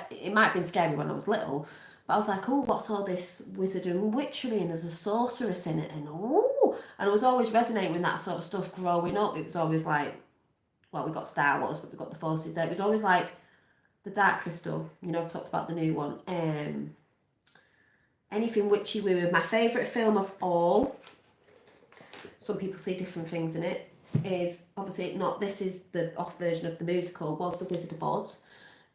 it might have been scary when I was little. But I was like, oh, what's all this wizardry and witchery? And there's a sorceress in it. And I was always resonating with that sort of stuff growing up. It was always like, well, we got Star Wars, but we got the Forces there. It was always like, the Dark Crystal, you know, I've talked about the new one. Anything witchy woo. My favourite film of all, some people see different things in it, is obviously not, this is the off version of the musical, was The Wizard of Oz.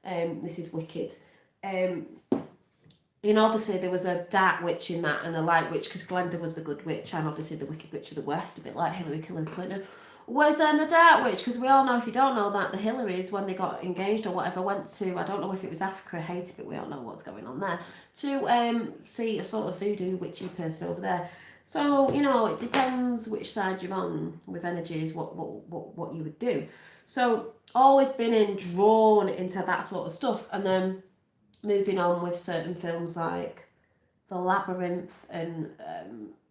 This is Wicked. You know, obviously there was a dark witch in that and a light witch, because Glenda was the good witch and obviously the Wicked Witch of the West, a bit like Hillary Clinton. Was the dark witch, because we all know, if you don't know that, the Hillarys, when they got engaged or whatever, went to, I don't know if it was Africa or Haiti, but we all know what's going on there, to see a sort of voodoo witchy person over there. So, you know, it depends which side you're on with energies, what you would do. So, always been drawn into that sort of stuff. And then moving on with certain films like The Labyrinth and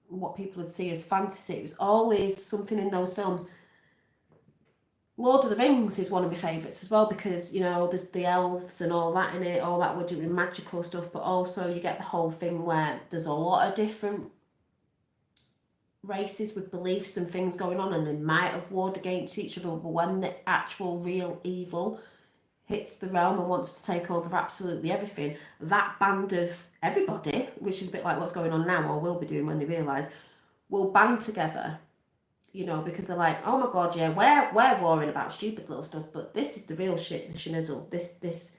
what people would see as fantasy, it was always something in those films. Lord of the Rings is one of my favourites as well, because, you know, there's the elves and all that in it, all that we're doing magical stuff, but also you get the whole thing where there's a lot of different races with beliefs and things going on, and they might have warred against each other, but when the actual real evil hits the realm and wants to take over absolutely everything, that band of everybody, which is a bit like what's going on now, or will be doing when they realise, will band together. You know, because they're like, oh my god, yeah, we're warring about stupid little stuff, but this is the real shit, the schnizzle, this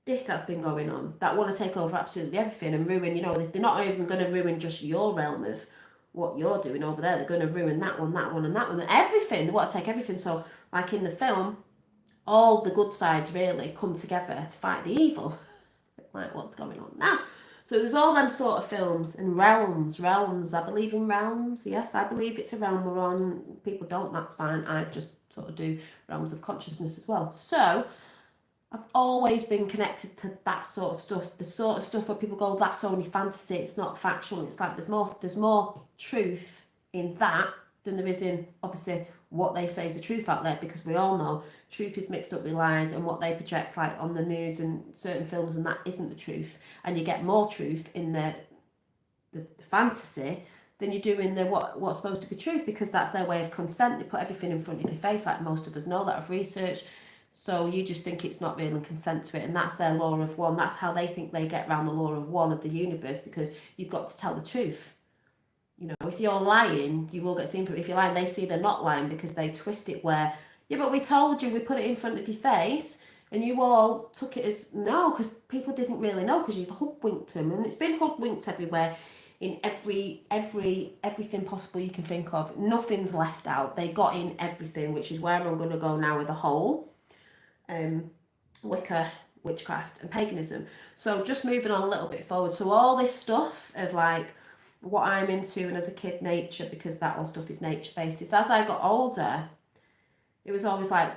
that's been going on, that want to take over absolutely everything and ruin, you know, they're not even going to ruin just your realm of what you're doing over there, they're going to ruin that one, and that one, everything, they want to take everything. So, like in the film, all the good sides really come together to fight the evil, like what's going on now. So there's all them sort of films and realms. I believe in realms. Yes, I believe it's a realm we're on. People don't, that's fine. I just sort of do realms of consciousness as well. So I've always been connected to that sort of stuff. The sort of stuff where people go, that's only fantasy, it's not factual. It's like there's more truth in that than there is in, obviously, what they say is the truth out there, because we all know truth is mixed up with lies, and what they project like on the news and certain films, and that isn't the truth. And you get more truth in the fantasy than you do in the what's supposed to be truth, because that's their way of consent. They put everything in front of your face, like most of us know that of research. So you just think it's not real and consent to it, and that's their law of one. That's how they think they get around the law of one of the universe, because you've got to tell the truth. You know, if you're lying, you will get seen for it. If you're lying, they see they're not lying because they twist it where, yeah, but we told you, we put it in front of your face, and you all took it as no, because people didn't really know, because you've hoodwinked them, and it's been hoodwinked everywhere, in everything possible you can think of. Nothing's left out. They got in everything, which is where I'm going to go now with the whole Wicca, witchcraft, and paganism. So just moving on a little bit forward. So all this stuff of like what I'm into, and as a kid, nature, because that all stuff is nature based. It's as I got older, it was always like,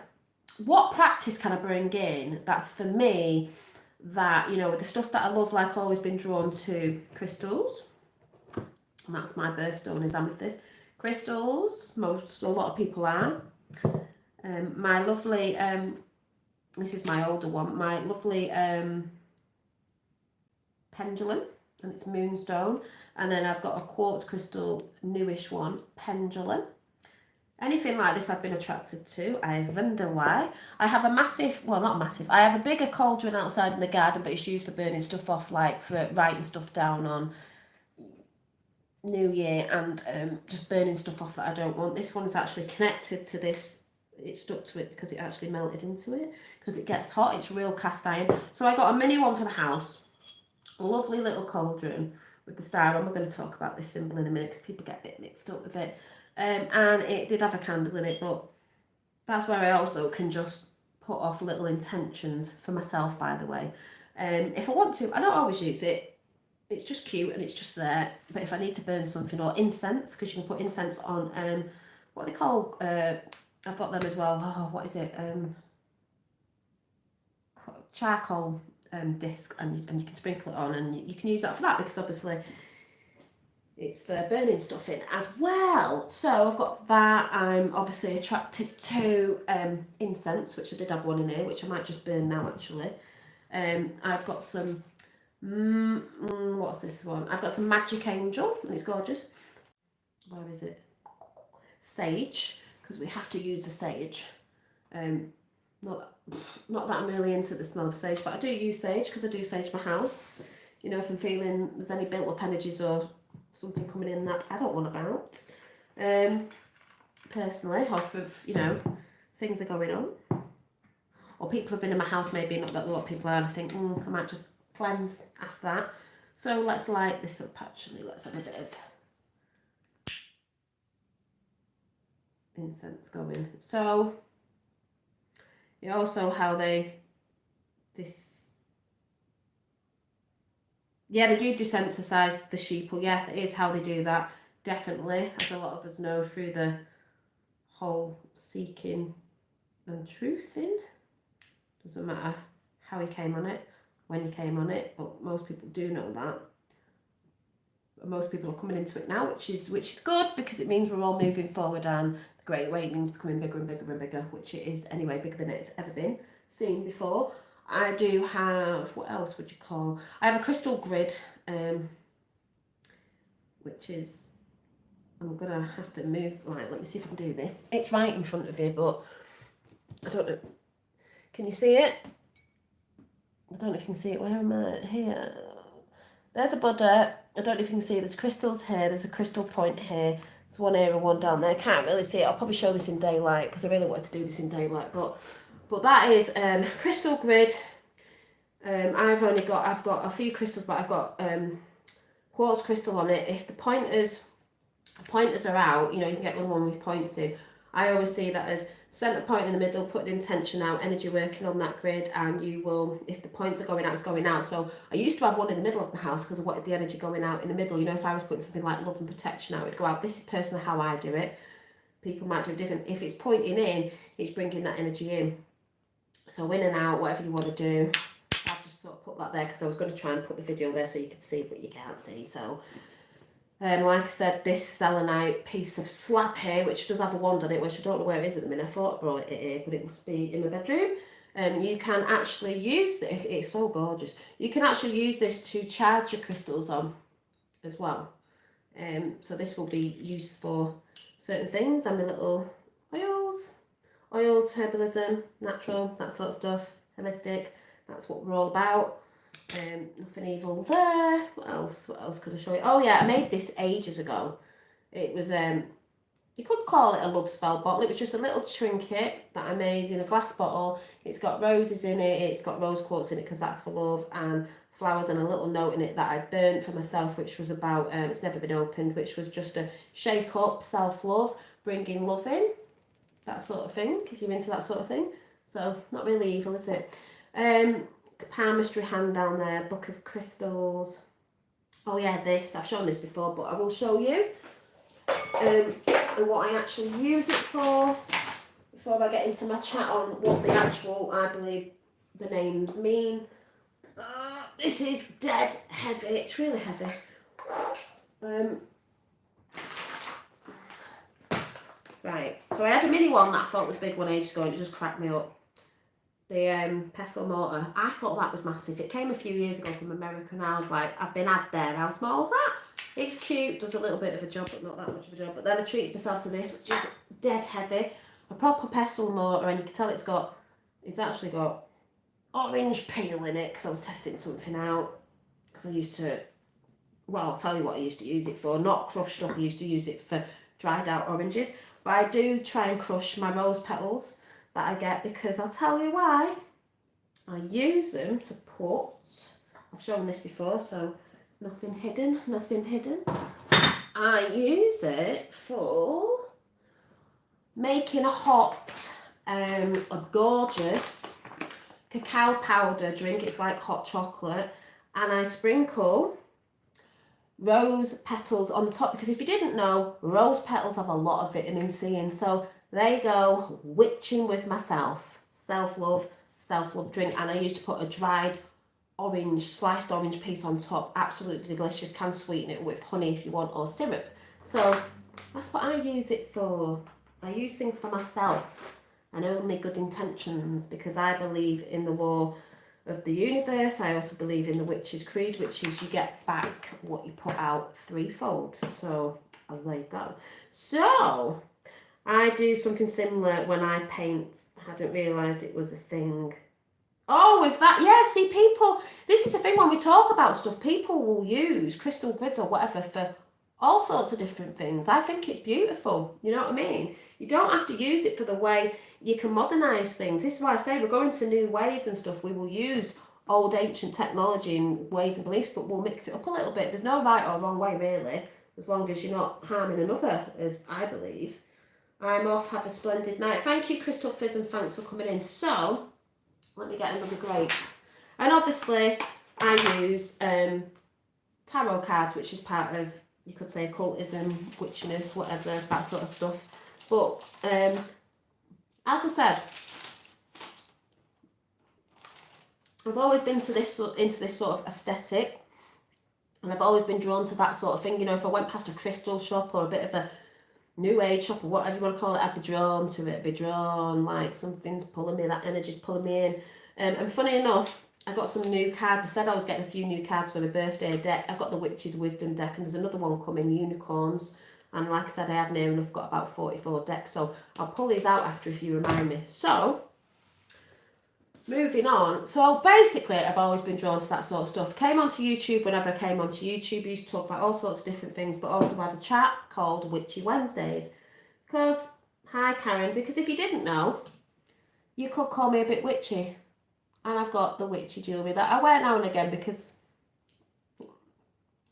what practice can I bring in that's for me, that, you know, with the stuff that I love, like always been drawn to crystals, and that's my birthstone is amethyst. Crystals, a lot of people are. My lovely, this is my older one, my lovely pendulum, and it's moonstone. And then I've got a quartz crystal, newish one, pendulum. Anything like this I've been attracted to. I wonder why. I have a massive, well, not massive, I have a bigger cauldron outside in the garden, but it's used for burning stuff off, like for writing stuff down on New Year, and just burning stuff off that I don't want. This one's actually connected to this. It stuck to it because it actually melted into it, because it gets hot. It's real cast iron. So I got a mini one for the house. A lovely little cauldron with the star on. We're going to talk about this symbol in a minute because people get a bit mixed up with it. And it did have a candle in it, but that's where I also can just put off little intentions for myself, by the way. If I want to, I don't always use it. It's just cute and it's just there. But if I need to burn something, or incense, because you can put incense on, what they call, I've got them as well. Oh, what is it? Charcoal disc, and you can sprinkle it on, and you can use that for that, because obviously it's for burning stuff in as well. So I've got that. I'm obviously attracted to incense, which I did have one in here, which I might just burn now actually. I've got some, what's this one? I've got some Magic Angel, and it's gorgeous. Where is it? Sage, because we have to use the sage. Not that I'm really into the smell of sage, but I do use sage because I do sage my house. You know, if I'm feeling there's any built up energies or something coming in that I don't want about, personally, or if, you know, things are going on, or people have been in my house, maybe not that a lot of people are, and I think, I might just cleanse after that. So let's light this up actually. Let's have a bit of incense going. So, also how they, they do desensitize the sheeple. Yeah, it is how they do that, definitely, as a lot of us know through the whole seeking and truthing. Doesn't matter how he came on it, when he came on it, but most people do know that. Most people are coming into it now, which is good, because it means we're all moving forward, and the Great Awakening is becoming bigger and bigger and bigger, which it is anyway, bigger than it's ever been seen before. I do have, what else would you call? I have a crystal grid, which is, I'm gonna have to move. Right, let me see if I can do this. It's right in front of you, but I don't know. Can you see it? I don't know if you can see it. Where am I? Here. There's a Buddha. I don't know if you can see it. There's crystals here. There's a crystal point here. There's one here and one down there. Can't really see it. I'll probably show this in daylight, because I really wanted to do this in daylight. But that is crystal grid. I've got a few crystals, but I've got quartz crystal on it. If the pointers are out, you know, you can get one with points in. I always see that as centre point in the middle, put an intention out, energy working on that grid, and you will, if the points are going out, it's going out. So I used to have one in the middle of my house because I wanted the energy going out in the middle. You know, if I was putting something like love and protection out, it'd go out. This is personally how I do it. People might do it different. If it's pointing in, it's bringing that energy in. So in and out, whatever you want to do. I've just sort of put that there because I was going to try and put the video there so you could see, but you can't see. So like I said, this selenite piece of slab here, which does have a wand on it, which I don't know where it is at the minute. I thought I brought it here, but it must be in my bedroom. You can actually use it. It's so gorgeous. You can actually use this to charge your crystals on as well. So this will be used for certain things. And my little oils, herbalism, natural, that sort of stuff, holistic. That's what we're all about. Nothing evil there. What else could I show you? Oh yeah, I made this ages ago. It was you could call it a love spell bottle. It was just a little trinket that I made in a glass bottle. It's got roses in it. It's got rose quartz in it because that's for love, and flowers, and a little note in it that I burnt for myself, which was about it's never been opened, which was just a shake up, self-love, bringing love in, that sort of thing, if you're into that sort of thing. So not really evil, is it? Palmistry Hand down there, book of crystals. Oh yeah, this, I've shown this before, but I will show you and what I actually use it for before I get into my chat on what the actual, I believe, the names mean. This is dead heavy. It's really heavy. Right, so I had a mini one that I thought was a big one ages ago, and it just cracked me up. The Pestle Mortar. I thought that was massive. It came a few years ago from America, and I was like, I've been had there. How small is that? It's cute, does a little bit of a job, but not that much of a job. But then I treated myself to this, which is dead heavy. A proper pestle mortar, and you can tell it's actually got orange peel in it, because I was testing something out. Because I used to, well, I'll tell you what I used to use it for. Not crushed up, I used to use it for dried out oranges. But I do try and crush my rose petals that I get, because I'll tell you why. I use them to put, I've shown this before, so Nothing hidden, nothing hidden. I use it for making a gorgeous cacao powder drink. It's like hot chocolate, and I sprinkle rose petals on the top, because if you didn't know, rose petals have a lot of vitamin C, and so they go witching with myself. Self-love drink. And I used to put a dried sliced orange piece on top. Absolutely delicious. Can sweeten it with honey if you want, or syrup. So that's what I use it for. I use things for myself and only good intentions, because I believe in the law of the universe. I also believe in the witch's creed, which is you get back what you put out threefold. So there you go. So I do something similar when I paint. I hadn't realised it was a thing. Oh, with that, yeah, see, people, this is the thing when we talk about stuff, people will use crystal grids or whatever for all sorts of different things. I think it's beautiful, you know what I mean? You don't have to use it for the way you can modernise things. This is why I say we're going to new ways and stuff. We will use old ancient technology and ways and beliefs, but we'll mix it up a little bit. There's no right or wrong way, really, as long as you're not harming another, as I believe. I'm off. Have a splendid night. Thank you, Crystal Fizz, and thanks for coming in. So, let me get another grape. And obviously, I use tarot cards, which is part of, you could say, occultism, witchiness, whatever, that sort of stuff. But, as I said, I've always been into this sort of aesthetic, and I've always been drawn to that sort of thing. You know, if I went past a crystal shop or a bit of a new age shop or whatever you want to call it, I'd be drawn to it. I'd be drawn, like something's pulling me, that energy's pulling me in. And funny enough, I got some new cards. I said I was getting a few new cards for my birthday deck. I got the Witch's Wisdom deck, and there's another one coming, Unicorns. And like I said, I have near enough got about 44 decks, so I'll pull these out after if you remind me. So, moving on. So basically, I've always been drawn to that sort of stuff. Came onto YouTube whenever I came onto YouTube. Used to talk about all sorts of different things, but also had a chat called Witchy Wednesdays. Because, hi Karen, because if you didn't know, you could call me a bit witchy. And I've got the witchy jewellery that I wear now and again, because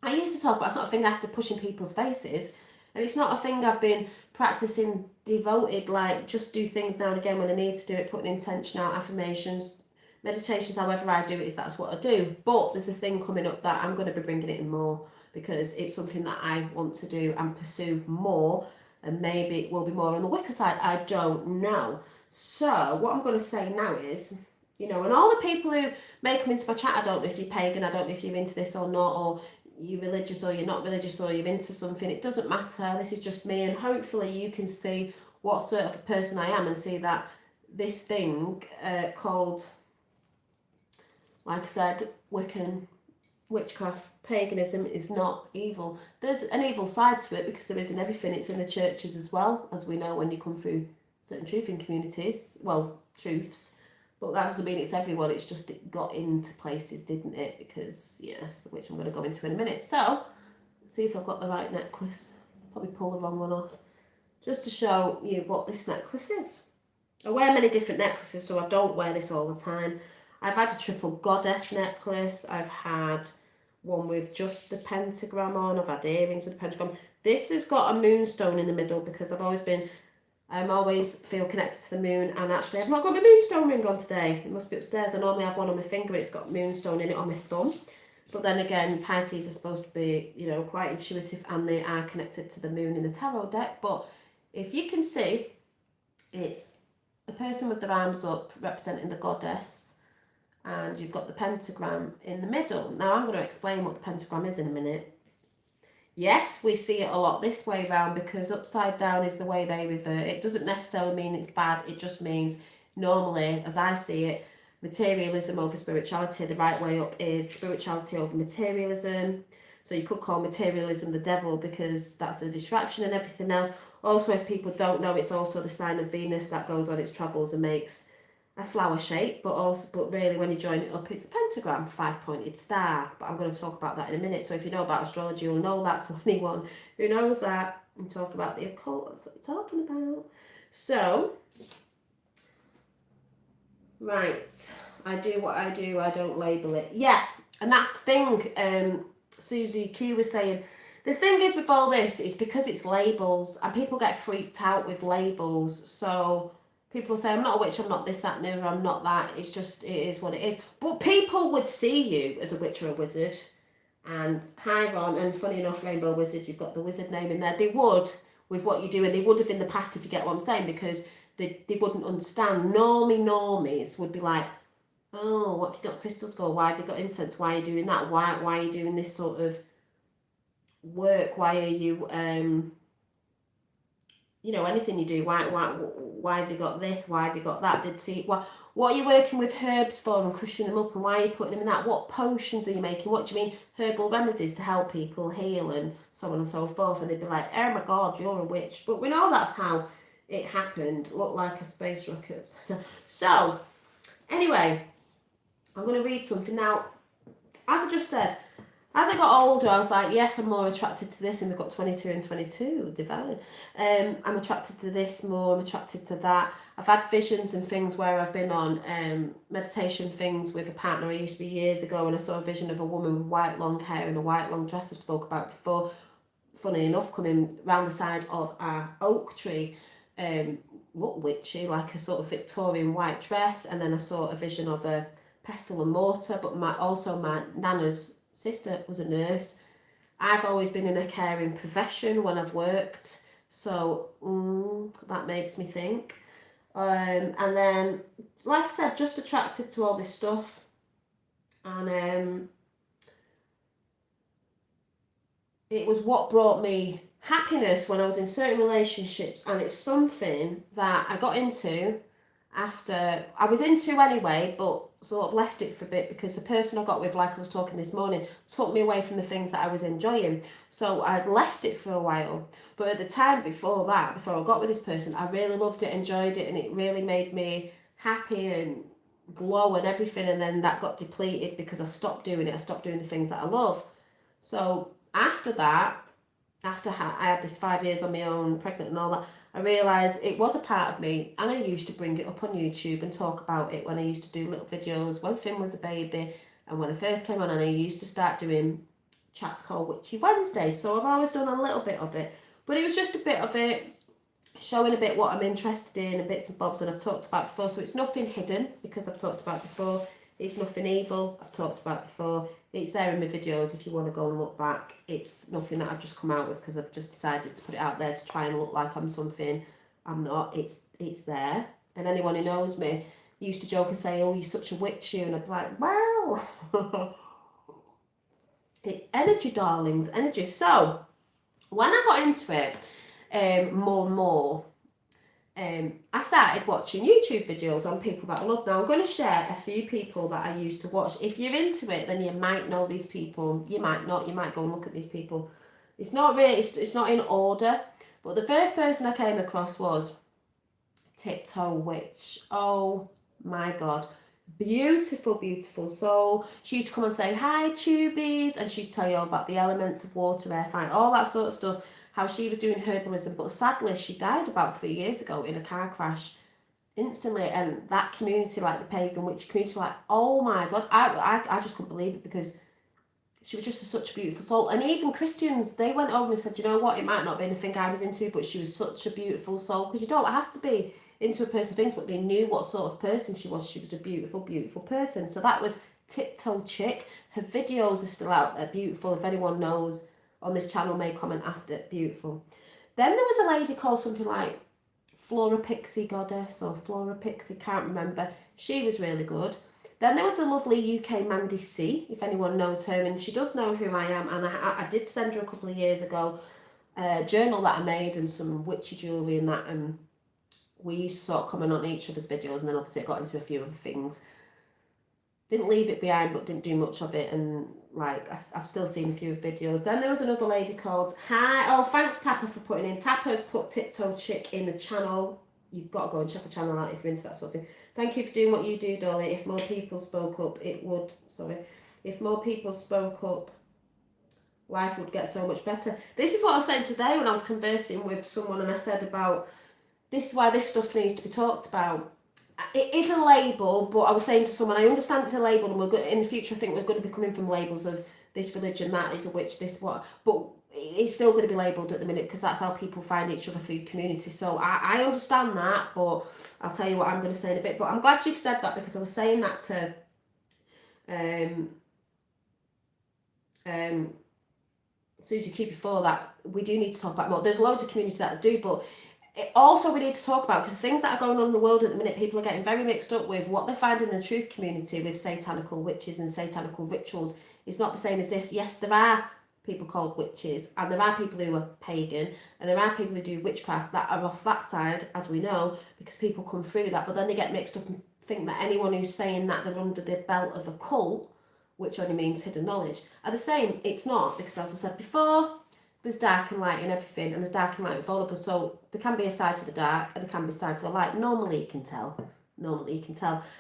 I used to talk about, it's not a thing I have to push in people's faces. And it's not a thing I've been practicing devoted, like just do things now and again when I need to do it, putting intention out, affirmations, meditations, however I do it, that's what I do. But there's a thing coming up that I'm going to be bringing it in more, because it's something that I want to do and pursue more, and maybe it will be more on the Wicca side, I don't know. So what I'm going to say now is, you know, and all the people who may come into my chat, I don't know if you're pagan, I don't know if you're into this or not, or you're religious or you're not religious, or you're into something, it doesn't matter. This is just me, and hopefully you can see what sort of a person I am and see that this thing called, like I said, Wiccan, witchcraft, paganism is not evil. There's an evil side to it, because there is in everything. It's in the churches as well, as we know when you come through certain truthing communities, well, truths. But that doesn't mean it's everyone, it's just it got into places, didn't it? Because, yes, which I'm going to go into in a minute. So, see if I've got the right necklace. Probably pull the wrong one off. Just to show you what this necklace is. I wear many different necklaces, so I don't wear this all the time. I've had a triple goddess necklace. I've had one with just the pentagram on. I've had earrings with the pentagram. This has got a moonstone in the middle, because I always feel connected to the moon, and actually I've not got my moonstone ring on today. It must be upstairs. I normally have one on my finger, and it's got moonstone in it on my thumb. But then again, Pisces are supposed to be, you know, quite intuitive, and they are connected to the moon in the tarot deck. But if you can see, it's a person with their arms up representing the goddess, and you've got the pentagram in the middle. Now I'm going to explain what the pentagram is in a minute. Yes, we see it a lot this way round, because upside down is the way they revert. It doesn't necessarily mean it's bad. It just means, normally, as I see it, materialism over spirituality. The right way up is spirituality over materialism. So you could call materialism the devil, because that's the distraction and everything else. Also, if people don't know, it's also the sign of Venus that goes on its travels and makes a flower shape, but really when you join it up, it's a pentagram, 5-pointed star. But I'm going to talk about that in a minute. So if you know about astrology, you'll know that. So anyone who knows that, I'm talking about the occult, that's what we're talking about. So, right, I do what I do, I don't label it. Yeah, and that's the thing. Susie Q was saying, the thing is with all this is because it's labels and people get freaked out with labels. So people say, I'm not a witch, I'm not this, that, no, I'm not that. It's just, it is what it is. But people would see you as a witch or a wizard. And hi Ron, and funny enough, Rainbow Wizard, you've got the wizard name in there. They would, with what you do, and they would have in the past, if you get what I'm saying, because they wouldn't understand. Normies would be like, oh, what have you got crystals for? Why have you got incense? Why are you doing that? Why are you doing this sort of work? Why are you anything you do, why have you got this? Why have you got that? They'd see what are you working with herbs for and crushing them up, and why are you putting them in that? What potions are you making? What do you mean herbal remedies to help people heal and so on and so forth? And they'd be like, oh my god, you're a witch. But we know that's how it happened. Looked like a space rocket. So anyway, I'm going to read something now. As I just said, as I got older, I was like, yes, I'm more attracted to this, and we've got 22 and 22, divine. I'm attracted to this more, I'm attracted to that. I've had visions and things where I've been on meditation things with a partner I used to be years ago, and I saw a vision of a woman with white long hair and a white long dress I've spoke about before. Funny enough, coming round the side of our oak tree, looked witchy, like a sort of Victorian white dress, and then I saw a vision of a pestle and mortar, but my nana's sister was a nurse. I've always been in a caring profession when I've worked, so that makes me think. And then, like I said, just attracted to all this stuff, and it was what brought me happiness when I was in certain relationships, and it's something that I got into after I was into anyway, but sort of left it for a bit because the person I got with, like I was talking this morning, took me away from the things that I was enjoying. So I'd left it for a while. But at the time before that, before I got with this person, I really loved it, enjoyed it, and it really made me happy and glow and everything. And then that got depleted because I stopped doing it. I stopped doing the things that I love. So after that, after I had this 5 years on my own, pregnant and all that, I realised it was a part of me, and I used to bring it up on YouTube and talk about it when I used to do little videos when Finn was a baby and when I first came on, and I used to start doing chats called Witchy Wednesdays. So I've always done a little bit of it, but it was just a bit of it, showing a bit what I'm interested in and bits and bobs that I've talked about before. So it's nothing hidden because I've talked about it before. It's nothing evil, I've talked about it before. It's there in my videos if you want to go and look back. It's nothing that I've just come out with because I've just decided to put it out there to try and look like I'm something I'm not. It's there. And anyone who knows me used to joke and say, oh, you're such a witch, you. And I'd be like, well, it's energy, darlings, energy. So when I got into it more and more, I started watching YouTube videos on people that I love. Now I'm going to share a few people that I used to watch. If you're into it, then you might know these people. You might not. You might go and look at these people. It's not really. It's not in order. But the first person I came across was Tiptoe Witch. Oh my god, beautiful, beautiful soul. She used to come and say hi, tubies, and she used to tell you all about the elements of water, air, fire, all that sort of stuff. How she was doing herbalism, but sadly she died about 3 years ago in a car crash instantly. And that community, like the pagan witch community, like, oh my god, I just couldn't believe it because she was just such a beautiful soul. And even Christians, they went over and said, you know what, it might not be anything I was into, but she was such a beautiful soul. Because you don't have to be into a person's things, but they knew what sort of person she was. She was a beautiful, beautiful person. So that was Tiptoe Chick. Her videos are still out there, beautiful. If anyone knows on this channel, may comment after, beautiful. Then there was a lady called something like Flora Pixie Goddess or Flora Pixie, can't remember. She was really good. Then there was a lovely UK Mandy C, if anyone knows her, and she does know who I am, and I did send her a couple of years ago a journal that I made and some witchy jewellery and that, and we used to sort of comment on each other's videos, and then obviously I got into a few other things. Didn't leave it behind, but didn't do much of it, and like I've still seen a few videos. Then there was another lady called thanks Tapper for putting in. Tapper's put Tiptoe Chick in the channel. You've got to go and check the channel out if you're into that sort of thing. Thank you for doing what you do, Dolly. If more people spoke up, if more people spoke up, life would get so much better. This is what I was saying today when I was conversing with someone, and I said about this is why this stuff needs to be talked about. It is a label, but I was saying to someone, I understand it's a label, and we're good in the future. I think we're going to be coming from labels of this religion, that is a witch, this what, but it's still going to be labelled at the minute because that's how people find each other through community. So I understand that, but I'll tell you what I'm going to say in a bit. But I'm glad you've said that, because I was saying that to Susie Q before, that we do need to talk about more. There's loads of communities that do, but also we need to talk about, because the things that are going on in the world at the minute, people are getting very mixed up with what they find in the truth community with satanical witches and satanical rituals. It's not the same as this. Yes, there are people called witches, and there are people who are pagan, and there are people who do witchcraft that are off that side, as we know, because people come through that, but then they get mixed up and think that anyone who's saying that they're under the belt of a cult, which only means hidden knowledge, are the same. It's not, because as I said before, there's dark and light in everything, and there's dark and light with all of us, so there can be a side for the dark, and there can be a side for the light. Normally you can tell,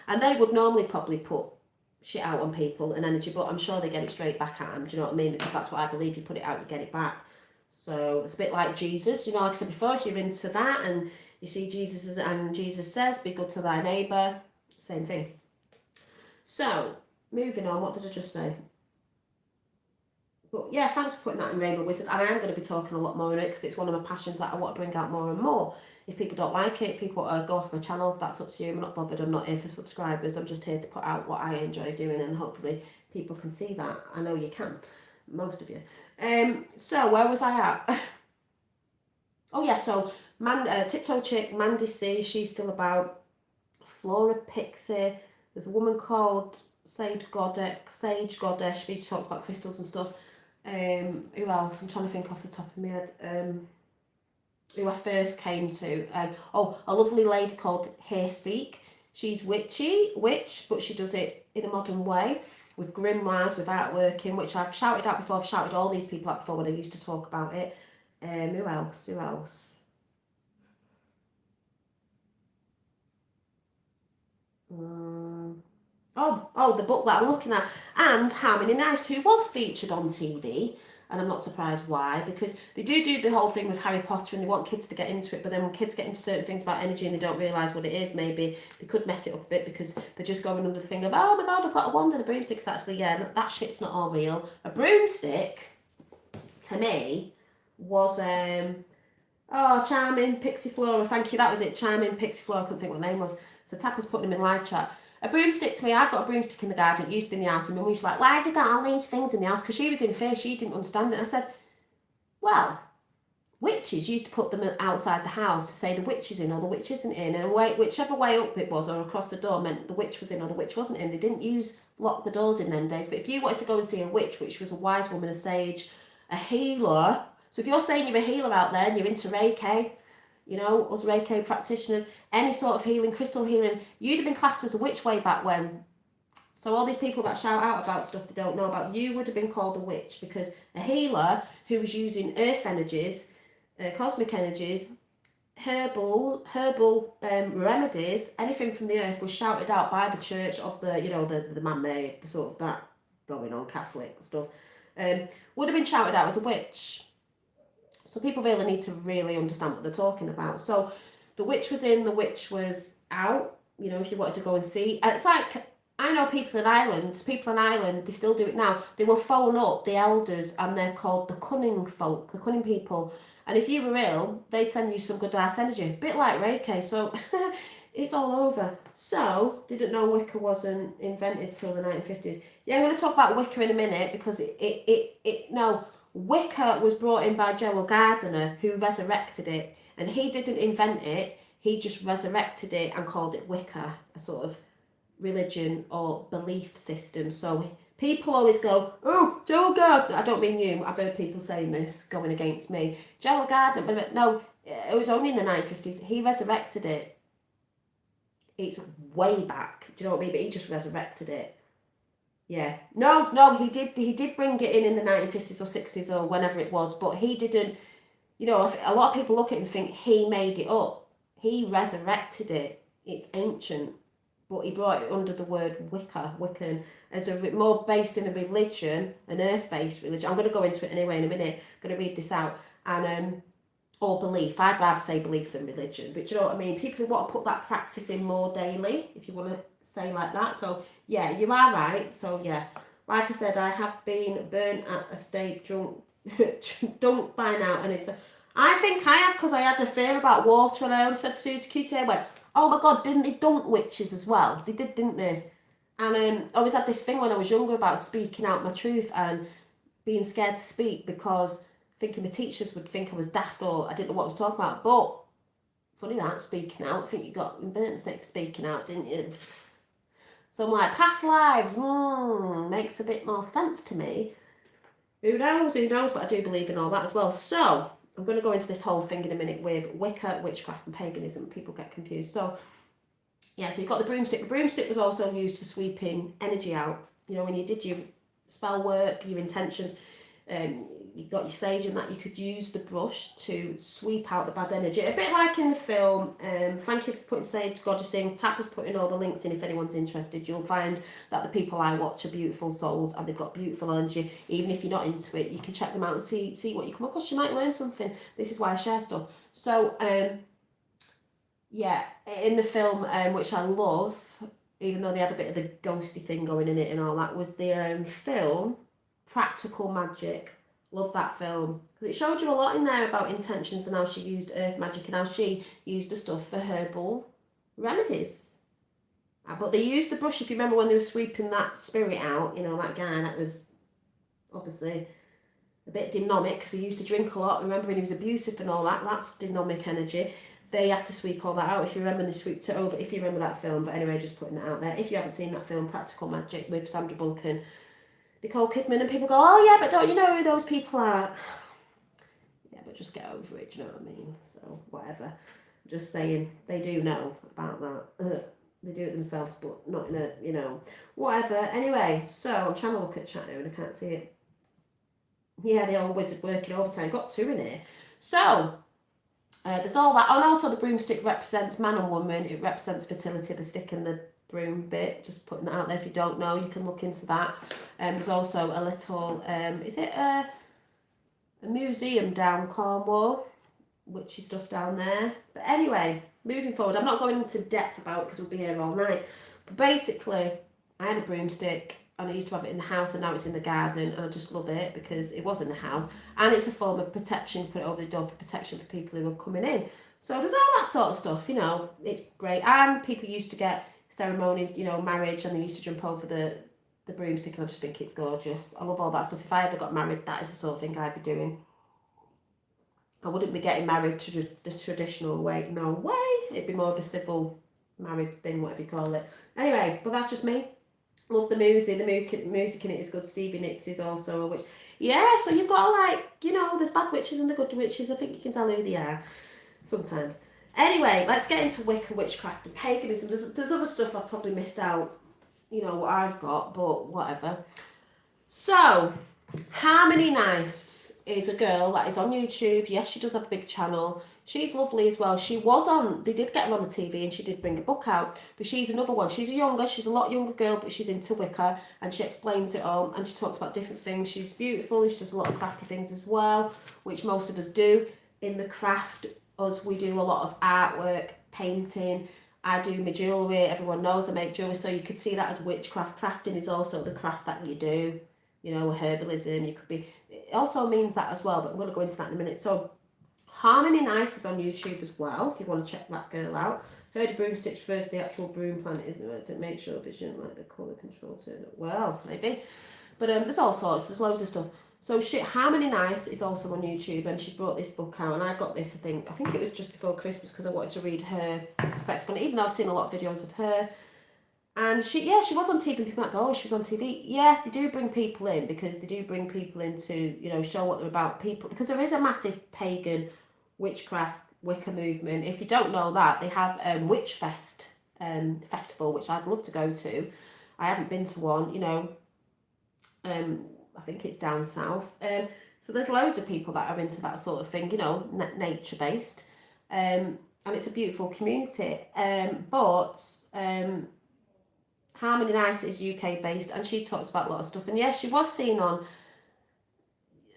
and they would normally probably put shit out on people and energy, but I'm sure they get it straight back at them, do you know what I mean? Because that's what I believe, you put it out, you get it back. So it's a bit like Jesus, you know, like I said before, if you're into that and you see Jesus and Jesus says, be good to thy neighbour, same thing. So, moving on, what did I just say? But yeah, thanks for putting that in Rainbow Wizard, and I am going to be talking a lot more on it, because it's one of my passions that I want to bring out more and more. If people don't like it, if people go off my channel, that's up to you. I'm not bothered. I'm not here for subscribers. I'm just here to put out what I enjoy doing, and hopefully people can see that. I know you can, most of you. So where was I at? Oh yeah, so Tiptoe Chick, Mandy C, she's still about. Flora Pixie. There's a woman called Sage Goddess. She talks about crystals and stuff. Who else? I'm trying to think off the top of my head. Who I first came to. A lovely lady called Hair Speak. She's witch, but she does it in a modern way, with grimoires, with artworking, which I've shouted out before. I've shouted all these people out before when I used to talk about it. Who else? The book that I'm looking at, and Harmony Nice, who was featured on TV, and I'm not surprised why, because they do the whole thing with Harry Potter, and they want kids to get into it, but then when kids get into certain things about energy and they don't realise what it is, maybe they could mess it up a bit, because they're just going under the thing of, oh my god, I've got a wand and a broomstick. It's actually, yeah, that shit's not all real. A broomstick, to me, was, Charming Pixie Flora, thank you, that was it, Charming Pixie Flora, I couldn't think what her name was. So Tapper's putting him in live chat. A broomstick, to me, I've got a broomstick in the garden, it used to be in the house, and Mum used to be like, why have you got all these things in the house? Because she was in fear, she didn't understand it. I said, well, witches used to put them outside the house to say the witch is in or the witch isn't in, and whichever way up it was or across the door meant the witch was in or the witch wasn't in. They didn't lock the doors in them days, but if you wanted to go and see a witch, which was a wise woman, a sage, a healer, so if you're saying you're a healer out there and you're into Reiki, you know, us Reiki practitioners, any sort of healing, crystal healing, you'd have been classed as a witch way back when. So all these people that shout out about stuff they don't know about, you would have been called a witch, because a healer who was using earth energies, cosmic energies, herbal remedies, anything from the earth was shouted out by the church of the, you know, the man-made, the sort of that going on, Catholic stuff, would have been shouted out as a witch. So people really need to really understand what they're talking about. So the witch was in, the witch was out, you know, if you wanted to go and see. It's like, I know people in Ireland, they still do it now. They will phone up the elders, and they're called the cunning folk, the cunning people. And if you were ill, they'd send you some good ass energy. A bit like Reiki, so it's all over. So, didn't know Wicca wasn't invented till the 1950s. Yeah, I'm going to talk about Wicca in a minute, because Wicca was brought in by Gerald Gardner, who resurrected it, and he didn't invent it, he just resurrected it and called it Wicca, a sort of religion or belief system. So people always go, oh, Gerald Gardner, I don't mean you, I've heard people saying this, going against me, Gerald Gardner, but no, it was only in the 1950s, he resurrected it. It's way back, do you know what I mean, but he just resurrected it. Yeah, no, he did bring it in the 1950s or 60s or whenever it was, but he didn't, you know, a lot of people look at it and think he made it up. He resurrected it. It's ancient, but he brought it under the word Wiccan, as a more based in a religion, an earth-based religion. I'm going to go into it anyway in a minute. I'm going to read this out. And, or belief. I'd rather say belief than religion, but you know what I mean? People want to put that practice in more daily, if you want to say like that. So, yeah, you are right. So, yeah, Like I said, I have been burnt at a stake, drunk, drunk by now, and it's. I think I have because I had a fear about water, and I only said to Susie Cutie, I went, "Oh my God, didn't they dunk witches as well? They did, didn't they?" And I always had this thing when I was younger about speaking out my truth and being scared to speak because thinking the teachers would think I was daft or I didn't know what I was talking about. But funny that, speaking out. I think you got burnt at stake for speaking out, didn't you? So I'm like, past lives, makes a bit more sense to me. Who knows, but I do believe in all that as well. So, I'm going to go into this whole thing in a minute with Wicca, witchcraft and paganism. People get confused. So, yeah, so you've got the broomstick. The broomstick was also used for sweeping energy out. You know, when you did your spell work, your intentions, you got your sage and that, you could use the brush to sweep out the bad energy. A bit like in the film, thank you for putting Sage Goddessing. Tapper's putting all the links in if anyone's interested. You'll find that the people I watch are beautiful souls and they've got beautiful energy. Even if you're not into it, you can check them out and see what you come across. You might learn something. This is why I share stuff. So, yeah, in the film, which I love, even though they had a bit of the ghosty thing going in it and all that, was the film Practical Magic. Love that film because it showed you a lot in there about intentions and how she used earth magic and how she used the stuff for herbal remedies. But they used the brush, if you remember when they were sweeping that spirit out, you know, that guy that was obviously a bit demonic because he used to drink a lot. Remember when he was abusive and all that? That's demonic energy. They had to sweep all that out. If you remember, they sweeped it over. If you remember that film, but anyway, just putting that out there. If you haven't seen that film, Practical Magic with Sandra Bullock and Nicole Kidman, and people go, "Oh yeah, but don't you know who those people are?" Yeah, but just get over it, do you know what I mean? So, whatever. Just saying, they do know about that. They do it themselves, but not in a, you know, whatever. Anyway, so I'm trying to look at chat now and I can't see it. Yeah, the old wizard working overtime. Got two in here. So, there's all that. And also the broomstick represents man and woman. It represents fertility, the stick and the broom bit. Just putting that out there. If you don't know, you can look into that. There's also a little, is it a museum down Cornwall? Witchy stuff down there. But anyway, moving forward, I'm not going into depth about it because we'll be here all night. But basically, I had a broomstick and I used to have it in the house and now it's in the garden and I just love it because it was in the house and it's a form of protection. Put it over the door for protection for people who are coming in. So there's all that sort of stuff, you know, it's great. And people used to get ceremonies, you know, marriage, and they used to jump over the broomstick and I just think it's gorgeous. I love all that stuff. If I ever got married, that is the sort of thing I'd be doing. I wouldn't be getting married to the traditional way, no way. It'd be more of a civil married thing, whatever you call it. Anyway, but that's just me. Love the music. The music in it is good. Stevie Nicks is also a witch. Yeah, so you've got like, you know, there's bad witches and the good witches. I think you can tell who they are sometimes. Anyway, let's get into Wicca, witchcraft and paganism. There's other stuff I've probably missed out, you know, what I've got, but whatever. So, Harmony Nice is a girl that is on YouTube. Yes, she does have a big channel. She's lovely as well. She was on, they did get her on the TV and she did bring a book out. But she's another one. She's a lot younger girl, but she's into Wicca and she explains it all and she talks about different things. She's beautiful. She does a lot of crafty things as well, which most of us do. In the craft, we do a lot of artwork, painting. I do my jewellery. Everyone knows I make jewellery. So you could see that as witchcraft. Crafting is also the craft that you do. You know, herbalism, you could be, it also means that as well, but I'm going to go into that in a minute. So, Harmony Nice is on YouTube as well, if you want to check that girl out. Heard broomsticks first, the actual broom plant, isn't it? To make sure vision, like the colour control turn up. Well, maybe. But there's all sorts, there's loads of stuff. So, Harmony Nice is also on YouTube, and she brought this book out, and I got this, I think it was just before Christmas, because I wanted to read her perspective on it, even though I've seen a lot of videos of her. And she was on TV, and people might go, "Oh, she was on TV." Yeah, they do bring people in because they do bring people in to, you know, show what they're about. People, because there is a massive pagan witchcraft Wicca movement. If you don't know that, they have Witch Fest festival, which I'd love to go to. I haven't been to one, you know. I think it's down south. So there's loads of people that are into that sort of thing, you know, nature based, and it's a beautiful community. Harmony Nice is UK based and she talks about a lot of stuff. And yes, she was seen on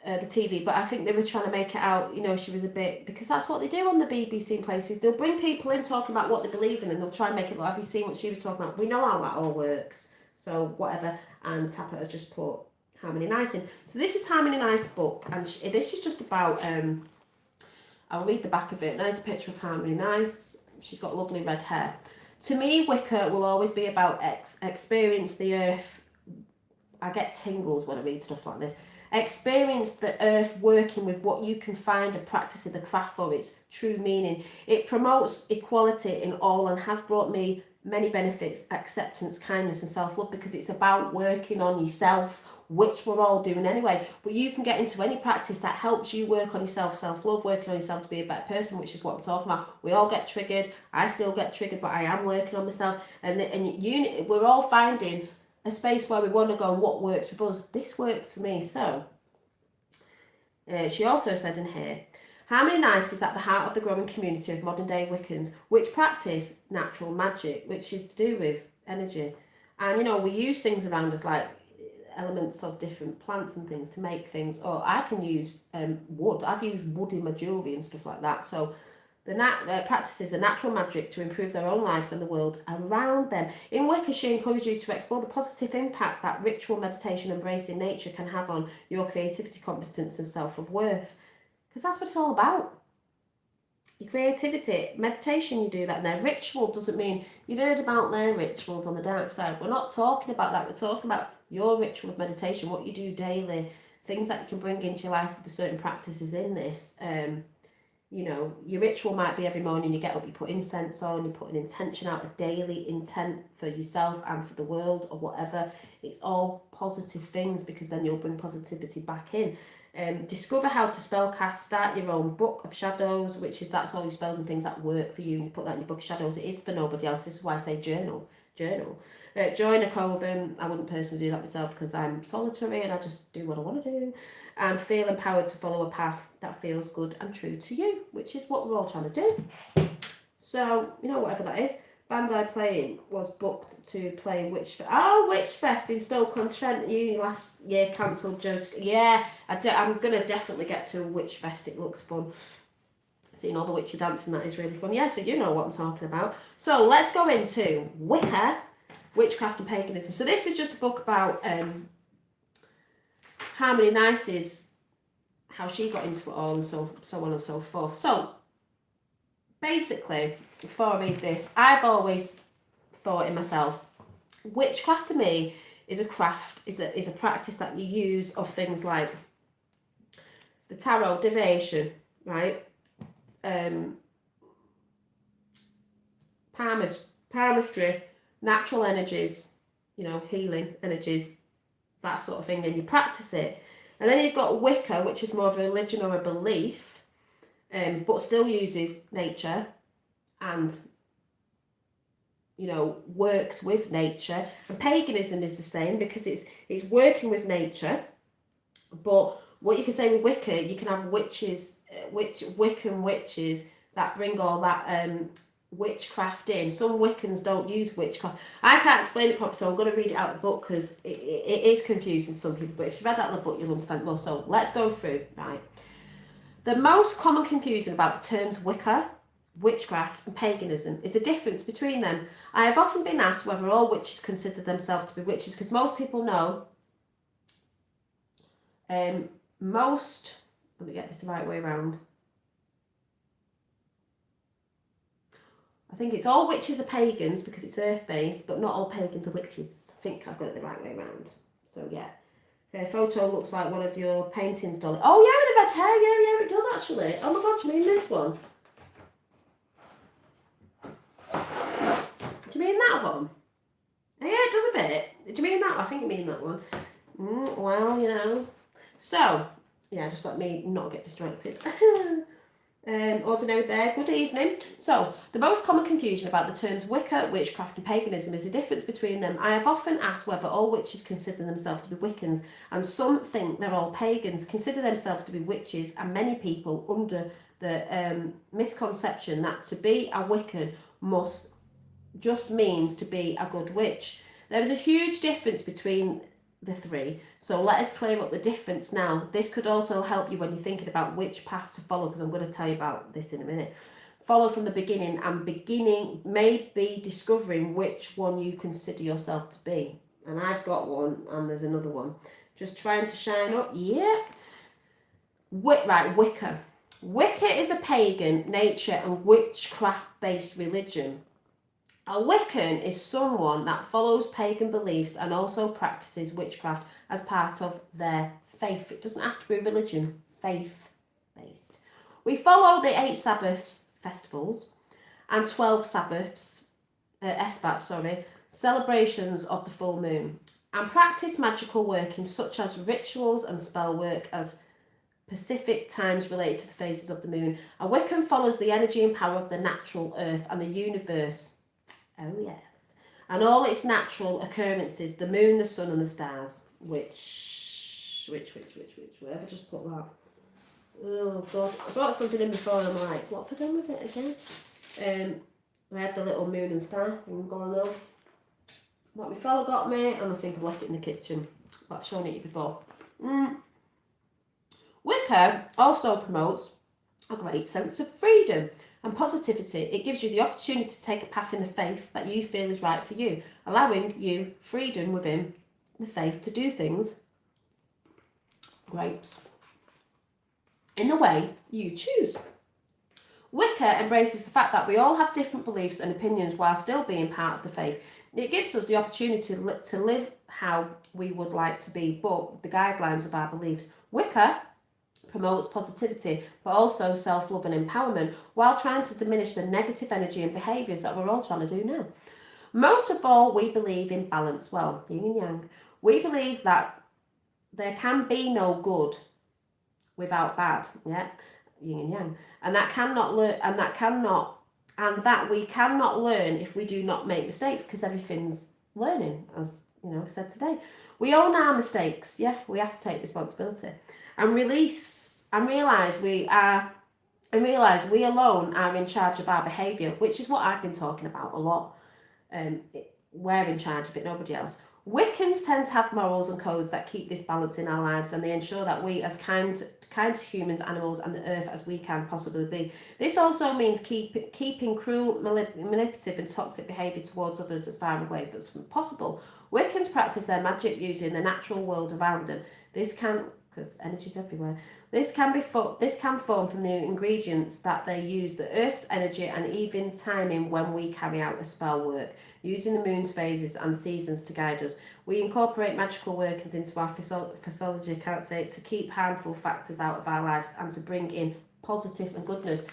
the TV, but I think they were trying to make it out, you know, she was a bit, because that's what they do on the BBC and places. They'll bring people in talking about what they believe in and they'll try and make it look, have you seen what she was talking about? We know how that all works. So whatever, and Tapper has just put Harmony Nice in. So this is Harmony Nice book, and this is just about, I'll read the back of it. There's a picture of Harmony Nice. She's got lovely red hair. To me, Wicca will always be about experience the earth. I get tingles when I read stuff like this. Experience the earth working with what you can find and practice in the craft for its true meaning. It promotes equality in all and has brought me many benefits, acceptance, kindness and self-love, because it's about working on yourself, which we're all doing anyway. But you can get into any practice that helps you work on yourself, self-love, working on yourself to be a better person, which is what I'm talking about. We all get triggered. I still get triggered, but I am working on myself. We're all finding a space where we want to go and what works with us. This works for me. So she also said in here, Harmony Nice is at the heart of the growing community of modern day Wiccans, which practice natural magic, which is to do with energy. And you know, we use things around us like elements of different plants and things to make things, or I can use wood. I've used wood in my jewellery and stuff like that. So the practices a natural magic to improve their own lives and the world around them. In Wicca, she encourages you to explore the positive impact that ritual meditation, embracing nature, can have on your creativity, competence and self-worth. Because that's what it's all about. Your creativity, meditation, you do that. And their ritual doesn't mean you've heard about their rituals on the dark side. We're not talking about that. We're talking about your ritual of meditation, what you do daily, things that you can bring into your life with the certain practices in this. You know, your ritual might be every morning you get up, you put incense on, you put an intention out, a daily intent for yourself and for the world or whatever. It's all positive things, because then you'll bring positivity back in. Discover how to spellcast, start your own book of shadows, which is that's all your spells and things that work for you, and you put that in your book of shadows. It is for nobody else. This is why I say journal. Join a coven. I wouldn't personally do that myself because I'm solitary and I just do what I want to do, and feel empowered to follow a path that feels good and true to you, which is what we're all trying to do. So, you know, whatever that is. Bandai Playing was booked to play Witchfest in Stoke-on-Trent. Uni last year cancelled. Yeah, I'm going to definitely get to Witchfest. It looks fun. Seeing all the witchy dancing, that is really fun. Yeah, so you know what I'm talking about. So let's go into Wicca, Witchcraft and Paganism. So this is just a book about Harmony Nice's, how she got into it all and so on and so forth. So basically, before I read this, I've always thought in myself, witchcraft to me is a craft, is a practice that you use of things like the tarot, divination, right? Palmistry, natural energies, you know, healing energies, that sort of thing, and you practice it. And then you've got Wicca, which is more of a religion or a belief, but still uses nature and, you know, works with nature. And paganism is the same, because it's working with nature, but what you can say with Wicca, you can have witches, Wiccan witches that bring all that witchcraft in. Some Wiccans don't use witchcraft. I can't explain it properly, so I'm going to read it out of the book because it is confusing to some people, but if you read out the book, you'll understand more. So let's go through, right? The most common confusion about the terms Wicca, witchcraft and paganism is the difference between them. I have often been asked whether all witches consider themselves to be witches, because most people know, let me get this the right way around. I think it's all witches are pagans because it's earth-based, but not all pagans are witches. I think I've got it the right way around. So yeah. Her photo looks like one of your paintings, Dolly. Oh yeah, with the red hair. Yeah, it does actually. Oh my god, do you mean this one? Do you mean that one? Yeah, it does a bit. Do you mean that one? I think you mean that one. Well, you know. So, yeah, just let me not get distracted. Ordinary Bear, good evening. So, the most common confusion about the terms Wicca, witchcraft and paganism is the difference between them. I have often asked whether all witches consider themselves to be Wiccans, and some think they're all pagans, consider themselves to be witches, and many people under the misconception that to be a Wiccan just means to be a good witch. There is a huge difference between the three, so let us clear up the difference now. This could also help you when you're thinking about which path to follow, because I'm going to tell you about this in a minute. Follow from the beginning, and beginning may be discovering which one you consider yourself to be. and I've got one, and there's another one. Just trying to shine up. Yeah. Wicca. Wicca is a pagan, nature and witchcraft-based religion. A Wiccan is someone that follows pagan beliefs and also practices witchcraft as part of their faith. It doesn't have to be religion, faith-based. We follow the 8 Sabbaths festivals and 12 Sabbaths, celebrations of the full moon, and practice magical working such as rituals and spell work as specific times related to the phases of the moon. A Wiccan follows the energy and power of the natural earth and the universe. Oh yes. And all its natural occurrences, the moon, the sun and the stars. Which, where have I just put that? Oh God, I brought something in before and I'm like, what have I done with it again? I had the little moon and star thing going on. What my fellow got me, and I think I've left it in the kitchen. But I've shown it you before. Wicca also promotes a great sense of freedom and positivity. It gives you the opportunity to take a path in the faith that you feel is right for you, allowing you freedom within the faith to do things, grapes, in the way you choose. Wicca embraces the fact that we all have different beliefs and opinions while still being part of the faith. It gives us the opportunity to live how we would like to be, but the guidelines of our beliefs. Wicca promotes positivity, but also self-love and empowerment, while trying to diminish the negative energy and behaviours that we're all trying to do now. Most of all, we believe in balance. Well, yin and yang. We believe that there can be no good without bad. Yeah, yin and yang, and that we cannot learn if we do not make mistakes, because everything's learning, as you know, I've said today. We own our mistakes. Yeah, we have to take responsibility and realize we alone are in charge of our behaviour, which is what I've been talking about a lot. We're in charge of it, nobody else. Wiccans tend to have morals and codes that keep this balance in our lives, and they ensure that we as kind to humans, animals and the earth as we can possibly be. This also means keeping cruel, manipulative and toxic behaviour towards others as far away as possible. Wiccans practice their magic using the natural world around them. This can, because energy's everywhere, this can form from the ingredients that they use, the earth's energy and even timing when we carry out a spell work, using the moon's phases and seasons to guide us. We incorporate magical workings into our physiology, to keep harmful factors out of our lives and to bring in positive and goodness.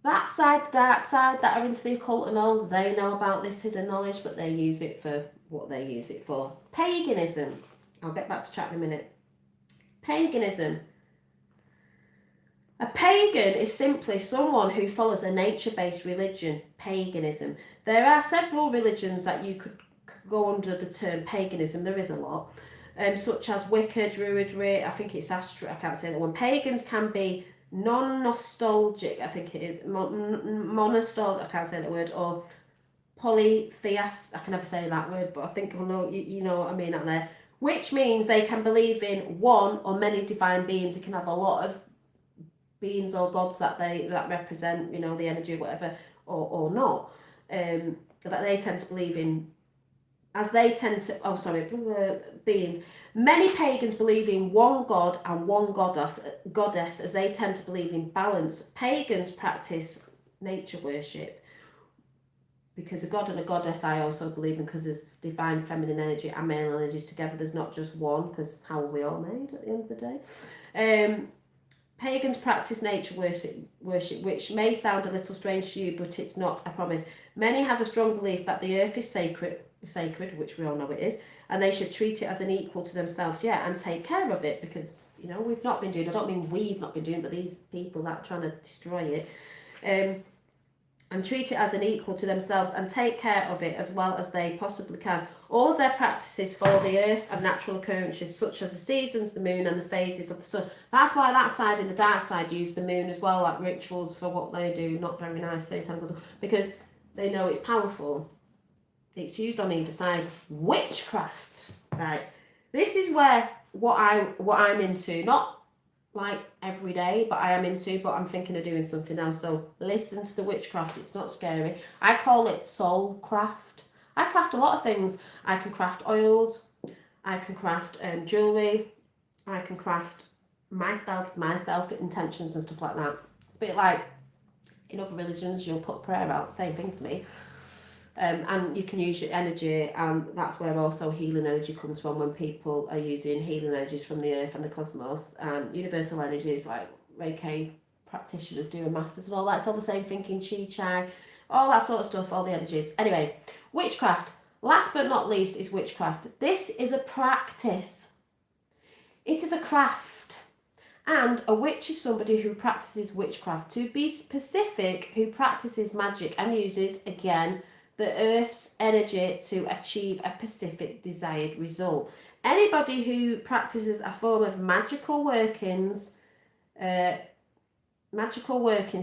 That side, dark side, that are into the occult and all, they know about this hidden knowledge, but they use it for what they use it for. Paganism. I'll get back to chat in a minute. Paganism. A pagan is simply someone who follows a nature-based religion, paganism. There are several religions that you could go under the term paganism. There is a lot, such as Wicca, Druidry, I think it's Astro, I can't say that one. Pagans can be non-nostalgic, I think it is, monostalgic, I can't say that word, or polytheist, I can never say that word, but I think I know, you know what I mean out there, which means they can believe in one or many divine beings. They can have a lot of beings or gods that represent, you know, the energy or whatever, or not, that they tend to believe in, beings. Many pagans believe in one god and one goddess, as they tend to believe in balance. Pagans practice nature worship, because a god and a goddess I also believe in, because there's divine feminine energy and male energies together. There's not just one, because how are we all made at the end of the day? Pagans practice nature worship, which may sound a little strange to you, but it's not, I promise. Many have a strong belief that the earth is sacred, which we all know it is, and they should treat it as an equal to themselves, and take care of it, because, you know, we've not been doing, I don't mean we've not been doing, but these people that are trying to destroy it, and treat it as an equal to themselves and take care of it as well as they possibly can. All of their practices follow the earth and natural occurrences such as the seasons, the moon and the phases of the sun. That's why that side and the dark side use the moon as well, like rituals for what they do. Not very nice, because they know it's powerful. It's used on either side. Witchcraft, right? This is where what I'm into, not like every day, but I am into, but I'm thinking of doing something else. So listen to the witchcraft. It's not scary. I call it soul craft. I craft a lot of things. I can craft oils, I can craft jewellery, I can craft myself intentions and stuff like that. It's a bit like in other religions, you'll put prayer out, same thing to me. And you can use your energy, and that's where also healing energy comes from, when people are using healing energies from the earth and the cosmos, and universal energies like Reiki practitioners doing masters and all that. It's all the same thinking, chi, all that sort of stuff, all the energies. Anyway, witchcraft. Last but not least is witchcraft. This is a practice. It is a craft. And a witch is somebody who practices witchcraft. To be specific, who practices magic and uses, again, the earth's energy to achieve a specific desired result. Anybody who practices a form of magical workings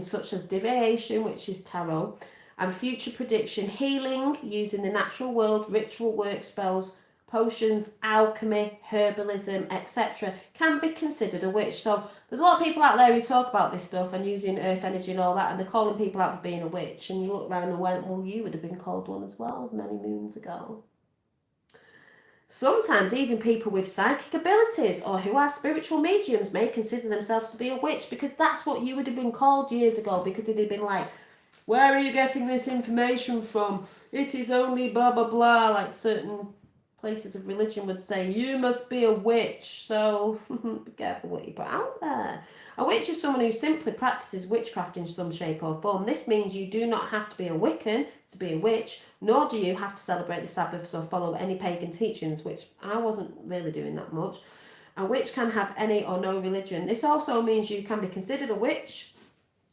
such as divination, which is tarot, and future prediction, healing using the natural world, ritual work, spells, potions, alchemy, herbalism, etc., can be considered a witch. So there's a lot of people out there who talk about this stuff and using earth energy and all that, and they're calling people out for being a witch, and you look around and went, well, you would have been called one as well many moons ago. Sometimes even people with psychic abilities or who are spiritual mediums may consider themselves to be a witch, because that's what you would have been called years ago, because they'd been like, where are you getting this information from? It is only blah blah blah, like certain places of religion would say, you must be a witch, so be careful what you put out there. A witch is someone who simply practices witchcraft in some shape or form. This means you do not have to be a Wiccan to be a witch, nor do you have to celebrate the Sabbath or follow any pagan teachings, which I wasn't really doing that much. A witch can have any or no religion. This also means you can be considered a witch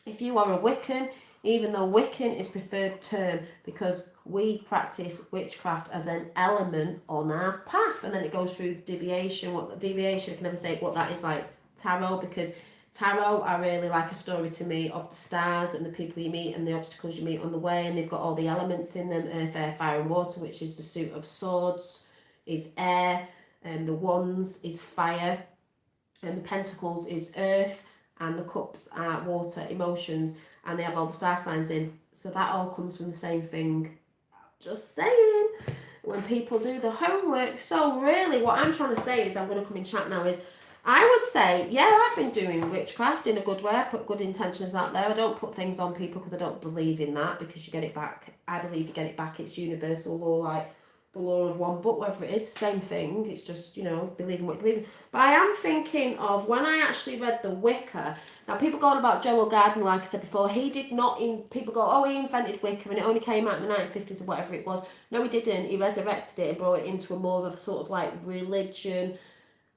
if you are a Wiccan, even though Wiccan is preferred term, because we practice witchcraft as an element on our path. And then it goes through deviation. What deviation, I can never say what that is, like tarot, because tarot are really like a story to me of the stars and the people you meet and the obstacles you meet on the way, and they've got all the elements in them: earth, air, fire and water, which is the suit of swords is air, and the wands is fire, and the pentacles is earth, and the cups are water, emotions, and they have all the star signs in. So that all comes from the same thing. Just saying, when people do the homework. So really what I'm trying to say is, I'm going to come in chat now, is I would say, yeah, I've been doing witchcraft in a good way. I put good intentions out there. I don't put things on people because I don't believe in that, because you get it back. I believe you get it back. It's universal law, like the law of one, but whether it is the same thing, it's just, you know, believing what you believe in. But I am thinking of when I actually read The Wicca. Now, people go on about Joel Gardner, like I said before, he did not, people go, oh, he invented Wicca and it only came out in the 1950s or whatever it was. No, he didn't. He resurrected it and brought it into a more of a sort of like religion,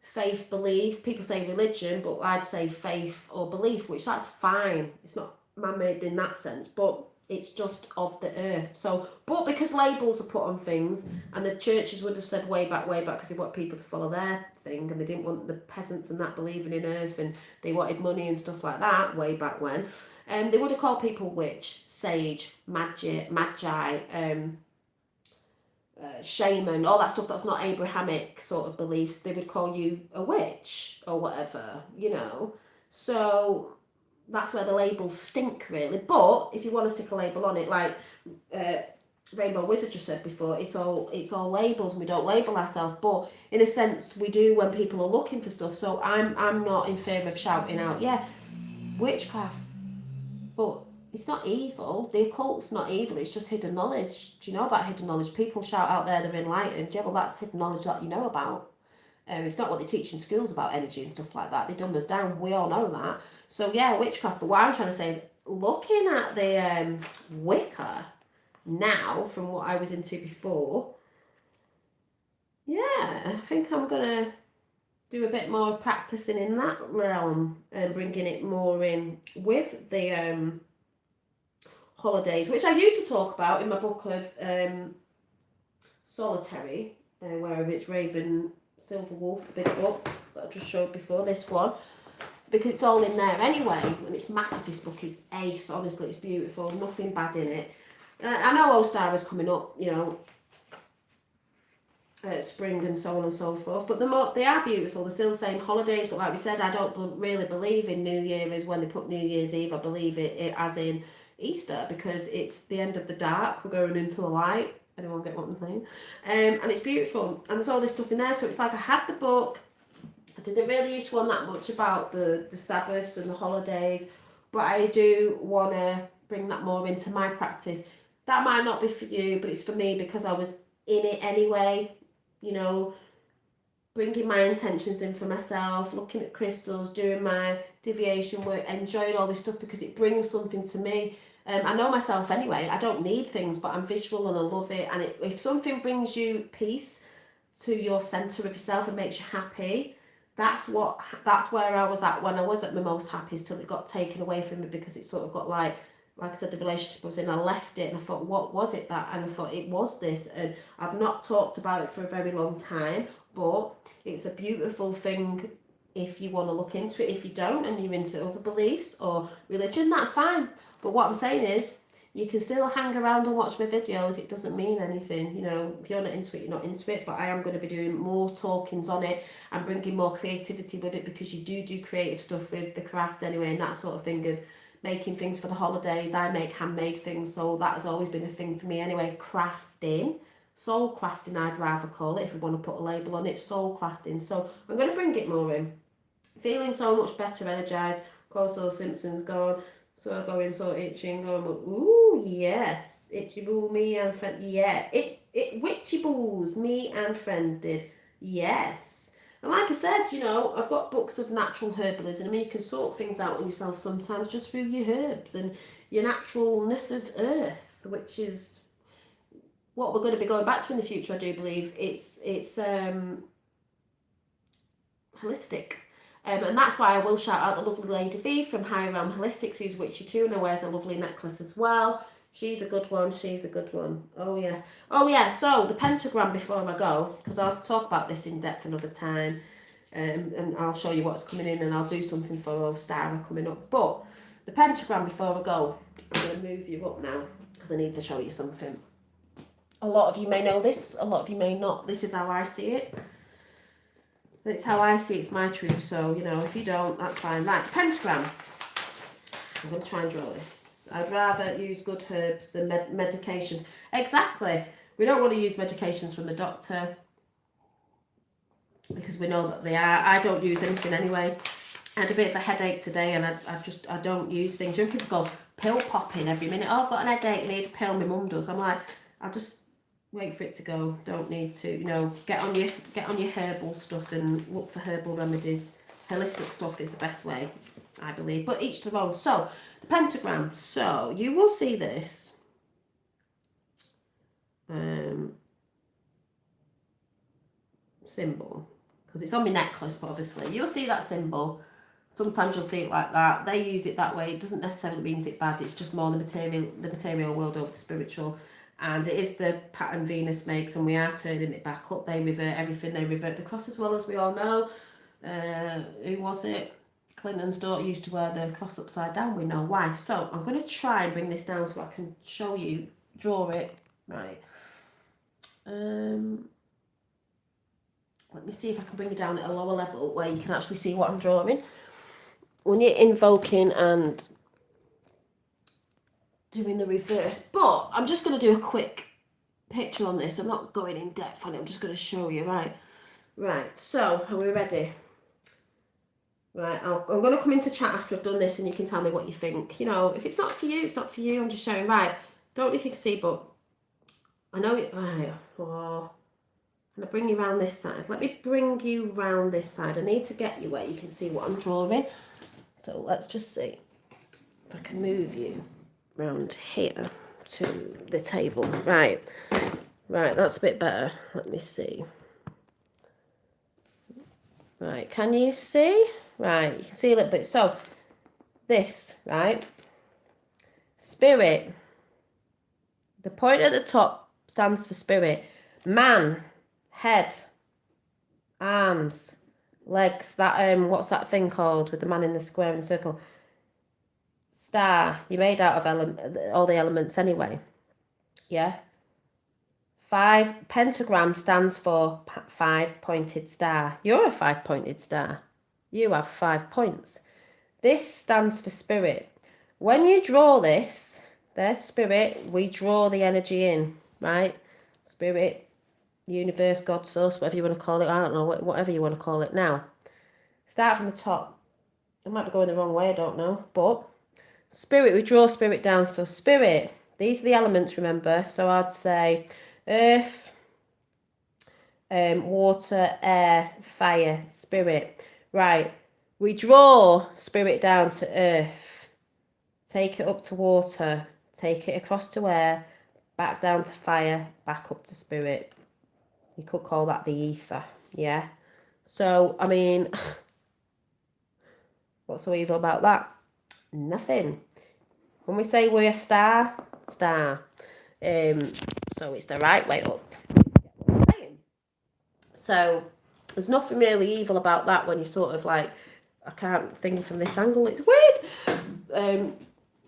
faith, belief. People say religion, but I'd say faith or belief, which that's fine. It's not man-made in that sense, but it's just of the earth. So, but because labels are put on things, and the churches would have said way back, because they want people to follow their thing, and they didn't want the peasants and that believing in earth, and they wanted money and stuff like that way back when, they would have called people witch, sage, magi, shaman, all that stuff that's not Abrahamic sort of beliefs. They would call you a witch or whatever, you know. So that's where the labels stink, really. But if you want to stick a label on it, like Rainbow Wizard just said before, it's all labels, and we don't label ourselves. But in a sense, we do when people are looking for stuff. So I'm not in favour of shouting out, yeah, witchcraft, but it's not evil. The occult's not evil. It's just hidden knowledge. Do you know about hidden knowledge? People shout out there they're enlightened. Yeah, well, that's hidden knowledge that you know about. It's not what they teach in schools about energy and stuff like that. They dumb us down. We all know that. So yeah, witchcraft. But what I'm trying to say is, looking at the Wicca now from what I was into before, yeah, I think I'm gonna do a bit more practicing in that realm and bringing it more in with the holidays, which I used to talk about in my book of Solitary, where it's Raven Silver Wolf, the big book that I just showed before, this one, because it's all in there anyway, and it's massive. This book is ace, honestly, it's beautiful, nothing bad in it. I know All Star is coming up, you know, spring and so on and so forth, but they are beautiful. They're still the same holidays, but like we said, I don't really believe in New Year is when they put New Year's Eve. I believe it as in Easter, because it's the end of the dark, we're going into the light. Anyone get what I'm saying? And it's beautiful. And there's all this stuff in there. So it's like I had the book. I didn't really used to want that much about the Sabbaths and the holidays, but I do want to bring that more into my practice. That might not be for you, but it's for me because I was in it anyway, you know, bringing my intentions in for myself, looking at crystals, doing my deviation work, enjoying all this stuff because it brings something to me. I know myself anyway. I don't need things, but I'm visual and I love it. And if something brings you peace to your centre of yourself and makes you happy, that's where I was at when I was at my most happiest, till it got taken away from me because it sort of got like I said, the relationship I was in, I left it and I thought, what was it that? And I thought it was this, and I've not talked about it for a very long time, but it's a beautiful thing if you want to look into it. If you don't and you're into other beliefs or religion, that's fine. But what I'm saying is, you can still hang around and watch my videos. It doesn't mean anything, you know. If you're not into it, you're not into it. But I am going to be doing more talkings on it and bringing more creativity with it, because you do creative stuff with the craft anyway, and that sort of thing of making things for the holidays. I make handmade things, so that has always been a thing for me anyway. Crafting, soul crafting, I'd rather call it, if we want to put a label on it, soul crafting. So I'm going to bring it more in. Feeling so much better, energized. Of course, those symptoms gone. So going so itching, going, ooh, yes, itchy boo, me and friends, yeah, it witchy boos, me and friends did, yes. And like I said, you know, I've got books of natural herbalism. I mean, you can sort things out on yourself sometimes just through your herbs and your naturalness of earth, which is what we're going to be going back to in the future, I do believe. It's holistic. And that's why I will shout out the lovely Lady V from Higher Realm Holistics, who's witchy too, and wears a lovely necklace as well. She's a good one, she's a good one. Oh yes. Oh yeah, so the pentagram before I go, because I'll talk about this in depth another time, and I'll show you what's coming in, and I'll do something for Ostara coming up. But the pentagram before I go, I'm going to move you up now, because I need to show you something. A lot of you may know this, a lot of you may not. This is how I see it. It's how I see it, it's my truth, so, you know, if you don't, that's fine. Right, pentagram. I'm going to try and draw this. I'd rather use good herbs than medications. Exactly. We don't want to use medications from the doctor, because we know that they are. I don't use anything anyway. I had a bit of a headache today, and I don't use things. You know, people go pill popping every minute. Oh, I've got an headache, I need a pill, my mum does. I'm like, I'll just wait for it to go. Don't need to, you know, get on your herbal stuff and look for herbal remedies. Holistic stuff is the best way, I believe, but each to their own. So the pentagram, so you will see this symbol, because it's on my necklace, but obviously you'll see that symbol. Sometimes you'll see it like that. They use it that way. It doesn't necessarily mean it's bad. It's just more the material world over the spiritual. And it is the pattern Venus makes, and we are turning it back up. They revert everything. They revert the cross as well, as we all know. Who was it? Clinton's daughter used to wear the cross upside down. We know why. So I'm going to try and bring this down so I can show you, draw it. Right. Let me see if I can bring it down at a lower level where you can actually see what I'm drawing. When you're invoking and doing the reverse, but I'm just going to do a quick picture on this. I'm not going in depth on it. I'm just going to show you. Right, so are we ready? Right, I'm going to come into chat after I've done this, and you can tell me what you think. You know, if it's not for you, it's not for you. I'm just showing. Right, don't know if you can see, but I know it. Right, oh, I'm going to bring you around this side. Let me bring you round this side. I need to get you where you can see what I'm drawing. So let's just see if I can move you round here to the table. Right, that's a bit better. Let me see. Right, can you see? Right, you can see a little bit. So this, right, spirit, the point at the top stands for spirit. Man, head, arms, legs, that what's that thing called with the man in the square and the circle? Star. You're made out of all the elements anyway. Yeah. 5 pentagram stands for 5-pointed star. You're a 5-pointed star. You have 5 points. This stands for spirit. When you draw this, there's spirit, we draw the energy in, right? spirit, universe, God, source, whatever you want to call it. I don't know, whatever you want to call it. Now, start from the top. I might be going the wrong way, I don't know. But spirit, we draw spirit down. So spirit, these are the elements, remember. So I'd say earth, water, air, fire, spirit. Right, we draw spirit down to earth, take it up to water, take it across to air, back down to fire, back up to spirit. You could call that the ether, yeah? So, I mean, what's so evil about that? Nothing. When we say we're a star. So it's the right way up. So there's nothing really evil about that when you sort of like, I can't think from this angle, it's weird.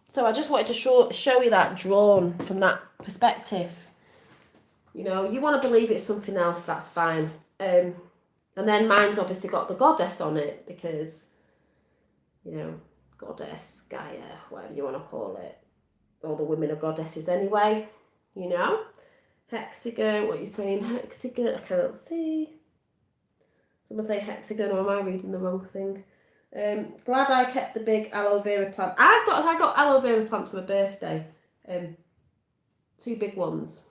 So I just wanted to show you that drawn from that perspective. You know, you want to believe it's something else, that's fine. And then mine's obviously got the goddess on it because, you know, goddess, Gaia, whatever you want to call it. All the women are goddesses anyway, you know. Hexagon, what are you saying? Hexagon, I can't see. Someone say hexagon, or am I reading the wrong thing? Glad I kept the big aloe vera plant. I got aloe vera plants for my birthday. 2 big ones.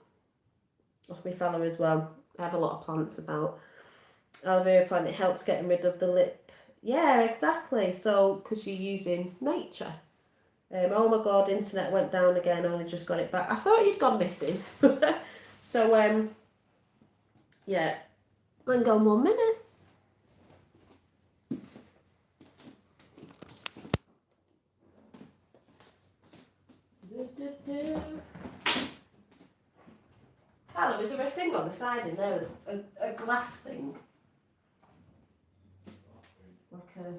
Off my fella as well. I have a lot of plants about. Aloe vera plant, it helps getting rid of the lip. Yeah, exactly. So, because you're using nature. Oh my god, internet went down again. I only just got it back. I thought you'd gone missing. So, yeah. Hang on 1 minute. Hello, is there a thing on the side in there? A glass thing? Like a...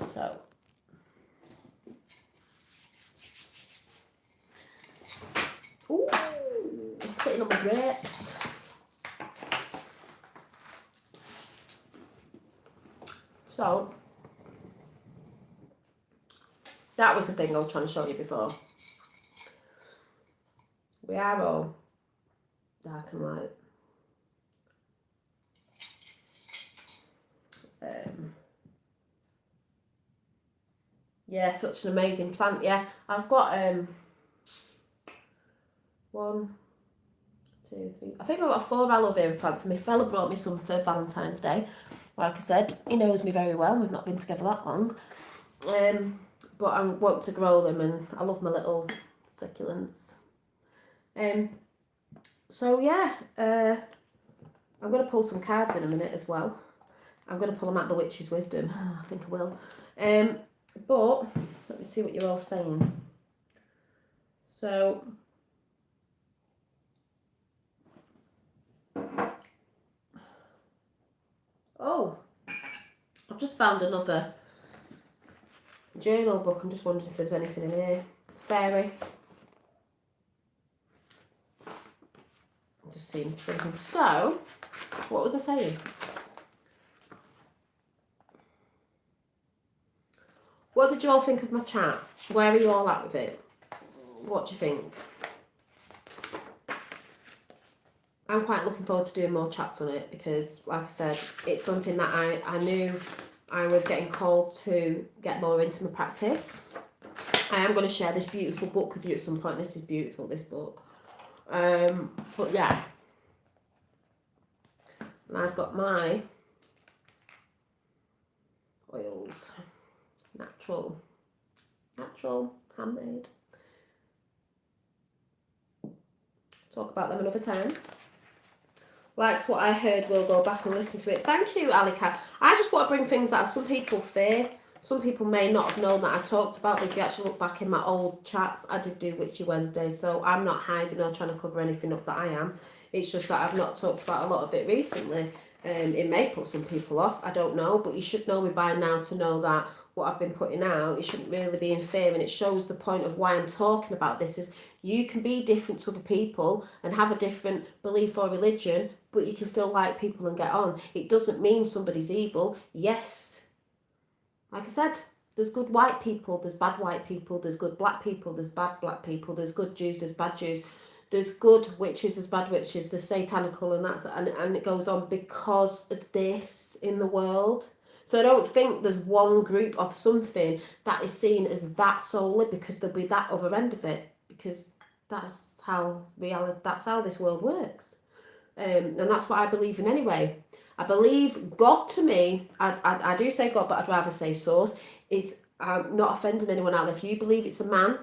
So, ooh, I'm sitting on my grapes. So, that was the thing I was trying to show you before. We are all dark and light. Yeah, such an amazing plant. Yeah, I've got 1, 2, 3. I think I've got 4 aloe vera plants, and my fella brought me some for Valentine's Day. Like I said, he knows me very well. We've not been together that long. But I want to grow them, and I love my little succulents. So yeah, I'm going to pull some cards in a minute as well. I'm going to pull them out the Witch's Wisdom. I think I will. But let me see what you're all saying. So, oh, I've just found another journal book. I'm just wondering if there's anything in here. Fairy. I'm just seeing something. So, what was I saying? What did you all think of my chat? Where are you all at with it? What do you think? I'm quite looking forward to doing more chats on it because, like I said, it's something that I knew I was getting called to get more into my practice. I am going to share this beautiful book with you at some point. This is beautiful, this book. But yeah. And I've got my oils. Natural, handmade. Talk about them another time. Liked what I heard, we'll go back and listen to it. Thank you, Alika. I just want to bring things that some people fear. Some people may not have known that I talked about, but if you actually look back in my old chats, I did do Witchy Wednesdays, so I'm not hiding or trying to cover anything up that I am. It's just that I've not talked about a lot of it recently. It may put some people off, I don't know, but you should know me by now to know that what I've been putting out, it shouldn't really be in fear, and it shows the point of why I'm talking about this is you can be different to other people and have a different belief or religion, but you can still like people and get on. It doesn't mean somebody's evil. Yes, like I said, there's good white people, there's bad white people, there's good black people, there's bad black people, there's good Jews, there's bad Jews, there's good witches, there's bad witches, there's satanical, and it goes on because of this in the world. So I don't think there's one group of something that is seen as that solely, because there'll be that other end of it, because that's how this world works. And that's what I believe in anyway. I believe God, to me, I do say God, but I'd rather say source, is not offending anyone out there. If you believe it's a man,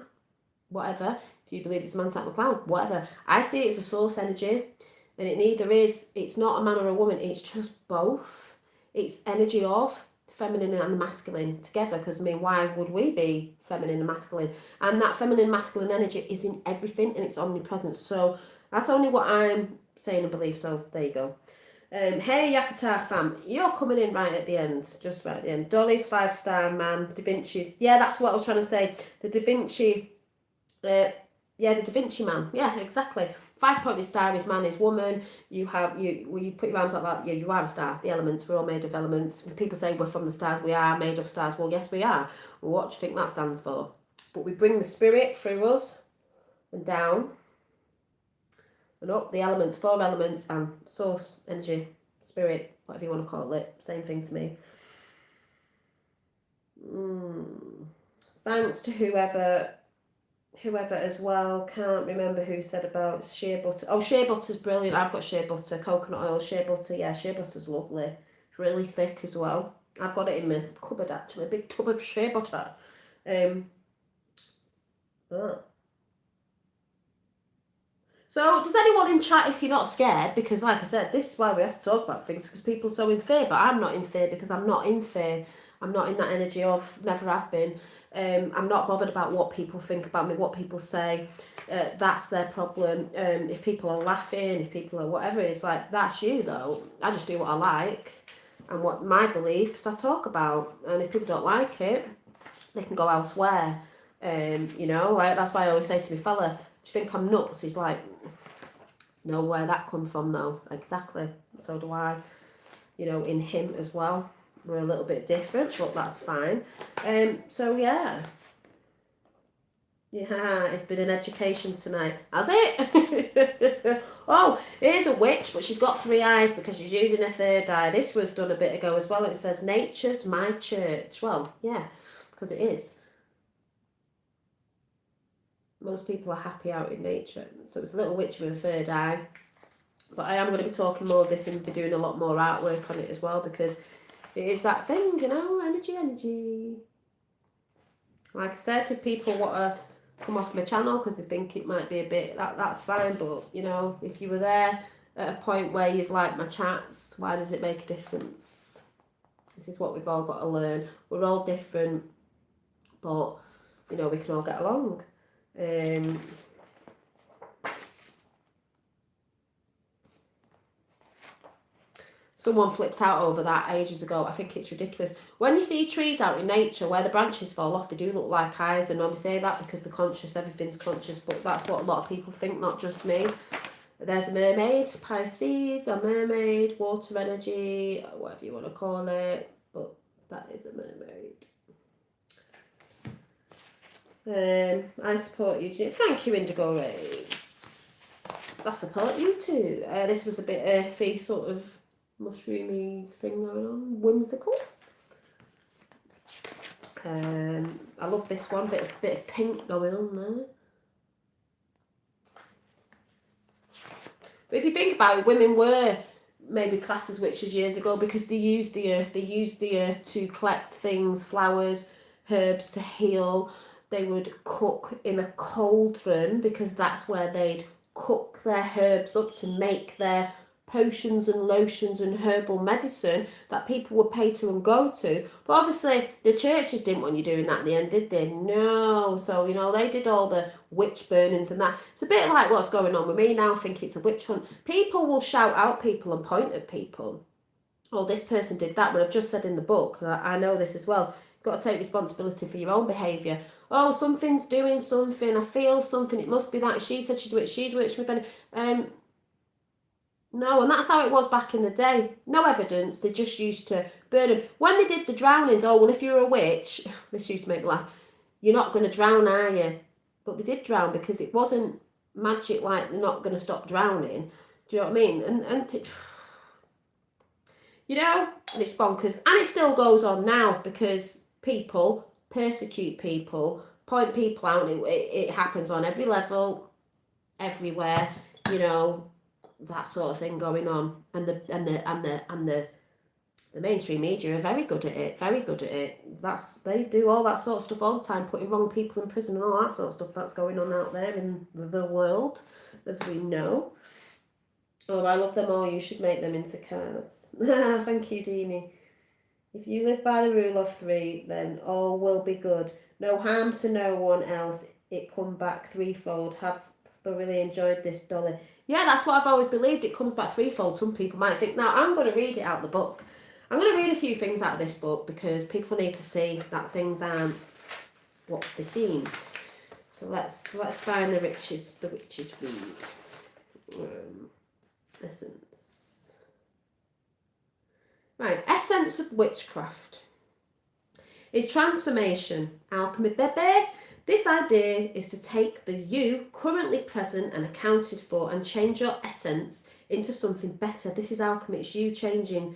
whatever. If you believe it's a man sat on the cloud, whatever. I see it as a source energy, and it's not a man or a woman, it's just both. It's energy of feminine and the masculine together, because I mean, why would we be feminine and masculine? And that feminine masculine energy is in everything, and it's omnipresent. So that's only what I'm saying and believe. So there you go. Hey Yakata fam, you're coming in right at the end, just right at the end. Dolly's 5-star man, Da Vinci's, yeah, that's what I was trying to say. The Da Vinci, the Da Vinci man, yeah, exactly. 5-pointed star is man, is woman. You put your arms like that, yeah, you are a star. The elements, we're all made of elements. When people say we're from the stars, we are made of stars. Well, yes, we are. Well, what do you think that stands for? But we bring the spirit through us and down and up. The elements, 4 elements, and source, energy, spirit, whatever you want to call it. Same thing to me. Thanks to whoever as well, can't remember who said about shea butter. Oh, shea butter's brilliant. I've got shea butter, coconut oil, shea butter. Yeah, shea butter's lovely. It's really thick as well. I've got it in my cupboard actually, a big tub of shea butter. So does anyone in chat, if you're not scared, because like I said, this is why we have to talk about things, because people are so in fear, but I'm not in fear because I'm not in fear. I'm not in that energy of, never have been. I'm not bothered about what people think about me, what people say. That's their problem. If people are laughing, if people are whatever, it's like, that's you though. I just do what I like and what my beliefs I talk about. And if people don't like it, they can go elsewhere. That's why I always say to my fella, do you think I'm nuts? He's like, know where that come from though. Exactly. So do I, in him as well. We're a little bit different, but that's fine. So yeah. Yeah, it's been an education tonight. Has it? Oh, here's a witch, but she's got 3 eyes because she's using a 3rd eye. This was done a bit ago as well. It says, nature's my church. Well, yeah, because it is. Most people are happy out in nature. So it's a little witch with a 3rd eye. But I am going to be talking more of this and be doing a lot more artwork on it as well, because it is that thing, energy. Like I said, if people want to come off my channel because they think it might be a bit, that's fine. But, if you were there at a point where you've liked my chats, why does it make a difference? This is what we've all got to learn. We're all different, but, we can all get along. Someone flipped out over that ages ago. I think it's ridiculous. When you see trees out in nature where the branches fall off, they do look like eyes. And normally say that because they're conscious, everything's conscious. But that's what a lot of people think, not just me. There's a mermaid, Pisces, a mermaid, water energy, whatever you want to call it. But that is a mermaid. I support you too. Thank you, Indigo Rays. I support you too. This was a bit earthy, sort of mushroomy thing going on, whimsical. I love this one, bit of pink going on there. But if you think about it, women were maybe classed as witches years ago because they used the earth. They used the earth to collect things, flowers, herbs to heal. They would cook in a cauldron because that's where they'd cook their herbs up to make their potions and lotions and herbal medicine that people would pay to and go to. But obviously the churches didn't want you doing that in the end, did they? No. So, you know, they did all the witch burnings and that. It's a bit like what's going on with me now. I think it's a witch hunt. People will shout out people and point at people. Oh, this person did that. But I've just said in the book, I know this as well. You've got to take responsibility for your own behaviour. Oh, something's doing something. I feel something. It must be that. She said she's witch. She's witch. No, and that's how it was back in the day. No evidence. They just used to burn them. When they did the drownings, oh, well, if you're a witch, this used to make me laugh, you're not going to drown, are you? But they did drown because it wasn't magic like they're not going to stop drowning. Do you know what I mean? You know, and it's bonkers. And it still goes on now because people persecute people, point people out. It happens on every level, everywhere, you know, that sort of thing going on. And the mainstream media are very good at it, very good at it. They do all that sort of stuff all the time, putting wrong people in prison and all that sort of stuff that's going on out there in the world, as we know. Oh, I love them all. You should make them into cards. Thank you, Deanie. If you live by the rule of three, then all will be good. No harm to no one else. It come back threefold. Have thoroughly enjoyed this, Dolly. Yeah, that's what I've always believed. It comes back threefold. Some people might think, now I'm going to read it out of the book. I'm going to read a few things out of this book because people need to see that things aren't what they seem. So let's find the witches read. Essence. Right, essence of witchcraft is transformation, alchemy, baby. This idea is to take the you currently present and accounted for and change your essence into something better. This is alchemy. It's you changing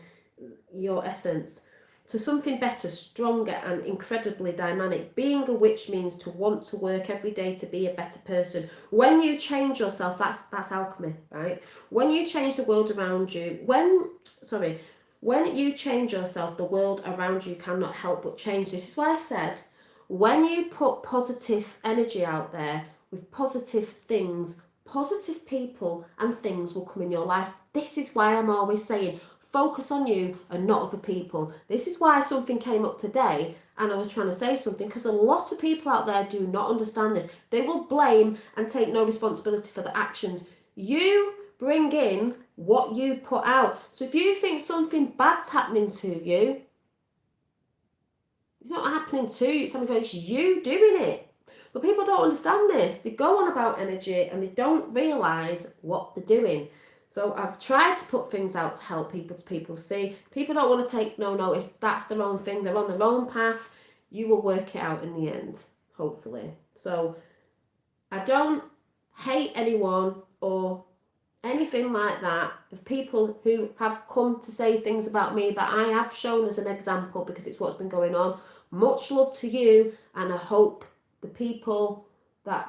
your essence to something better, stronger and incredibly dynamic. Being a witch means to want to work every day to be a better person. When you change yourself, that's alchemy, right? When you change the world around you, when you change yourself, the world around you cannot help but change. This is why I said, when you put positive energy out there with positive things, positive people and things will come in your life. This is why I'm always saying, focus on you and not other people. This is why something came up today and I was trying to say something, because a lot of people out there do not understand this. They will blame and take no responsibility for the actions. You bring in what you put out. So if you think something bad's happening to you, it's not happening to you, it's you doing it. But people don't understand this. They go on about energy and they don't realise what they're doing. So I've tried to put things out to help people see. People don't want to take no notice. That's their own thing. They're on their own path. You will work it out in the end, hopefully. So I don't hate anyone or anything like that of people who have come to say things about me that I have shown as an example because it's what's been going on. Much love to you, and I hope the people that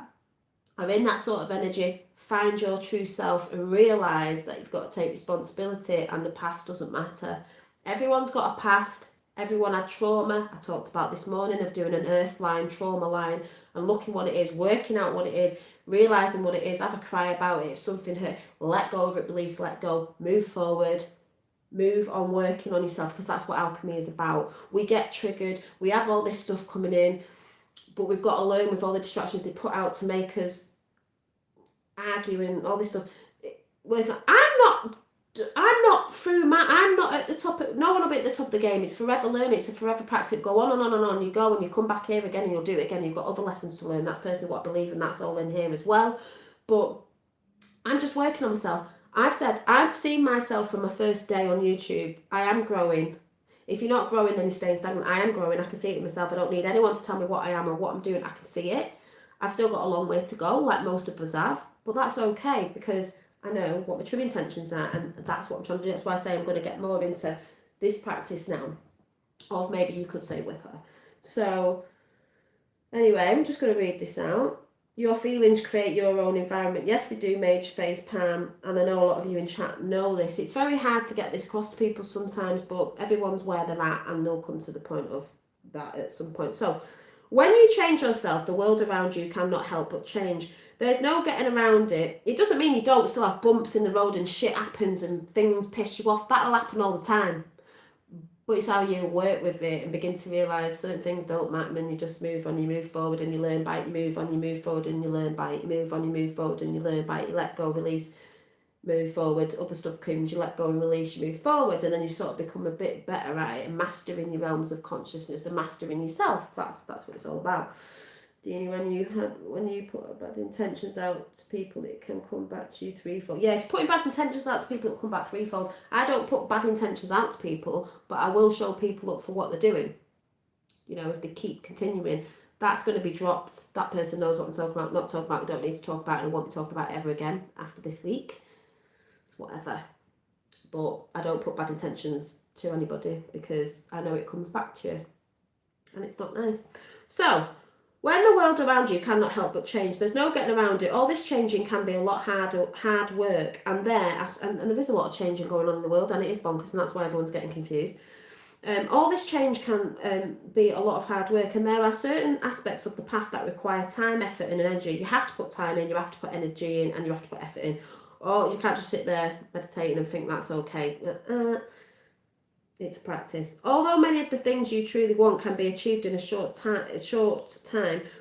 are in that sort of energy find your true self and realise that you've got to take responsibility and the past doesn't matter. Everyone's got a past. Everyone had trauma. I talked about this morning of doing an earth line, trauma line, and looking what it is, working out what it is, realising what it is, have a cry about it. If something hurt, let go of it, release, let go, move forward, move on working on yourself, because that's what alchemy is about. We get triggered, we have all this stuff coming in, but we've got to learn with all the distractions they put out to make us arguing, all this stuff. I'm not at the top of, no one will be at the top of the game. It's forever learning, it's a forever practice. Go on and on and on, you go and you come back here again and you'll do it again. You've got other lessons to learn. That's personally what I believe, and that's all in here as well. But I'm just working on myself. I've seen myself from my first day on YouTube. I am growing. If you're not growing, then you're staying stagnant. I am growing. I can see it myself. I don't need anyone to tell me what I am or what I'm doing. I can see it. I've still got a long way to go, like most of us have. But that's okay, because I know what my true intentions are, and that's what I'm trying to do. That's why I say I'm going to get more into this practice now, of maybe you could say Wicca. So anyway, I'm just going to read this out. Your feelings create your own environment. Yes, they do, Major Face Pam, and I know a lot of you in chat know this. It's very hard to get this across to people sometimes, but everyone's where they're at and they'll come to the point of that at some point. So when you change yourself, the world around you cannot help but change. There's no getting around it. It doesn't mean you don't still have bumps in the road and shit happens and things piss you off. That'll happen all the time. But it's how you work with it and begin to realise certain things don't matter and you just move on, you move forward and you learn by it, you move on, you move forward and you learn by it, you move on, you move forward and you learn by it, you let go, release, move forward, other stuff comes, you let go and release, you move forward, and then you sort of become a bit better at it and mastering your realms of consciousness and mastering yourself. That's what it's all about. When you put bad intentions out to people, it can come back to you threefold. Yeah, if you're putting bad intentions out to people, it'll come back threefold. I don't put bad intentions out to people, but I will show people up for what they're doing. You know, if they keep continuing, that's going to be dropped. That person knows what I'm talking about. Not talking about, we don't need to talk about it, and I won't be talking about it ever again after this week. It's whatever. But I don't put bad intentions to anybody because I know it comes back to you. And it's not nice. So, when the world around you cannot help but change, there's no getting around it. All this changing can be a lot hard work, and there is a lot of changing going on in the world, and it is bonkers, and that's why everyone's getting confused. All this change can be a lot of hard work, and there are certain aspects of the path that require time, effort, and energy. You have to put time in, you have to put energy in, and you have to put effort in. Or you can't just sit there meditating and think that's okay. It's a practice. Although many of the things you truly want can be achieved in a short time,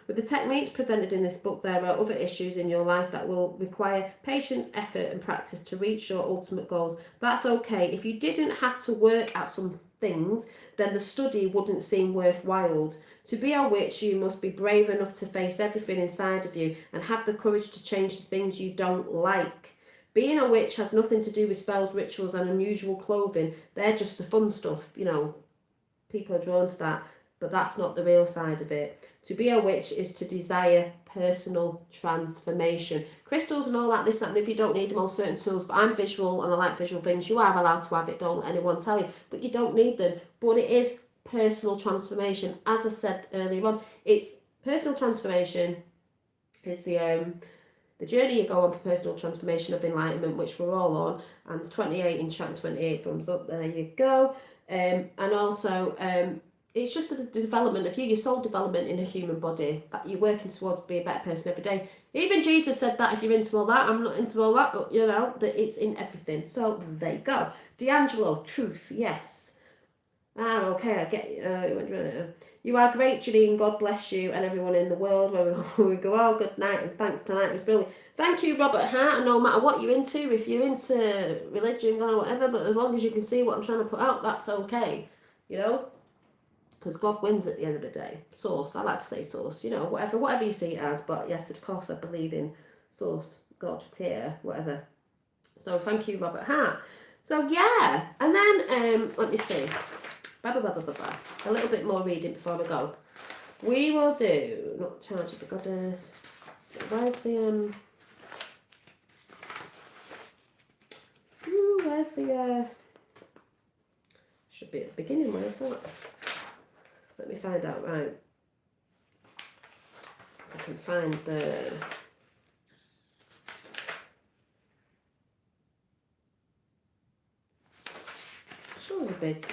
with the techniques presented in this book, there are other issues in your life that will require patience, effort, and practice to reach your ultimate goals. That's okay. If you didn't have to work at some things, then the study wouldn't seem worthwhile. To be a witch, you must be brave enough to face everything inside of you and have the courage to change the things you don't like. Being a witch has nothing to do with spells, rituals, and unusual clothing. They're just the fun stuff, you know. People are drawn to that, but that's not the real side of it. To be a witch is to desire personal transformation. Crystals and all that, this, that, and if you don't need them, all certain tools, but I'm visual and I like visual things. You are allowed to have it, don't let anyone tell you, but you don't need them. But it is personal transformation. As I said earlier on, it's personal transformation is the journey you go on for personal transformation of enlightenment, which we're all on, and 28 in chat and 28 thumbs up, there you go. And also, it's just the development of you, your soul development in a human body, that you're working towards to be a better person every day. Even Jesus said that, if you're into all that. I'm not into all that, but you know, that it's in everything. So there you go. D'Angelo, truth, yes. Okay, I get you. You are great, Janine. God bless you and everyone in the world. Where we go, oh, good night and thanks tonight. It was brilliant. Thank you, Robert Hart. And no matter what you're into, if you're into religion or whatever, but as long as you can see what I'm trying to put out, that's okay. You know? Because God wins at the end of the day. Source. I like to say source. You know, whatever you see it as. But yes, of course, I believe in source, God, creator, whatever. So thank you, Robert Hart. So yeah, and then let me see. A little bit more reading before we go. We will do not charge of the goddess. Where's the where's the should be at the beginning. Where's that? Let me find out. Right, if I can find the. Shows a big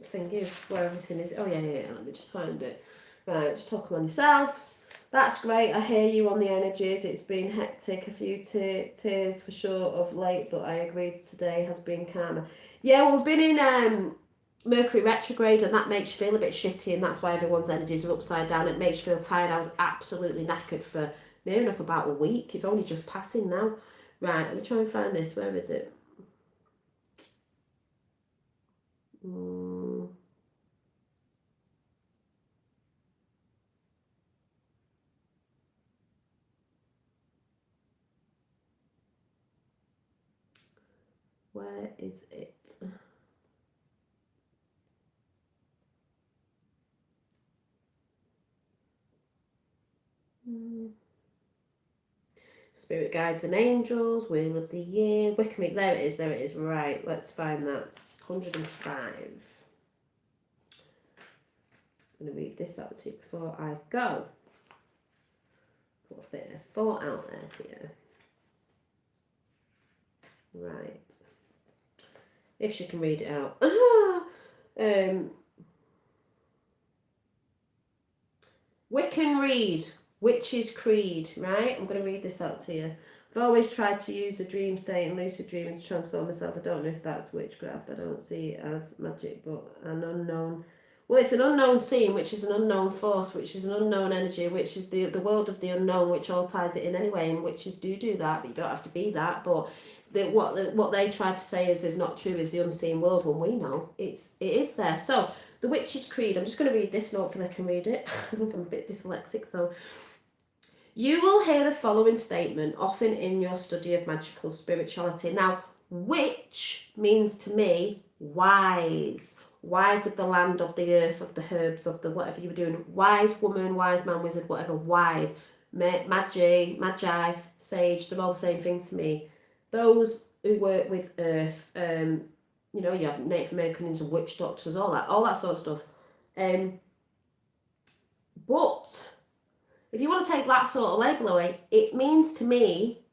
thing of where everything is. Oh yeah, let me just find it. Right, just talk among yourselves. That's great. I hear you on the energies. It's been hectic, a few tears for sure of late, but I agree today has been calmer. Yeah, well, we've been in Mercury retrograde, and that makes you feel a bit shitty, and that's why everyone's energies are upside down. It makes you feel tired. I was absolutely knackered for near enough about a week. It's only just passing now. Right, let me try and find this. Where is it? Where is it? Spirit guides and angels, wheel of the year, Wickham. There it is. Right, let's find that. 105. I'm going to read this out to you before I go. Put a bit of thought out there for you. Right. If she can read it out. Wiccan read. Witch's Creed, right? I'm going to read this out to you. I've always tried to use the dream state and lucid dreaming to transform myself. I don't know if that's witchcraft. I don't see it as magic, but an unknown... Well, it's an unknown scene, which is an unknown force, which is an unknown energy, which is the world of the unknown, which all ties it in anyway, and witches do that, but you don't have to be that. But what they try to say is not true is the unseen world when we know it is there. So, the Witch's Creed, I'm just going to read this note for they can read it. I think I'm a bit dyslexic, so... You will hear the following statement often in your study of magical spirituality. Now, witch means to me wise. Wise of the land, of the earth, of the herbs, of the whatever you were doing. Wise woman, wise man, wizard, whatever, wise. Magi, sage, they're all the same thing to me. Those who work with earth, you know, you have Native Americans and witch doctors, all that sort of stuff. But if you want to take that sort of label away, it means to me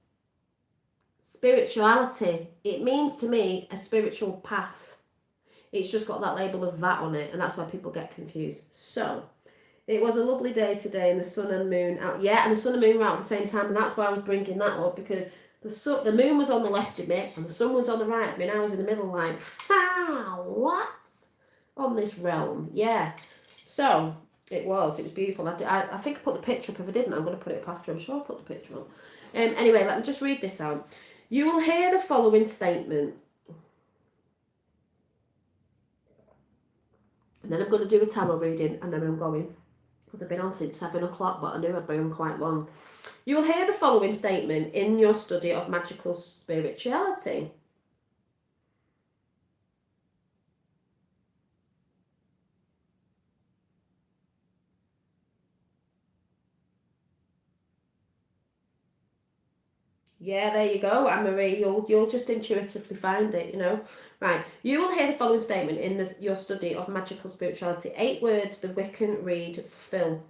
spirituality. It means to me a spiritual path. It's just got that label of that on it, and that's why people get confused. So, it was a lovely day today, and the sun and moon out. Yeah, and the sun and moon were out at the same time, and that's why I was bringing that up, because the moon was on the left of me, and the sun was on the right of me, and I was in the middle like, what? On this realm, yeah. So, it was beautiful. I think I put the picture up. If I didn't, I'm going to put it up after. I'm sure I put the picture up. Anyway, let me just read this out. You will hear the following statement. And then I'm going to do a tarot reading, and then I'm going, because I've been on since 7 o'clock, but I knew I'd be on quite long. You will hear the following statement in your study of magical spirituality. Yeah, there you go, Anne-Marie. You'll just intuitively find it, you know. Right. You will hear the following statement in your study of magical spirituality. 8 words the Wiccan read fulfill.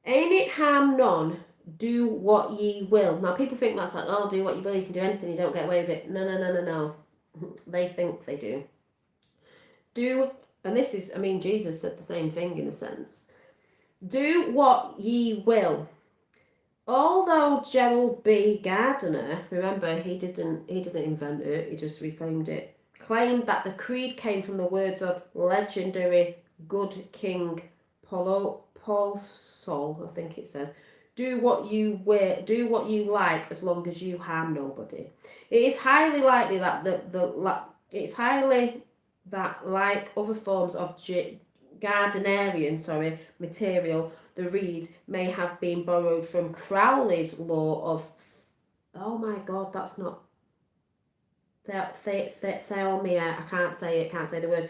Ain't it harm none, do what ye will. Now, people think that's like, oh, do what you will, you can do anything, you don't get away with it. No. They think they do. And this is, I mean, Jesus said the same thing in a sense. Do what ye will. Although Gerald B. Gardner, remember, he didn't invent it, he just reclaimed it, claimed that the creed came from the words of legendary good King Paul Sol, I think it says, do what you like as long as you harm nobody. It is highly likely that like other forms of Gardnerian material, the reed may have been borrowed from Crowley's law of... Oh my God, that's not... Theomia, I can't say the word.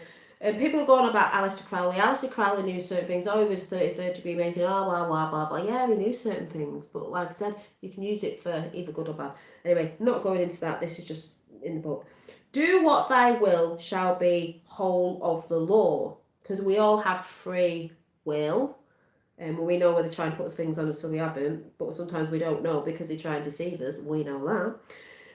People are going about Aleister Crowley. Aleister Crowley knew certain things. Oh, he was 33rd degree Mason. Oh, blah, blah, blah, blah. Yeah, he knew certain things. But like I said, you can use it for either good or bad. Anyway, not going into that. This is just in the book. Do what thy will shall be whole of the law. Because we all have free will. We know where they try and put things on us, so we haven't. But sometimes we don't know because they try and deceive us. We know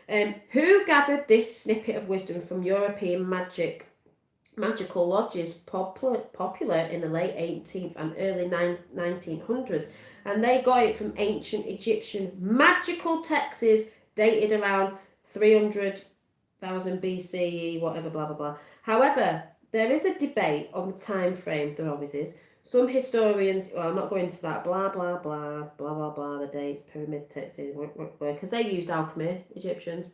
that. Who gathered this snippet of wisdom from European magical lodges popular in the late 18th and early 1900s? And they got it from ancient Egyptian magical texts dated around 300,000 BCE, whatever, blah, blah, blah. However, there is a debate on the time frame, there always is. Some historians, well, I'm not going into that, blah, blah, blah, blah, blah, blah, the dates, pyramid texts, because they used alchemy, Egyptians.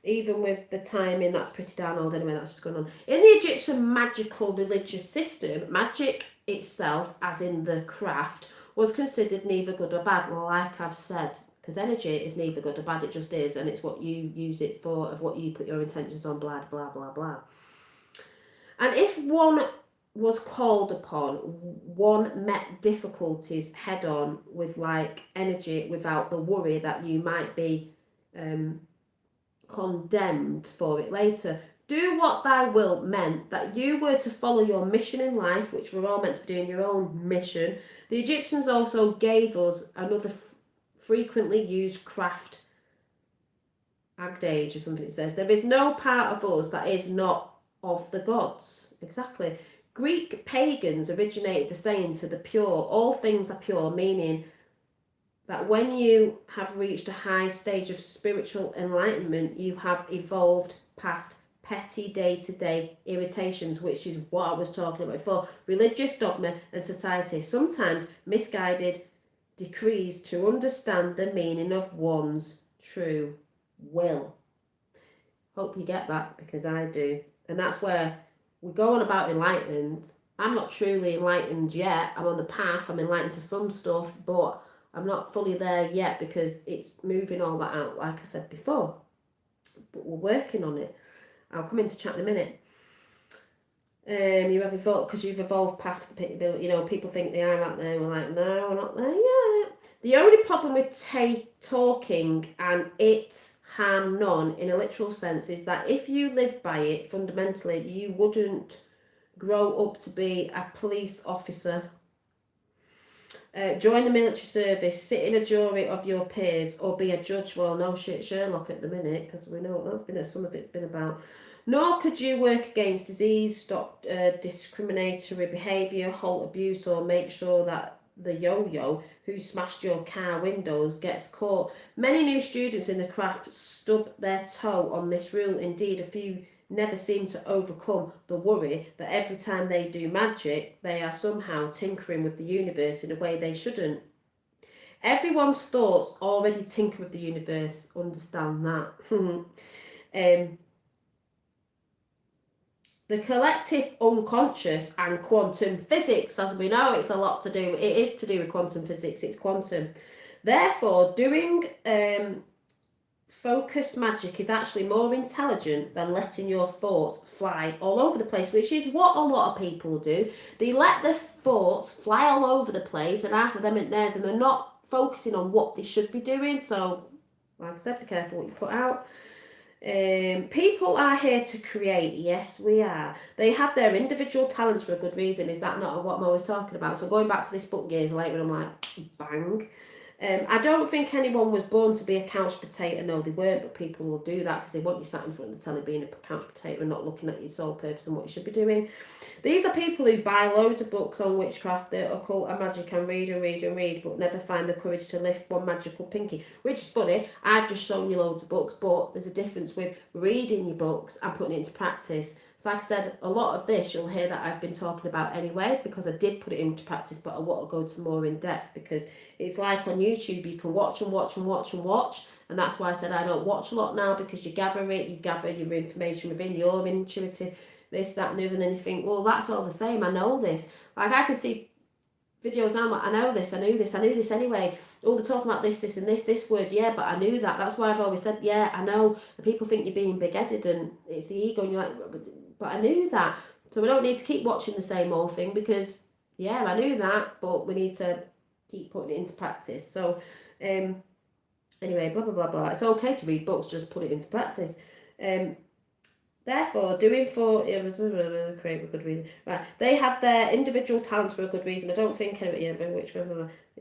Even with the timing, that's pretty darn old anyway, that's just going on. In the Egyptian magical religious system, magic itself, as in the craft, was considered neither good or bad, like I've said. Because energy is neither good or bad, it just is, and it's what you use it for, of what you put your intentions on, blah, blah, blah, blah. And if one was called upon, one met difficulties head on with like energy without the worry that you might be condemned for it later. Do what thy will meant that you were to follow your mission in life, which we're all meant to be doing your own mission. The Egyptians also gave us another frequently used craft, Agdage or something it says. There is no part of us that is not of the gods. Exactly. Greek pagans originated the saying to the pure, all things are pure, meaning that when you have reached a high stage of spiritual enlightenment, you have evolved past petty day-to-day irritations, which is what I was talking about before. Religious dogma and society, sometimes misguided decrees to understand the meaning of one's true will. Hope you get that, because I do. And that's where we go on about enlightened. I'm not truly enlightened yet. I'm on the path. I'm enlightened to some stuff, but I'm not fully there yet because it's moving all that out, like I said before. But we're working on it. I'll come into chat in a minute. You have evolved, because you've evolved past the, you know, people think they are out there. We're like, no, we're not there yet. The only problem with talking and it harm none in a literal sense is that if you live by it, fundamentally, you wouldn't grow up to be a police officer, join the military service, sit in a jury of your peers, or be a judge. Well, no shit Sherlock at the minute, because we know what that's been, some of it's been about. Nor could you work against disease, stop discriminatory behaviour, halt abuse, or make sure that the yo-yo who smashed your car windows gets caught. Many new students in the craft stub their toe on this rule. Indeed, a few never seem to overcome the worry that every time they do magic, they are somehow tinkering with the universe in a way they shouldn't. Everyone's thoughts already tinker with the universe, understand that. The collective unconscious and quantum physics, as we know, it's a lot to do, it is to do with quantum physics, it's quantum. Therefore, doing focus magic is actually more intelligent than letting your thoughts fly all over the place, which is what a lot of people do. They let their thoughts fly all over the place, and half of them in theirs, and they're not focusing on what they should be doing. So, like I said, be careful what you put out. People are here to create. Yes, we are. They have their individual talents for a good reason. Is that not what I'm always talking about? So going back to this book years later, I'm like, bang. I don't think anyone was born to be a couch potato. No, they weren't, but people will do that because they want you sat in front of the telly being a couch potato and not looking at your sole purpose and what you should be doing. These are people who buy loads of books on witchcraft, the occult and magic, and read, but never find the courage to lift one magical pinky. Which is funny, I've just shown you loads of books, but there's a difference with reading your books and putting it into practice. So like I said, a lot of this you'll hear that I've been talking about anyway, because I did put it into practice, but I want to go to more in depth, because it's like on YouTube, you can watch and watch and watch and watch, and that's why I said I don't watch a lot now, because you gather your information within your intuitive, this, that, and the other, and then you think, well, that's all the same, I know this. Like, I can see videos now, I'm like, I know this, I knew this anyway. Oh, they're talking about this, and this word, yeah, but I knew that. That's why I've always said, yeah, I know. And people think you're being big-headed, and it's the ego, and you're like, but I knew that. So we don't need to keep watching the same old thing, because, yeah, I knew that, but we need to keep putting it into practice. So, anyway, blah, blah, blah, blah. It's okay to read books, just put it into practice. Therefore, doing for create a good reason. Right, they have their individual talents for a good reason. I don't think witchcraft,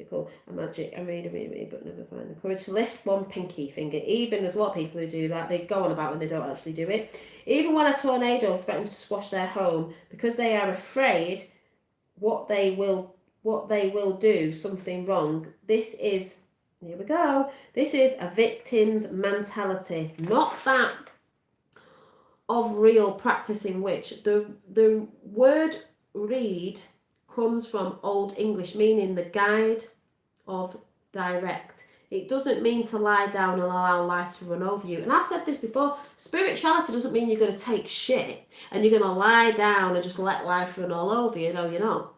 cool, and magic. I read, but never find the courage to lift one pinky finger. Even there's a lot of people who do that. They go on about when they don't actually do it. Even when a tornado threatens to squash their home, because they are afraid what they will do something wrong. This is, here we go. This is a victim's mentality, not that of real practicing witch. The word read comes from Old English, meaning the guide of direct. It doesn't mean to lie down and allow life to run over you. And I've said this before, spirituality doesn't mean you're going to take shit and you're going to lie down and just let life run all over you. No, you're not.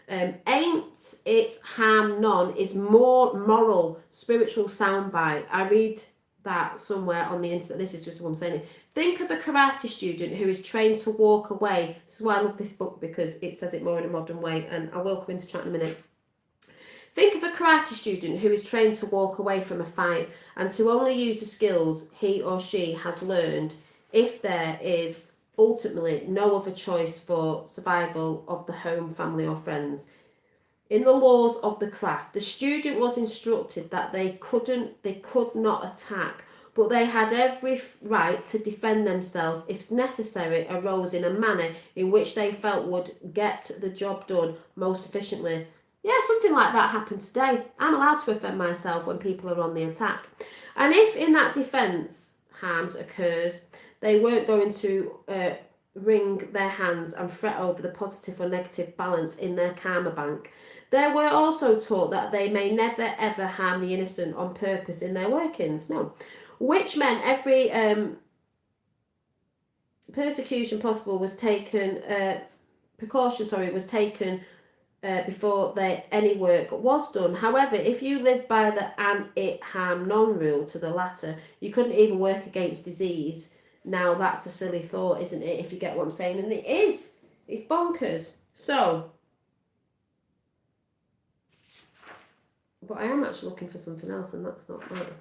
Ain't it harm none is more moral, spiritual soundbite. I read that somewhere on the internet. This is just one saying it. Think of a karate student who is trained to walk away. This is why I love this book, because it says it more in a modern way, and I will come into chat in a minute. Think of a karate student who is trained to walk away from a fight and to only use the skills he or she has learned if there is ultimately no other choice for survival of the home, family or friends. In the laws of the craft, the student was instructed that they could not attack, but they had every right to defend themselves if necessary arose in a manner in which they felt would get the job done most efficiently. Yeah, something like that happened today. I'm allowed to defend myself when people are on the attack. And if in that defence harms occurs, they weren't going to wring their hands and fret over the positive or negative balance in their karma bank. They were also taught that they may never ever harm the innocent on purpose in their workings. No. Which meant every persecution possible was taken, was taken before any work was done. However, if you live by the "and it harm none" rule to the latter, you couldn't even work against disease. Now that's a silly thought, isn't it, if you get what I'm saying? And it is. It's bonkers. So, but I am actually looking for something else, and that's not that.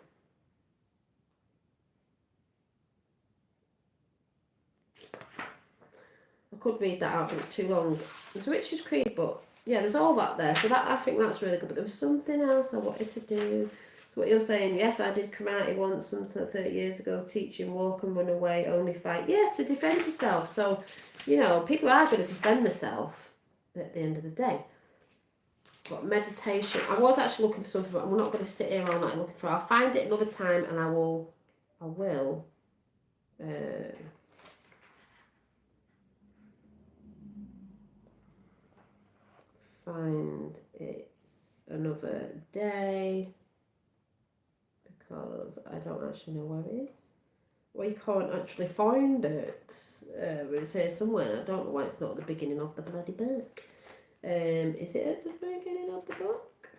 I could read that out, but it's too long. There's Witch's Creed, but yeah, there's all that there. So that, I think that's really good. But there was something else I wanted to do. So what you're saying, yes, I did karate once, some 30 years ago, teaching walk and run away, only fight. Yeah, to defend yourself. So, you know, people are going to defend themselves at the end of the day. But meditation, I was actually looking for something, but I'm not going to sit here all night looking for it. I'll find it another time, and I will find it another day, because I don't actually know where it is. Well, you can't actually find it. It's here somewhere. I don't know why it's not at the beginning of the bloody book. Is it at the beginning of the book?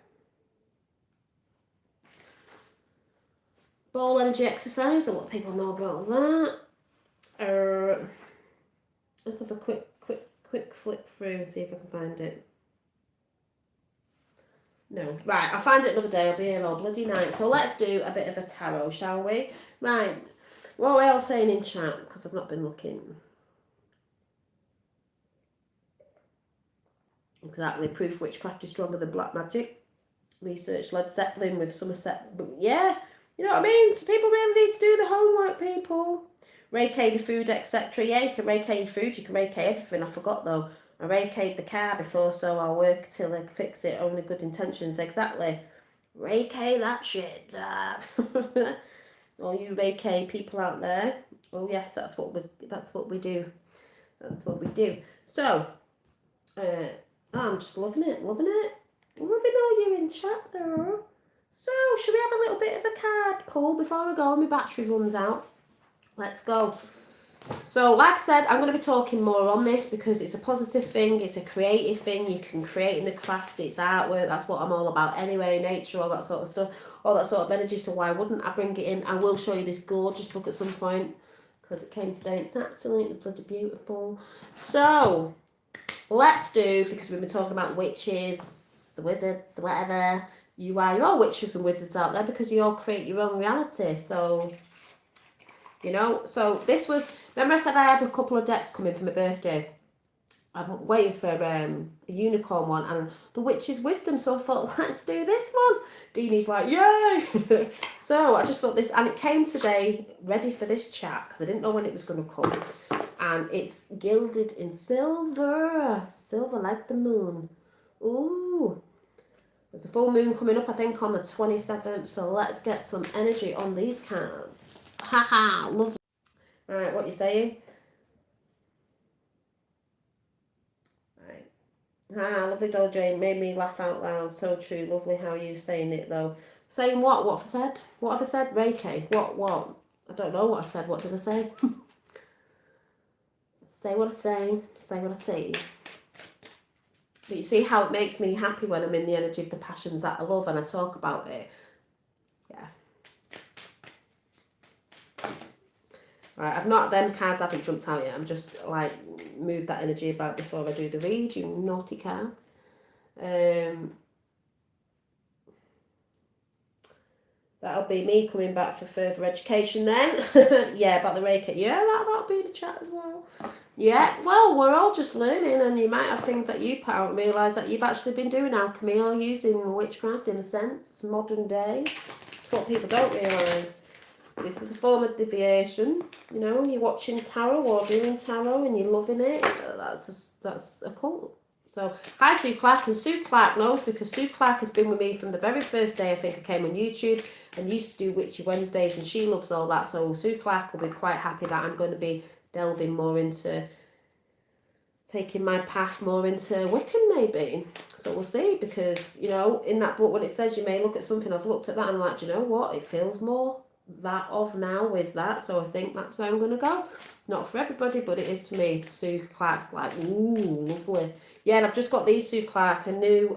Ball energy exercise. A lot of people know about that. Let's have a quick flip through and see if I can find it. No. Right, I'll find it another day. I'll be here all bloody night. So let's do a bit of a tarot, shall we? Right. What are we all saying in chat? Because I've not been looking. Exactly. Proof witchcraft is stronger than black magic. Research Led Zeppelin with Somerset. Yeah. You know what I mean? So people really need to do the homework, people. Reiki the food, etc. Yeah, you can Reiki your food. You can Reiki everything. I forgot, though. I Reiki'd the car before, so I'll work till I fix it. Only good intentions, exactly. Reiki that shit. All you Reiki people out there. Oh yes, that's what we do. That's what we do. So, I'm just loving it. Loving all you in chat there. So, should we have a little bit of a card pull before we go? My battery runs out. Let's go. So, like I said, I'm going to be talking more on this because it's a positive thing, it's a creative thing, you can create in the craft, it's artwork, that's what I'm all about anyway, nature, all that sort of stuff, all that sort of energy, so why wouldn't I bring it in? I will show you this gorgeous book at some point because it came today, it's absolutely bloody beautiful. So, let's do, because we've been talking about witches, wizards, whatever, you're all witches and wizards out there because you all create your own reality, so... You know, so this was, remember I said I had a couple of decks coming for my birthday? I'm waiting for a unicorn one and the Witch's Wisdom, so I thought, let's do this one. Deanie's like, yay! So I just thought this, and it came today ready for this chat because I didn't know when it was going to come. And it's gilded in silver, silver like the moon. Ooh. There's a full moon coming up, I think, on the 27th, so let's get some energy on these cards. Haha, lovely. Alright, what you saying? Right. Ah, lovely Dolly Jane, made me laugh out loud. So true, lovely how you saying it though. Saying what? What have I said? What have I said? Reiki. What? I don't know what I said. What did I say? Say what I say. Say what I say. But you see how it makes me happy when I'm in the energy of the passions that I love and I talk about it. Yeah. Right, I've not, them cards haven't jumped out yet. I'm just like, move that energy about before I do the read, you naughty cards. That'll be me coming back for further education then. Yeah, about the Reiki. Yeah, that'll be in the chat as well. Yeah, well, we're all just learning and you might have things that you put out and realise that you've actually been doing alchemy or using witchcraft in a sense, modern day. It's what people don't realise. This is a form of deviation. You know, you're watching tarot or doing tarot and you're loving it. That's occult. So, hi Sue Clark, and Sue Clark knows because Sue Clark has been with me from the very first day I think I came on YouTube and used to do Witchy Wednesdays, and she loves all that. So Sue Clark will be quite happy that I'm going to be delving more into taking my path more into Wiccan maybe. So we'll see, because, you know, in that book when it says you may look at something, I've looked at that and I'm like, do you know what? It feels more that of now with that. So I think that's where I'm going to go. Not for everybody, but it is for me. Sue Clark's like, ooh, lovely. Yeah, and I've just got these Sue Clark. I knew,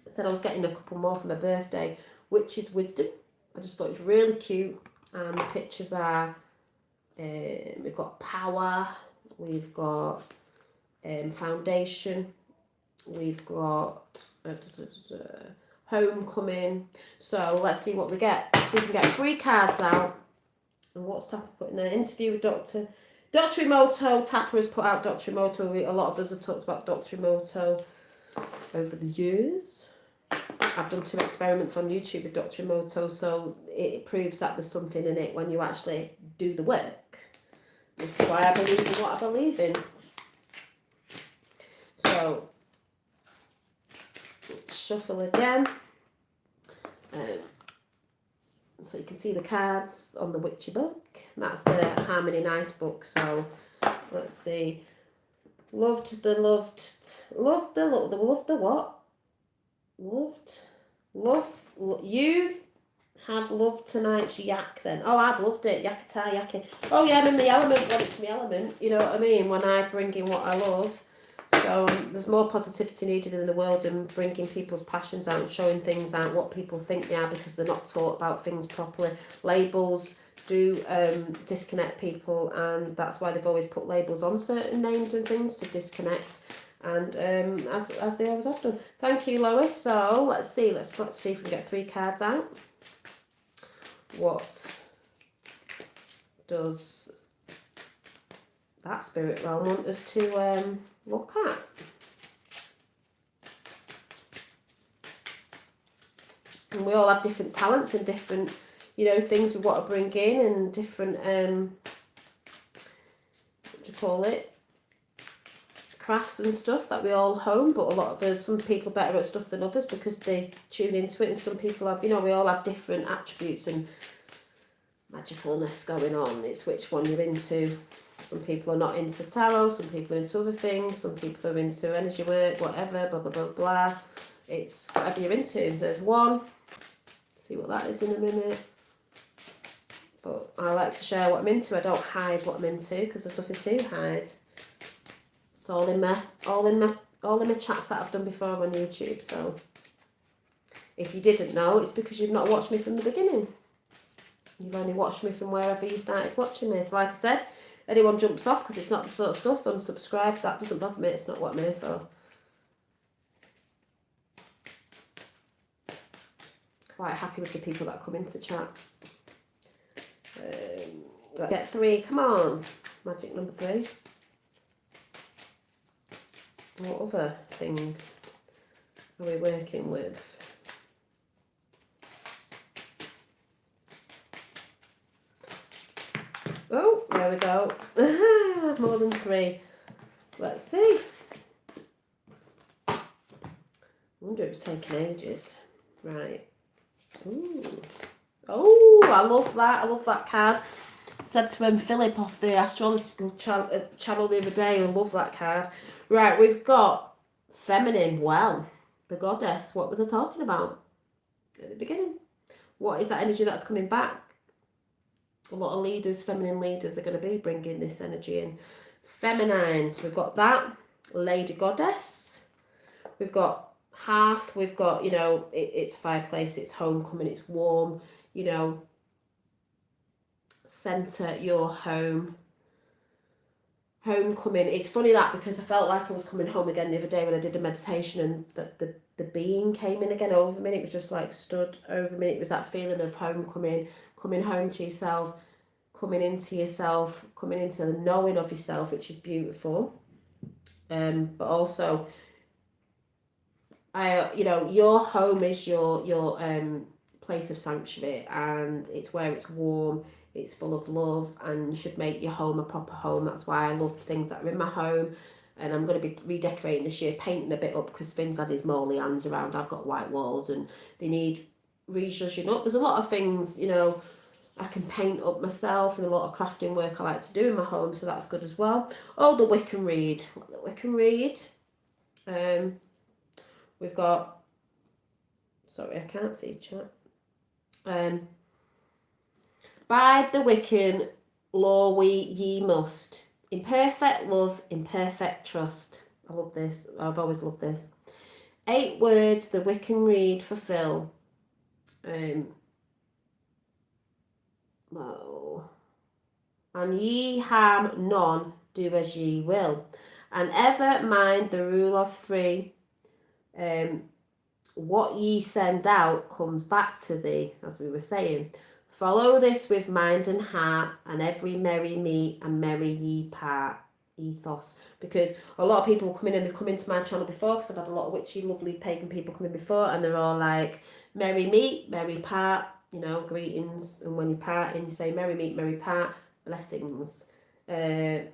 said I was getting a couple more for my birthday, which is Wisdom. I just thought it was really cute. And the pictures are, we've got Power, we've got Foundation, we've got Homecoming. So let's see what we get. Let's see if we can get 3 cards out. And what's Tapper put in there? Interview with Dr. Emoto. Tapper has put out Dr. Emoto. A lot of us have talked about Dr. Emoto over the years. I've done 2 experiments on YouTube with Dr. Emoto, so it proves that there's something in it when you actually do the work. This is why I believe in what I believe in. So, shuffle again. So you can see the cards on the Witchy book. That's the Harmony Nice book. So, let's see. Loved the what? You have loved tonight's yak then. Oh, I've loved it. Yakata, yakking. Oh yeah, I'm in the element when it's my element. You know what I mean? When I bring in what I love. So there's more positivity needed in the world, and bringing people's passions out and showing things out, what people think they are, because they're not taught about things properly. Labels do disconnect people, and that's why they've always put labels on certain names and things to disconnect. And as they always have done. Thank you, Lois. So let's see. Let's see if we can get 3 cards out. What does that spirit realm want us to look at? And we all have different talents and different, you know, things we want to bring in, and different what do you call it, crafts and stuff that we all hone. But a lot of us, some people are better at stuff than others because they tune into it, and some people have, you know, we all have different attributes and magicalness going on. It's which one you're into. Some people are not into tarot, some people are into other things, some people are into energy work, whatever, blah blah blah blah. It's whatever you're into. There's one. See what that is in a minute. But I like to share what I'm into. I don't hide what I'm into because there's nothing to hide. It's all in my chats that I've done before on YouTube. So if you didn't know, it's because you've not watched me from the beginning. You've only watched me from wherever you started watching me. So like I said, anyone jumps off because it's not the sort of stuff, unsubscribe. That doesn't bother me. It's not what I'm here for. Quite happy with the people that come into chat. Let's get 3. Come on. Magic number 3. What other thing are we working with? Oh, there we go. More than 3. Let's see. I wonder if it's taking ages. Right. Ooh. Oh, I love that. I love that card. I said to Philip off the astrological channel the other day, I love that card. Right, we've got feminine. Well, the goddess. What was I talking about at the beginning? What is that energy that's coming back? A lot of leaders, feminine leaders, are going to be bringing this energy in. Feminine. So we've got that. Lady Goddess. We've got hearth. We've got, you know, it's fireplace, it's homecoming, it's warm, you know. Centre your home. Homecoming. It's funny that, because I felt like I was coming home again the other day when I did a meditation, and the being came in again over me. It was just like stood over me. It was that feeling of homecoming, coming home to yourself, coming into yourself, coming into the knowing of yourself, which is beautiful. But also, you know, your home is your place of sanctuary, and it's where it's warm, it's full of love, and you should make your home a proper home. That's why I love things that are in my home. And I'm going to be redecorating this year, painting a bit up, because Finn's had his moldy hands around. I've got white walls and they need re-zhuzhing up. There's a lot of things, you know, I can paint up myself, and a lot of crafting work I like to do in my home, so that's good as well. Oh, the Wiccan Reed. The Wiccan Reed. We've got, sorry, I can't see chat. By the Wiccan law ye must. In perfect love, in perfect trust. I love this. I've always loved this. 8 words the Wiccan Reed fulfill. And ye harm none, do as ye will. And ever mind the rule of 3. What ye send out comes back to thee, as we were saying. Follow this with mind and heart, and every merry meet and merry ye part. Ethos. Because a lot of people come in, and they've come into my channel before, because I've had a lot of witchy, lovely pagan people come in before, and they're all like, merry meet, merry part, you know, greetings. And when you part and you say merry meet, merry part, blessings. You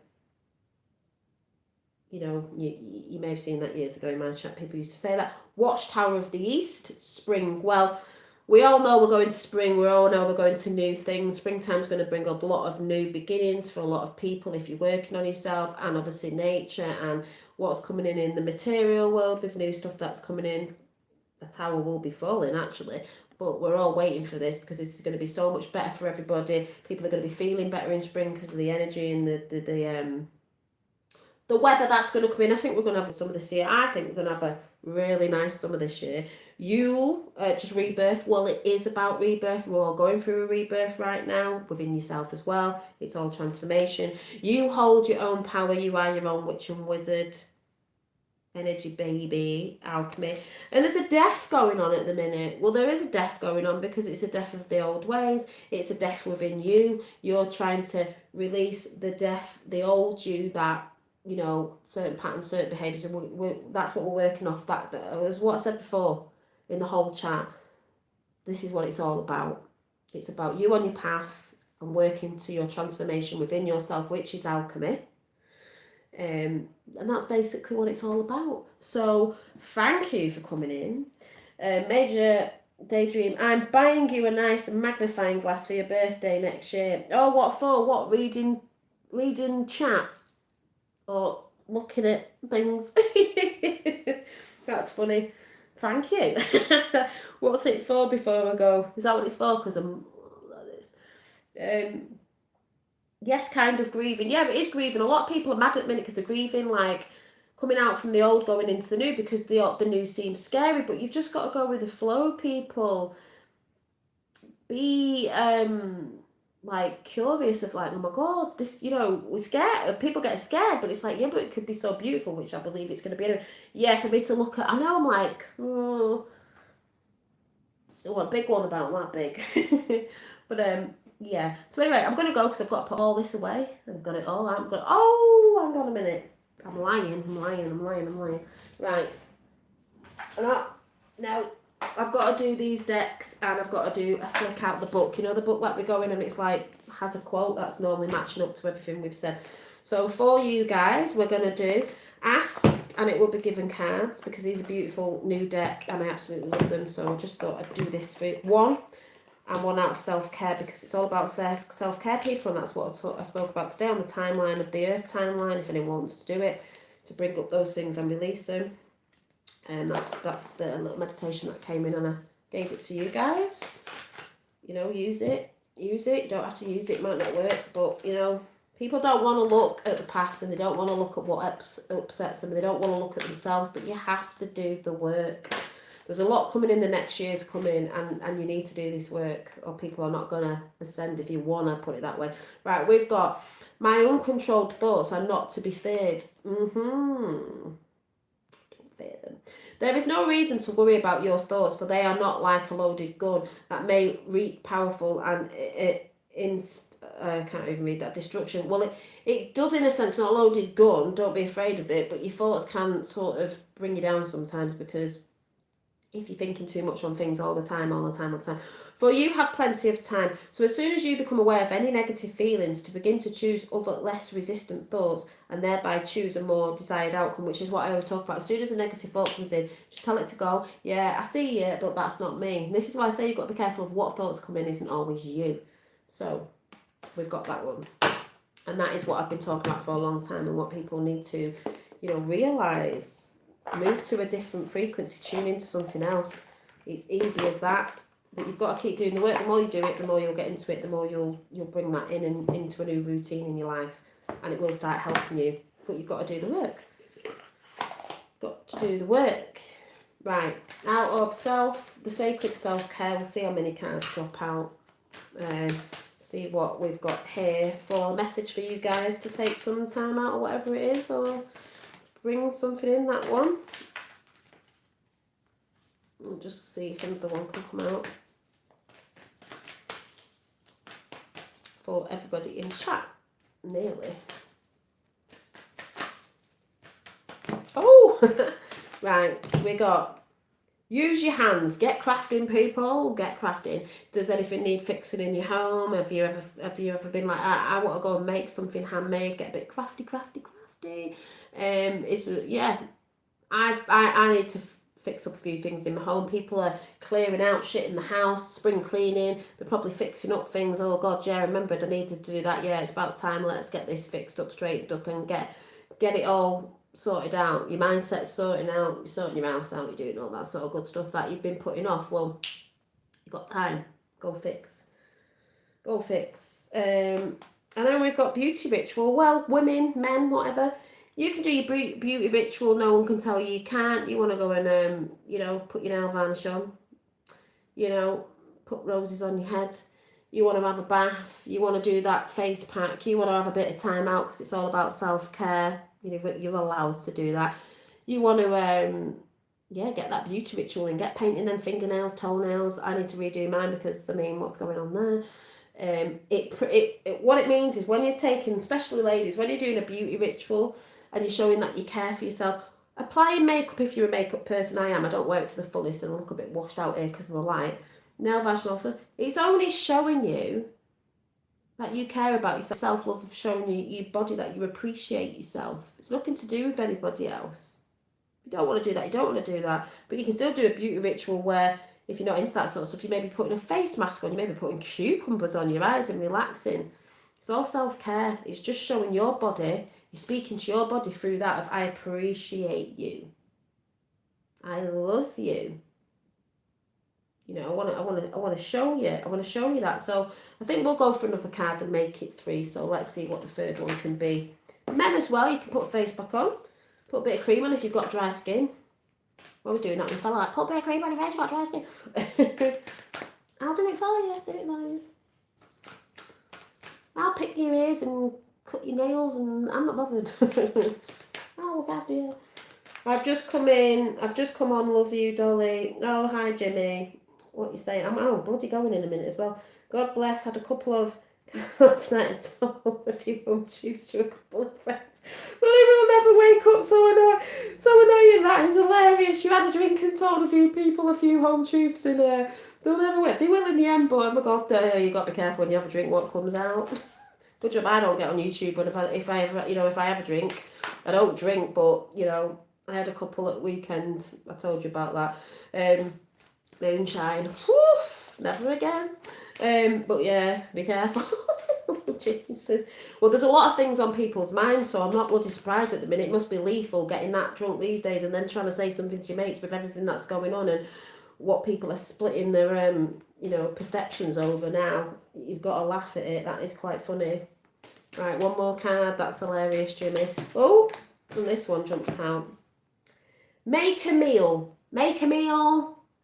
know, you may have seen that years ago in my chat. People used to say that. Watchtower of the East, spring. Well, we all know we're going to spring. We all know we're going to new things. Springtime's going to bring up a lot of new beginnings for a lot of people if you're working on yourself, and obviously nature and what's coming in the material world with new stuff that's coming in. The tower will be falling, actually. But we're all waiting for this, because this is going to be so much better for everybody. People are going to be feeling better in spring because of the energy and the weather that's going to come in. I think we're going to have some of this year. I think we're going to have a really nice summer this year. Yule, just rebirth. Well, it is about rebirth. We're all going through a rebirth right now, within yourself as well. It's all transformation. You hold your own power. You are your own witch and wizard. Energy baby, alchemy. And there's a death going on at the minute. Well, there is a death going on because it's a death of the old ways. It's a death within you. You're trying to release the death, the old you that, you know, certain patterns, certain behaviours. And that's what we're working off. That was what I said before in the whole chat. This is what it's all about. It's about you on your path and working to your transformation within yourself, which is alchemy. And that's basically what it's all about. So thank you for coming in. Major Daydream, I'm buying you a nice magnifying glass for your birthday next year. Oh, what for? What, reading chat? Or looking at things? That's funny. Thank you. What's it for before I go? Is that what it's for? Because I'm like this. Yes, kind of grieving. Yeah, it is grieving. A lot of people are mad at the minute because they're grieving, like coming out from the old, going into the new, because the new seems scary. But you've just got to go with the flow, people. Be like curious of like, oh my god, this, you know, we're scared. People get scared, but it's like, yeah, but it could be so beautiful, which I believe it's going to be. Anyway. Yeah, for me to look at, I know I'm like, oh, I want a big one about that big, but yeah. So anyway, I'm going to go because I've got to put all this away. I've got it all out. I'm going, oh, hang on a minute. I'm lying. Right. No, I've got to do these decks, and I've got to do a flick out the book. You know, the book that we're going, and it's like, has a quote that's normally matching up to everything we've said. So for you guys, we're going to do Ask, and it will be given cards, because these are beautiful new deck, and I absolutely love them. So I just thought I'd do this for one. And one out of self-care, because it's all about self-care, people, and that's what I spoke about today on the timeline of the Earth timeline, if anyone wants to do it, to bring up those things and release them. And that's the little meditation that came in, and I gave it to you guys. You know, use it. You don't have to use it, it might not work, but, you know, people don't want to look at the past, and they don't want to look at what upsets them, they don't want to look at themselves, but you have to do the work. There's a lot coming in the next year's coming, and you need to do this work, or people are not going to ascend, if you want to put it that way. Right, we've got my uncontrolled thoughts are not to be feared. Don't fear them. There is no reason to worry about your thoughts, for they are not like a loaded gun that may wreak powerful and I can't even read that, destruction. Well, it does in a sense, not a loaded gun, don't be afraid of it, but your thoughts can sort of bring you down sometimes, because if you're thinking too much on things all the time. For you have plenty of time. So as soon as you become aware of any negative feelings, to begin to choose other less resistant thoughts and thereby choose a more desired outcome, which is what I always talk about. As soon as a negative thought comes in, just tell it to go. Yeah, I see you, but that's not me. And this is why I say you've got to be careful of what thoughts come in isn't always you. So we've got that one. And that is what I've been talking about for a long time, and what people need to, realise. Move to a different frequency, tune into something else. It's easy as that, but you've got to keep doing the work. The more you do it, the more you'll get into it, the more you'll bring that in and into a new routine in your life, and it will start helping you. But you've got to do the work. Got to do the work. Right, out of the sacred self-care, we'll see how many cards drop out. See what we've got here for a message for you guys to take some time out or whatever it is, or bring something in that one. We'll just see if another one can come out for everybody in chat. Nearly. Oh, right. We got use your hands. Get crafting, people. Get crafting. Does anything need fixing in your home? Have you ever been like, I want to go and make something handmade? Get a bit crafty. I need to fix up a few things in my home. People are clearing out shit in the house, spring cleaning. They're probably fixing up things. Oh God, yeah, I remembered I needed to do that. Yeah, it's about time. Let's get this fixed up, straightened up, and get it all sorted out. Your mindset's sorting out. You're sorting your house out. You're doing all that sort of good stuff that you've been putting off. Well, you've got time. Go fix. And then we've got beauty ritual. Well, women, men, whatever. You can do your beauty ritual. No one can tell you can't. You want to go and, put your nail varnish on. Put roses on your head. You want to have a bath. You want to do that face pack. You want to have a bit of time out because it's all about self-care. You're allowed to do that. You want to, get that beauty ritual and get painting them fingernails, toenails. I need to redo mine because, what's going on there? What it means is when you're taking, especially ladies, when you're doing a beauty ritual and you're showing that you care for yourself, applying makeup if you're a makeup person. I don't wear it to the fullest and I look a bit washed out here because of the light. Nail varnish also, it's only showing you that you care about yourself. Self-love of showing you your body that you appreciate yourself. It's nothing to do with anybody else. If you don't want to do that, you don't want to do that. But you can still do a beauty ritual where, if you're not into that sort of stuff, you may be putting a face mask on, you may be putting cucumbers on your eyes and relaxing. It's all self-care. It's just showing your body. You're speaking to your body through that of, I appreciate you. I love you. I want to show you. I want to show you that. So I think we'll go for another card and make it 3. So let's see what the third one can be. Men as well, you can put a face pack on. Put a bit of cream on if you've got dry skin. I was doing that with a fella like, put a bit of cream on your face, you've got dry skin. I'll do it for you. I'll pick your ears and cut your nails and I'm not bothered. I'll look after you. I've just come on, love you, Dolly. Oh, hi, Jimmy. What you saying? I'm bloody going in a minute as well. God bless, had a couple of last night and sold a few home tubes to a couple of friends. Well, they will never wake up, so annoying. That is hilarious. You had a drink and told a few people a few home truths and they'll never wake. They will in the end, but oh my God, you got to be careful when you have a drink what comes out. Good job I don't get on YouTube, but if I have a drink, I don't drink, but I had a couple at weekend. I told you about that. Moonshine. Woof, never again. But yeah, be careful. Jesus. Well, there's a lot of things on people's minds, so I'm not bloody surprised at the minute. It must be lethal getting that drunk these days and then trying to say something to your mates with everything that's going on and what people are splitting their perceptions over now. You've got to laugh at it. That is quite funny. Right, one more card. That's hilarious, Jimmy. Oh, and this one jumped out. Make a meal.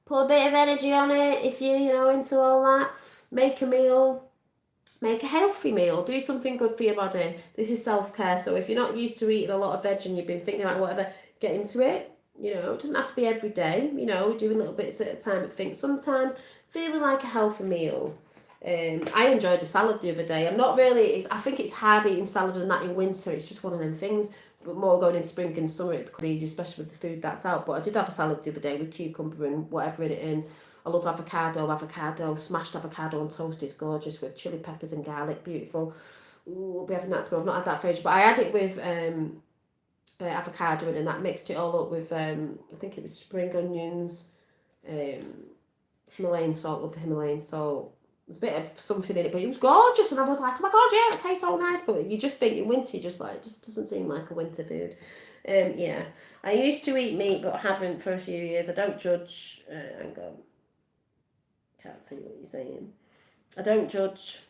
Put a bit of energy on it if you're into all that. Make a meal. Make a healthy meal. Do something good for your body. This is self-care. So if you're not used to eating a lot of veg and you've been thinking about whatever, get into it. It doesn't have to be every day. Doing little bits at a time. I think sometimes feeling like a healthy meal. I enjoyed a salad the other day. I'm not really, I think it's hard eating salad and that in winter. It's just one of them things. But more going into spring and summer, it becomes easy, especially with the food that's out. But I did have a salad the other day with cucumber and whatever in it. And I love avocado, smashed avocado on toast. It's gorgeous with chili peppers and garlic. Beautiful. Ooh, we'll be having that tomorrow. I've not had that for ages. But I had it with avocado in, and that mixed it all up with, I think it was spring onions, Himalayan salt, love the Himalayan salt. There's a bit of something in it, but it was gorgeous, and I was like, oh my god, yeah, it tastes so nice. But you just think in winter, just like, it just doesn't seem like a winter food. Yeah, I used to eat meat, but haven't for a few years. I don't judge. Hang on, can't see what you're saying. I don't judge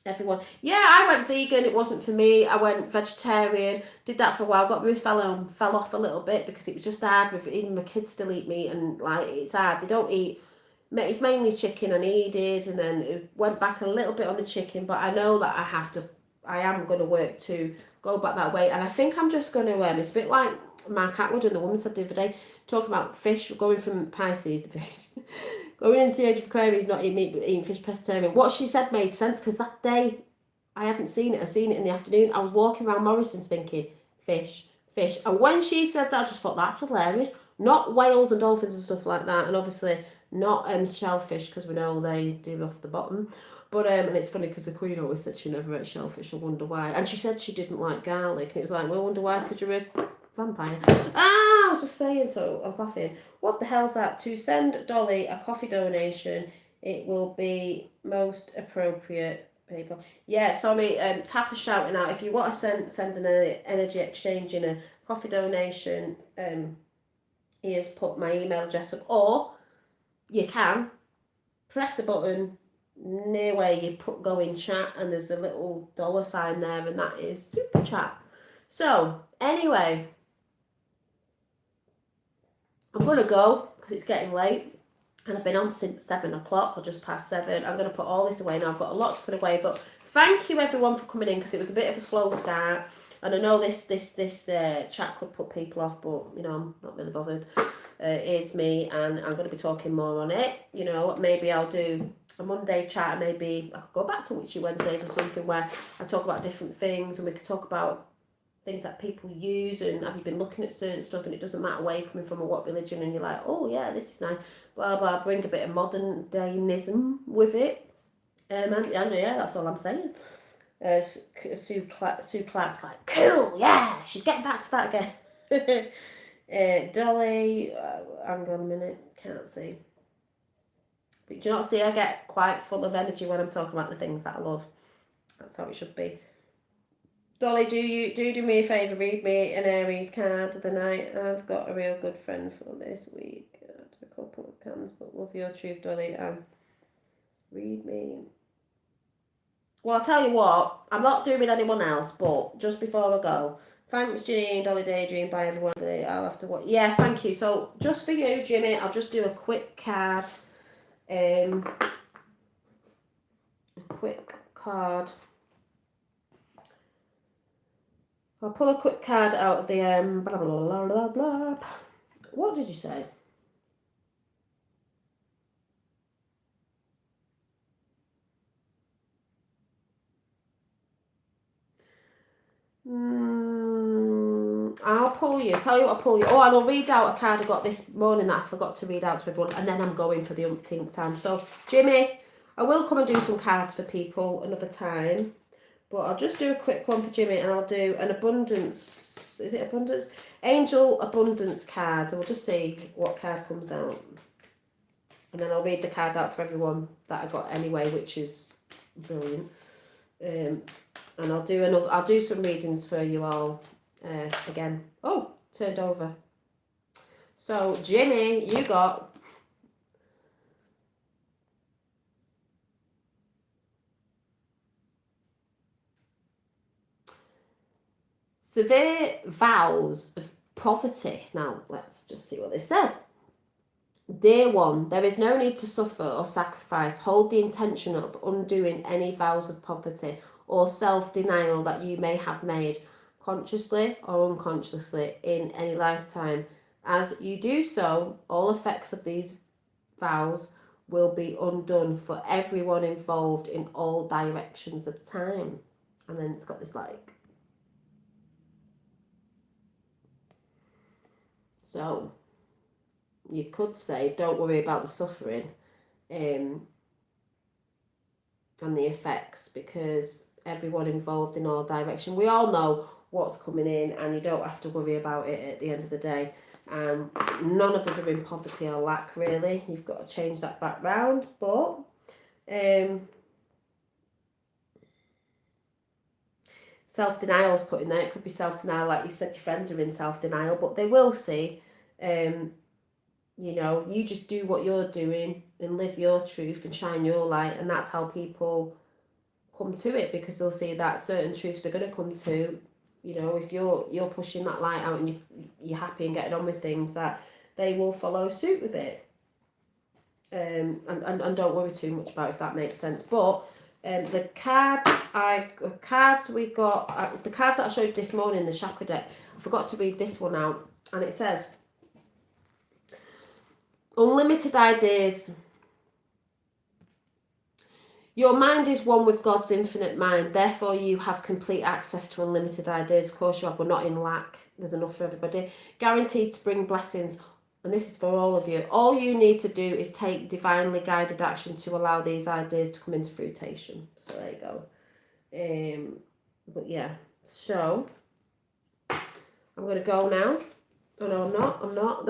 everyone. Yeah, I went vegan. It wasn't for me. I went vegetarian. Did that for a while. Got me fell off a little bit because it was just hard. With even my kids still eat meat, and like it's hard. They don't eat. It's mainly chicken I needed, and then it went back a little bit on the chicken, but I know that I am going to work to go back that way, and I think I'm just going to, it's a bit like Mark Atwood and the woman said the other day, talking about fish, going from Pisces, the fish, going into the age of Aquarius, not eating meat, but eating fish, pescatarian. What she said made sense, because that day, I hadn't seen it, I seen it in the afternoon, I was walking around Morrison's thinking, fish, and when she said that, I just thought, that's hilarious. Not whales and dolphins and stuff like that, and obviously not shellfish, because we know they do off the bottom. But and it's funny because the Queen always said she never ate shellfish. I wonder why. And she said she didn't like garlic, and it was like, well, I wonder why, because you're a vampire. I was just saying, so I was laughing. What the hell's that? To send Dolly a coffee donation, it will be most appropriate, people. Yeah, sorry, Tapper's shouting out. If you want to send an energy exchange in a coffee donation, he has put my email address up, or you can press the button near where you put go in chat, and there's a little $sign there, and that is super chat. So anyway, I'm gonna go because it's getting late, and I've been on since 7 o'clock or just past 7. I'm gonna put all this away now. I've got a lot to put away, but thank you everyone for coming in, because it was a bit of a slow start. And I know this chat could put people off, but you know, I'm not really bothered. It's me, and I'm going to be talking more on it. You know, maybe I'll do a Monday chat, maybe I could go back to Witchy Wednesdays or something where I talk about different things, and we could talk about things that people use, and have you been looking at certain stuff, and it doesn't matter where you're coming from or what religion, and you're like, oh yeah, this is nice, blah blah, bring a bit of modern dayism with it. And yeah, that's all I'm saying. Sue Clark's like, cool, yeah, she's getting back to that again. Dolly, hang on a minute, can't see. But do you not see I get quite full of energy when I'm talking about the things that I love? That's how it should be. Dolly, do me a favour, read me an Aries card of the night. I've got a real good friend for this week. I had a couple of cans, but love your truth, Dolly. Read me. Well, I'll tell you what, I'm not doing anyone else, but just before I go, thanks, Janine, Dolly Daydream, bye everyone. I'll have to watch. Yeah, thank you. So, just for you, Jimmy, I'll just do a quick card. A quick card. I'll pull a quick card out of the, blah, blah, blah, blah, blah. What did you say? I'll pull you. Tell you what I'll pull you. Oh, and I'll read out a card I got this morning that I forgot to read out to everyone, and then I'm going for the umpteenth time. So, Jimmy, I will come and do some cards for people another time, but I'll just do a quick one for Jimmy, and I'll do an abundance. Is it abundance? Angel abundance card. So we'll just see what card comes out, and then I'll read the card out for everyone that I got anyway, which is brilliant. And I'll do some readings for you all again. Oh, turned over. So, Jimmy, you got severe vows of poverty. Now, let's just see what this says. Dear one, there is no need to suffer or sacrifice. Hold the intention of undoing any vows of poverty or self-denial that you may have made, consciously or unconsciously, in any lifetime. As you do so, all effects of these vows will be undone for everyone involved in all directions of time. And then it's got this like... So, you could say, don't worry about the suffering and the effects, because everyone involved in all direction, we all know what's coming in, and you don't have to worry about it at the end of the day. None of us are in poverty or lack, really. You've got to change that back round. But self-denial is put in there. It could be self-denial, like you said, your friends are in self-denial, but they will see, you know, you just do what you're doing and live your truth and shine your light, and that's how people come to it, because they'll see that certain truths are going to come to, you know, if you're pushing that light out and you're happy and getting on with things, that they will follow suit with it. And don't worry too much about it, if that makes sense. But the cards that I showed this morning, the chakra deck, I forgot to read this one out, and it says, unlimited ideas. Your mind is one with God's infinite mind, therefore you have complete access to unlimited ideas. Of course you have, we're not in lack, there's enough for everybody. Guaranteed to bring blessings, and this is for all of you. All you need to do is take divinely guided action to allow these ideas to come into fruition. So there you go. But yeah, so I'm going to go now. Oh no, I'm not.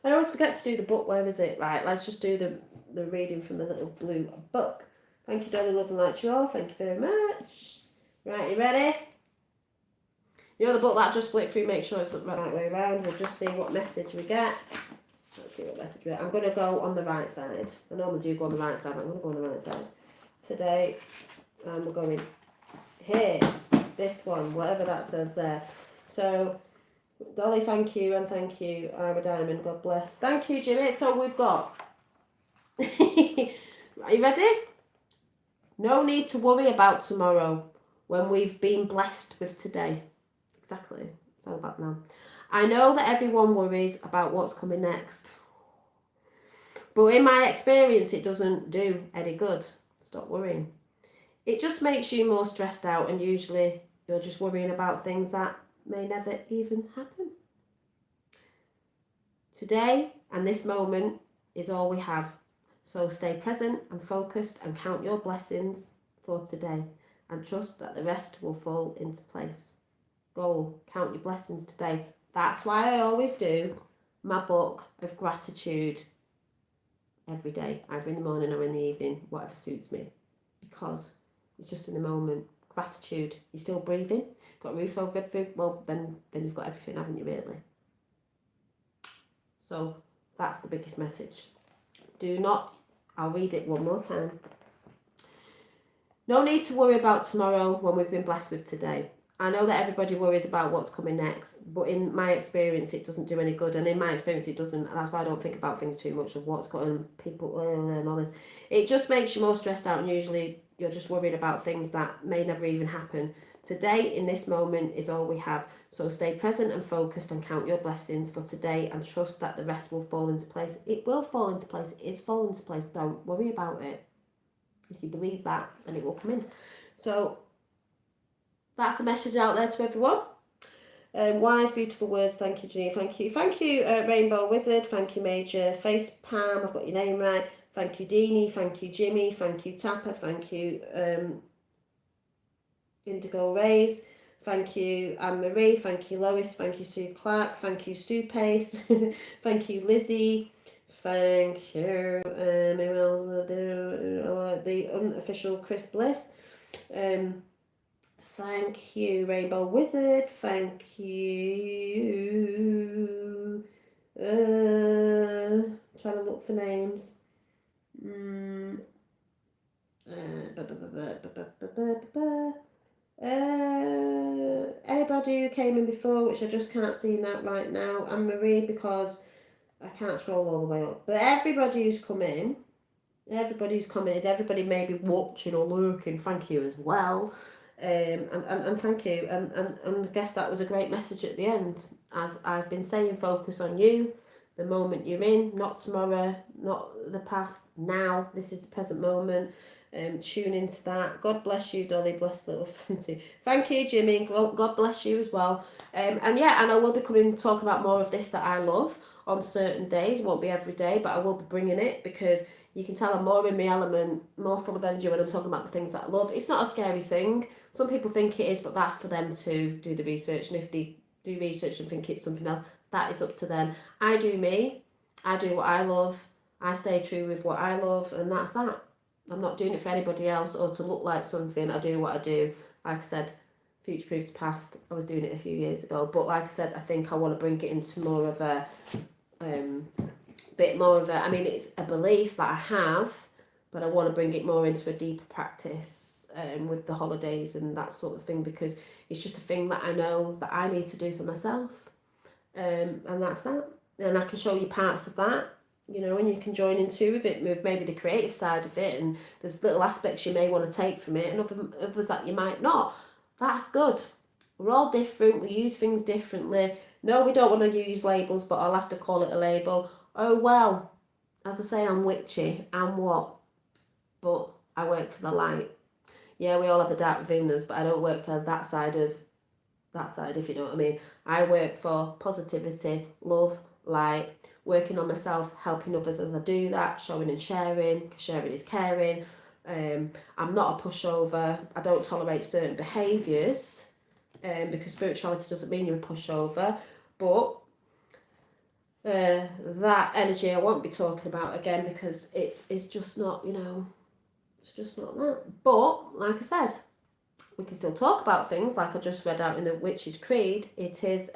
I always forget to do the book. Where is it? Right, let's just do the reading from the little blue book. Thank you, Dolly, love and light to you all. Thank you very much. Right, you ready? You know the book that I just flicked through, make sure it's the right way around. We'll just see what message we get. Let's see what message we get. I'm going to go on the right side. I normally do go on the right side, but I'm going to go on the right side. Today, we're going here. This one, whatever that says there. So, Dolly, thank you, and thank you, I'm a diamond, God bless. Thank you, Jimmy. So we've got... Are you ready? No need to worry about tomorrow when we've been blessed with today. Exactly. It's all about now. I know that everyone worries about what's coming next. But in my experience, it doesn't do any good. Stop worrying. It just makes you more stressed out, and usually you're just worrying about things that may never even happen. Today and this moment is all we have. So stay present and focused and count your blessings for today, and trust that the rest will fall into place. Goal, count your blessings today. That's why I always do my book of gratitude every day, either in the morning or in the evening, whatever suits me, because it's just in the moment. Gratitude. You're still breathing, got a roof over everything, well then you've got everything, haven't you, really? So that's the biggest message. I'll read it one more time. No need to worry about tomorrow when we've been blessed with today. I know that everybody worries about what's coming next, but in my experience it doesn't do any good, and in my experience it doesn't, and that's why I don't think about things too much, of what's going people and all this. It just makes you more stressed out, and usually you're just worried about things that may never even happen. Today, in this moment, is all we have. So stay present and focused and count your blessings for today, and trust that the rest will fall into place. It will fall into place. It is falling into place. Don't worry about it. If you believe that, then it will come in. So that's the message out there to everyone. Wise, beautiful words. Thank you, Jenny. Thank you, Rainbow Wizard. Thank you, Major Face Palm. I've got your name right. Thank you, Deanie. Thank you, Jimmy. Thank you, Tapper. Thank you, Indigo Rays. Thank you, Anne-Marie. Thank you, Lois. Thank you, Sue Clark. Thank you, Sue Pace. Thank you, Lizzie. Thank you, the unofficial Chris Bliss. Thank you, Rainbow Wizard. Thank you. Trying to look for names. Anybody who came in before, which I just can't see that right now. And Marie, because I can't scroll all the way up. But everybody who's come in, everybody who's commented, everybody may be watching or lurking, thank you as well. And thank you. And I guess that was a great message at the end. As I've been saying, focus on you, the moment you're in, not tomorrow, not the past, now. This is the present moment. Tune into that. God bless you, Dolly. Bless little Fenty. Thank you, Jimmy. God bless you as well. And yeah, and I will be coming talking about more of this that I love on certain days. It won't be every day, but I will be bringing it because you can tell I'm more in my element, more full of energy when I'm talking about the things that I love. It's not a scary thing. Some people think it is, but that's for them to do the research. And if they do research and think it's something else, that is up to them. I do me. I do what I love. I stay true with what I love, and that's that. I'm not doing it for anybody else or to look like something. I do what I do. Like I said, future proofs past. I was doing it a few years ago, but like I said, I think I want to bring it into more of a bit more of a. I mean, it's a belief that I have, but I want to bring it more into a deeper practice with the holidays and that sort of thing, because it's just a thing that I know that I need to do for myself, and that's that. And I can show you parts of that. You know, and you can join into with it, with maybe the creative side of it, and there's little aspects you may want to take from it, and others that you might not. That's good. We're all different. We use things differently. No, we don't want to use labels, but I'll have to call it a label. Oh well, as I say, I'm witchy. I'm what? But I work for the light. Yeah, we all have the dark within us, but I don't work for that side, if you know what I mean. I work for positivity, love, light, working on myself, helping others as I do that, showing and sharing. Sharing is caring. I'm not a pushover. I don't tolerate certain behaviours, because spirituality doesn't mean you're a pushover. But that energy I won't be talking about again, because it is just not, it's just not that. But like I said, we can still talk about things like I just read out in the Witch's Creed. It is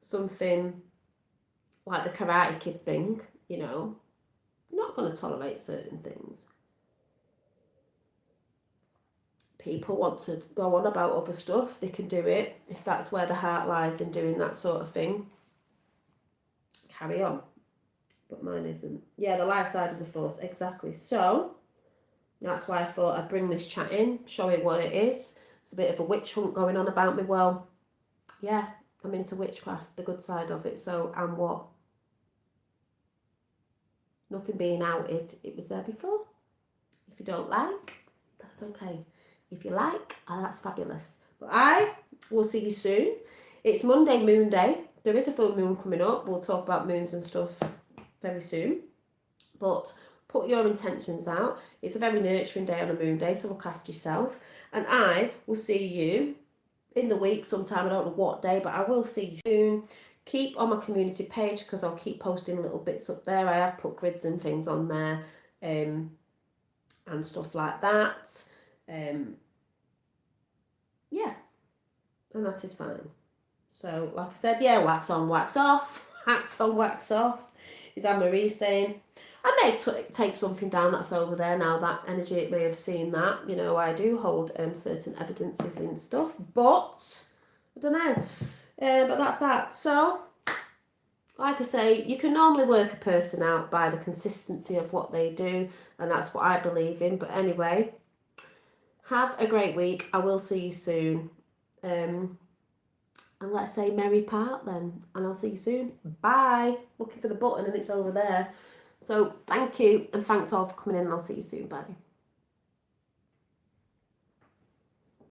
something like the Karate Kid thing, you're not going to tolerate certain things. People want to go on about other stuff, they can do it. If that's where the heart lies in doing that sort of thing, carry on. But mine isn't. Yeah, the light side of the force, exactly. So, that's why I thought I'd bring this chat in, show it what it is. It's a bit of a witch hunt going on about me. Well, yeah, I'm into witchcraft, the good side of it. So, and what? Nothing being outed. It was there before. If you don't like, that's okay. If you like, that's fabulous. But I will see you soon. It's Monday, Moon Day. There is a full moon coming up. We'll talk about moons and stuff very soon. But put your intentions out. It's a very nurturing day on a moon day, so look after yourself. And I will see you in the week sometime. I don't know what day, but I will see you soon. Keep on my community page, because I'll keep posting little bits up there. I have put grids and things on there, and stuff like that. Yeah, and that is fine. So, like I said, yeah, wax on, wax off. Wax on, wax off. Is Anne-Marie saying? I may take something down that's over there now, that energy, it may have seen that. I do hold certain evidences and stuff, but I don't know. But that's that. So, like I say, you can normally work a person out by the consistency of what they do, and that's what I believe in. But anyway, have a great week. I will see you soon. And let's say merry part then. And I'll see you soon. Bye. Looking for the button and it's over there. So thank you, and thanks all for coming in, and I'll see you soon. Bye.